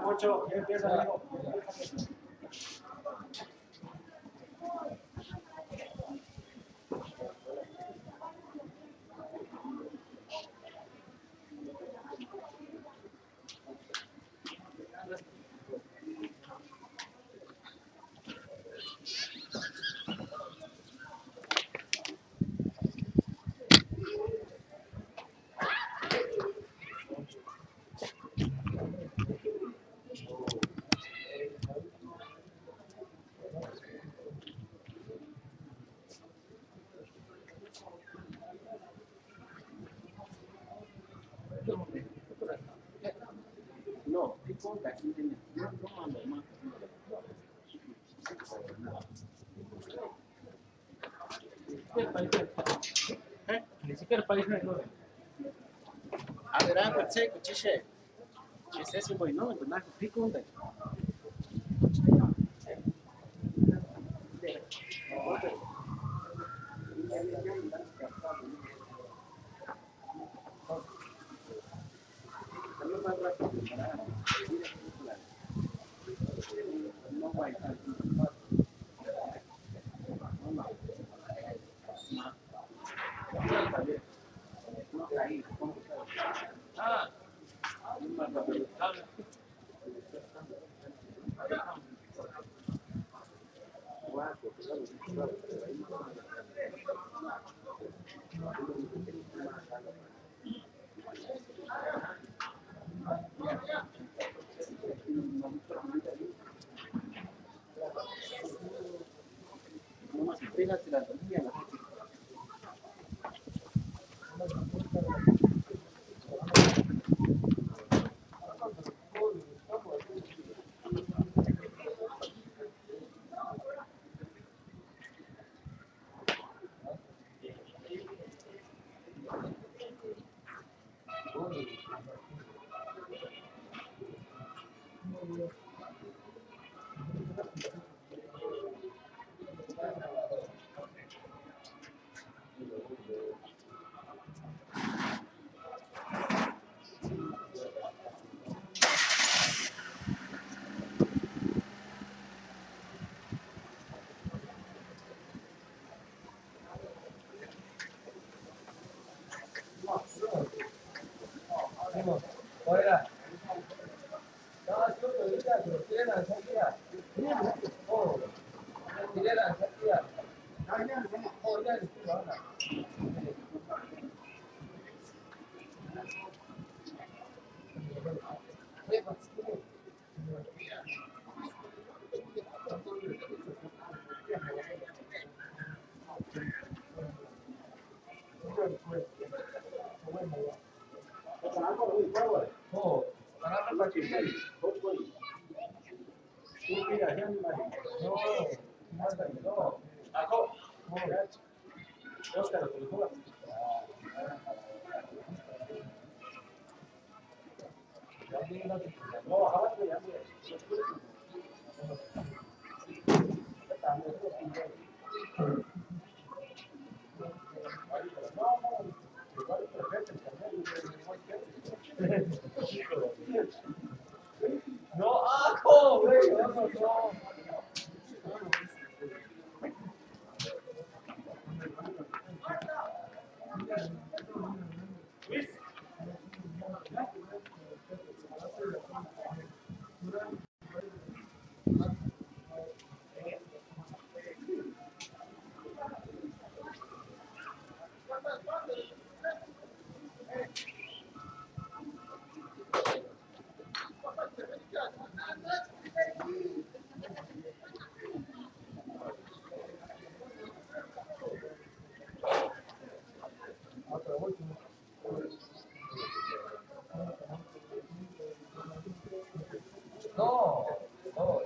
Pocho, ya empieza, amigo. No, ¿qué conta? Aquí tiene. No mando más. Ni siquiera el país no es nuevo. A ver, pues, chiche. Chiche, ese voy, no, entonces, ¿qué conta? Fíjate la tortilla, la gente. Oiga, no, güey, no. No, no.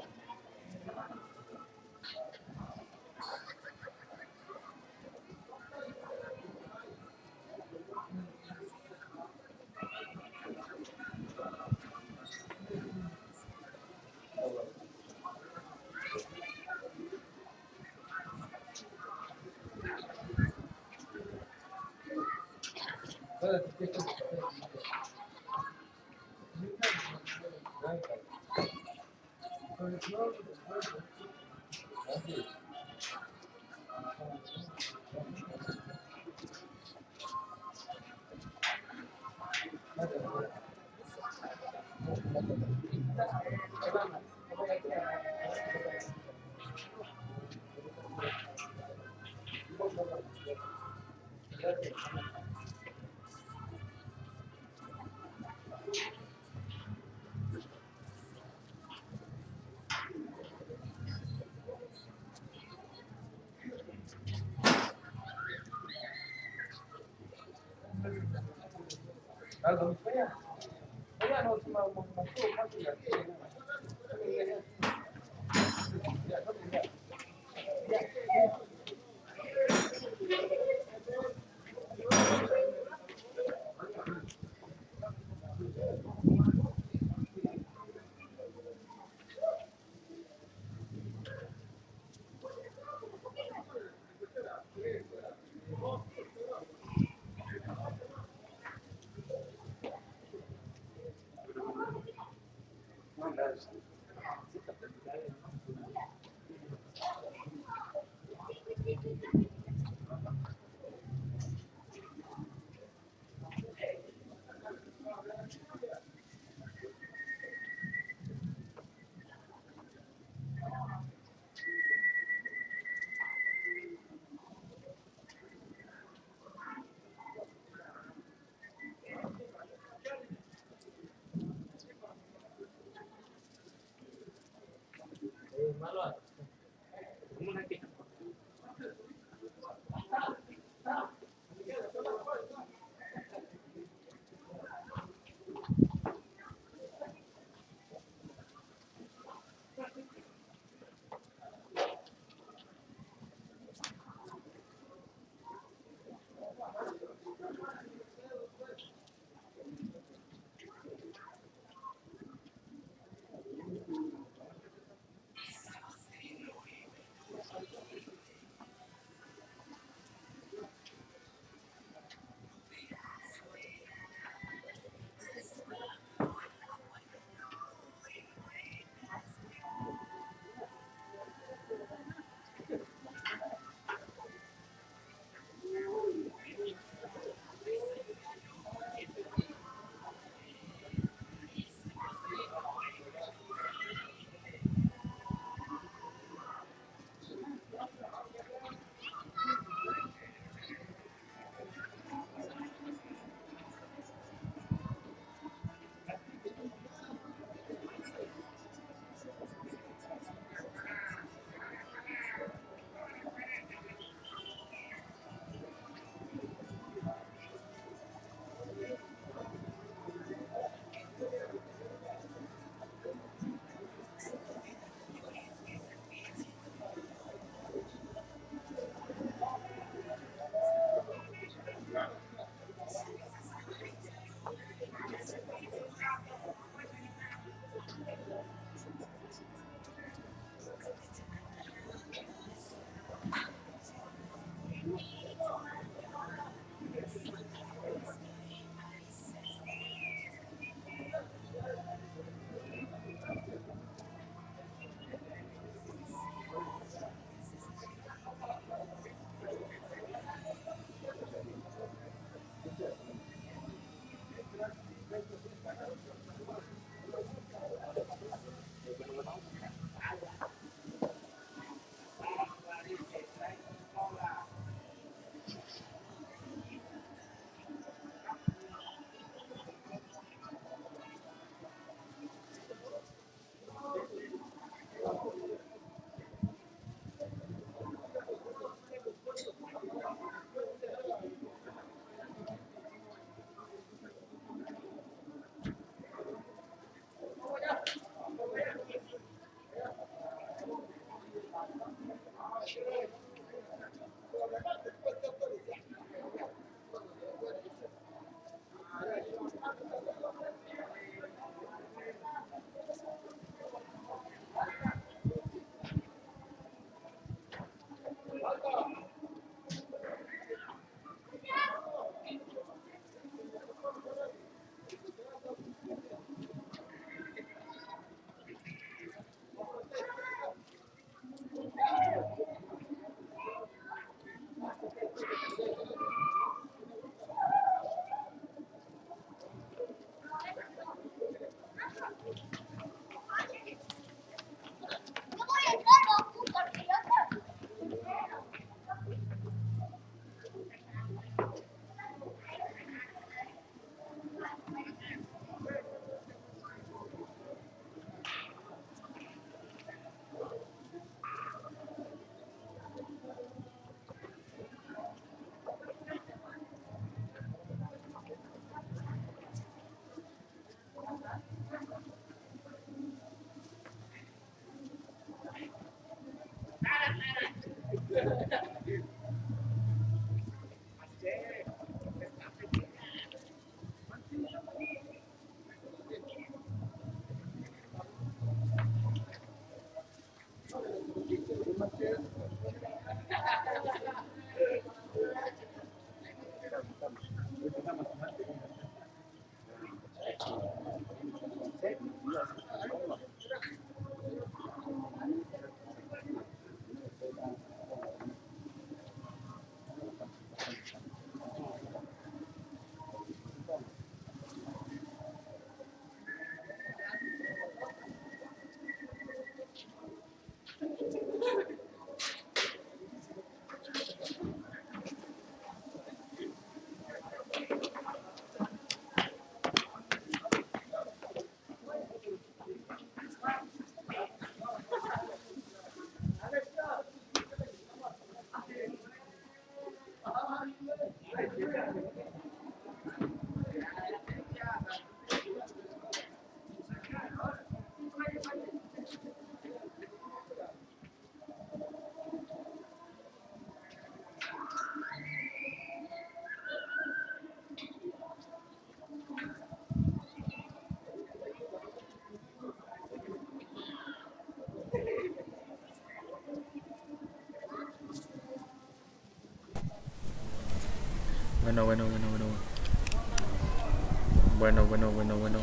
Bueno.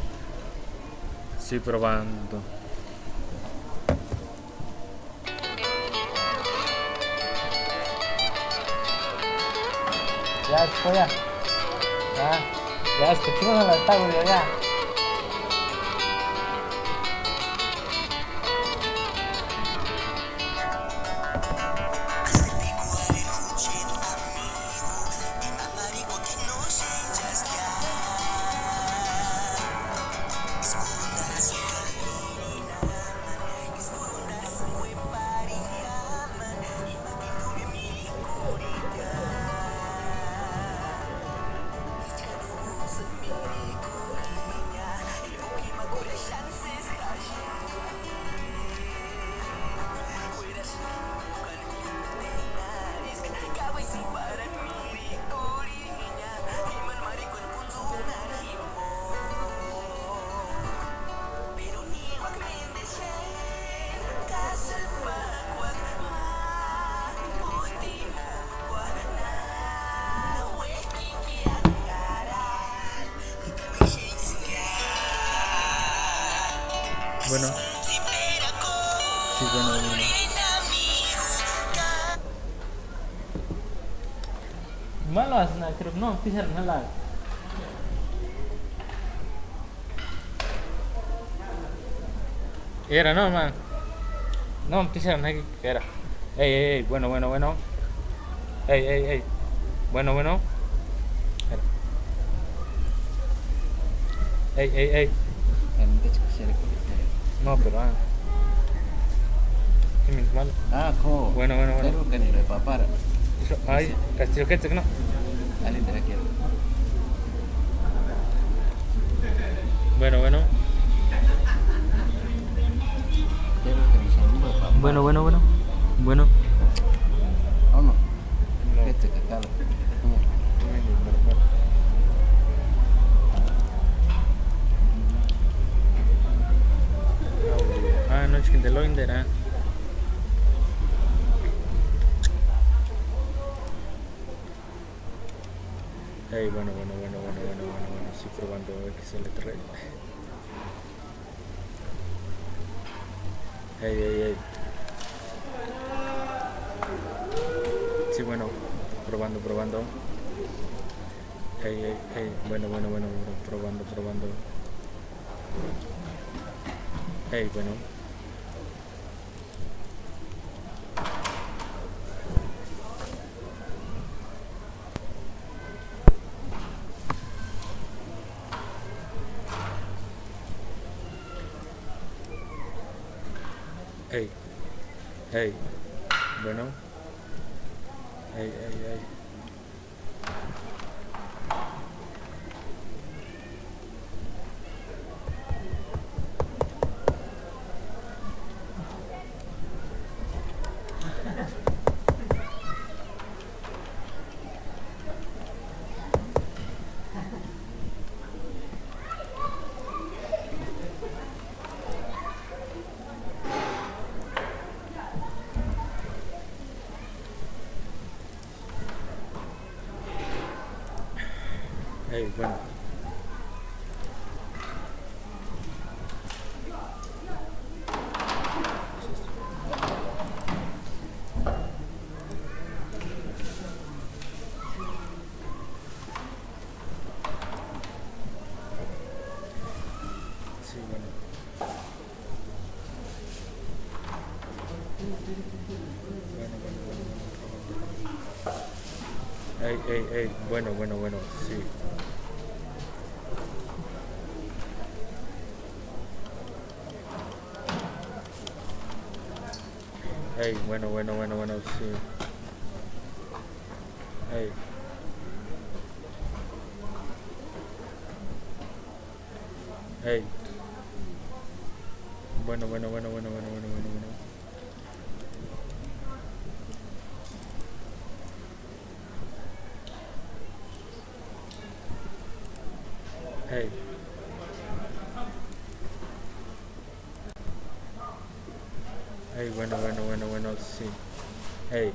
Sí, probando. Ya, después ya. Ya, escuchemos a la tabla, ya. Bueno. Sí, bueno. Malas na kerap no pisar nalar. Era, no, man. No, pisar na era. Ey, bueno. Ey. Bueno. Era. Ey. No, pero Bueno. Pero que ni lo papara. Ay, castillo que no. Dale, te la quiero. Bueno. Bueno. ¿O no? ¿Qué te cacaba? No, chicken de loinder, Hey, bueno, estoy probando XL3. Hey. Sí, bueno, probando. Hey, bueno, probando. Hey, bueno. Hey, bueno. Hey. Hey, bueno. Sí, bueno. Bueno, sí. Bueno, sí. Ey. Ey. Bueno. Hey. Hey, bueno, sí. Hey.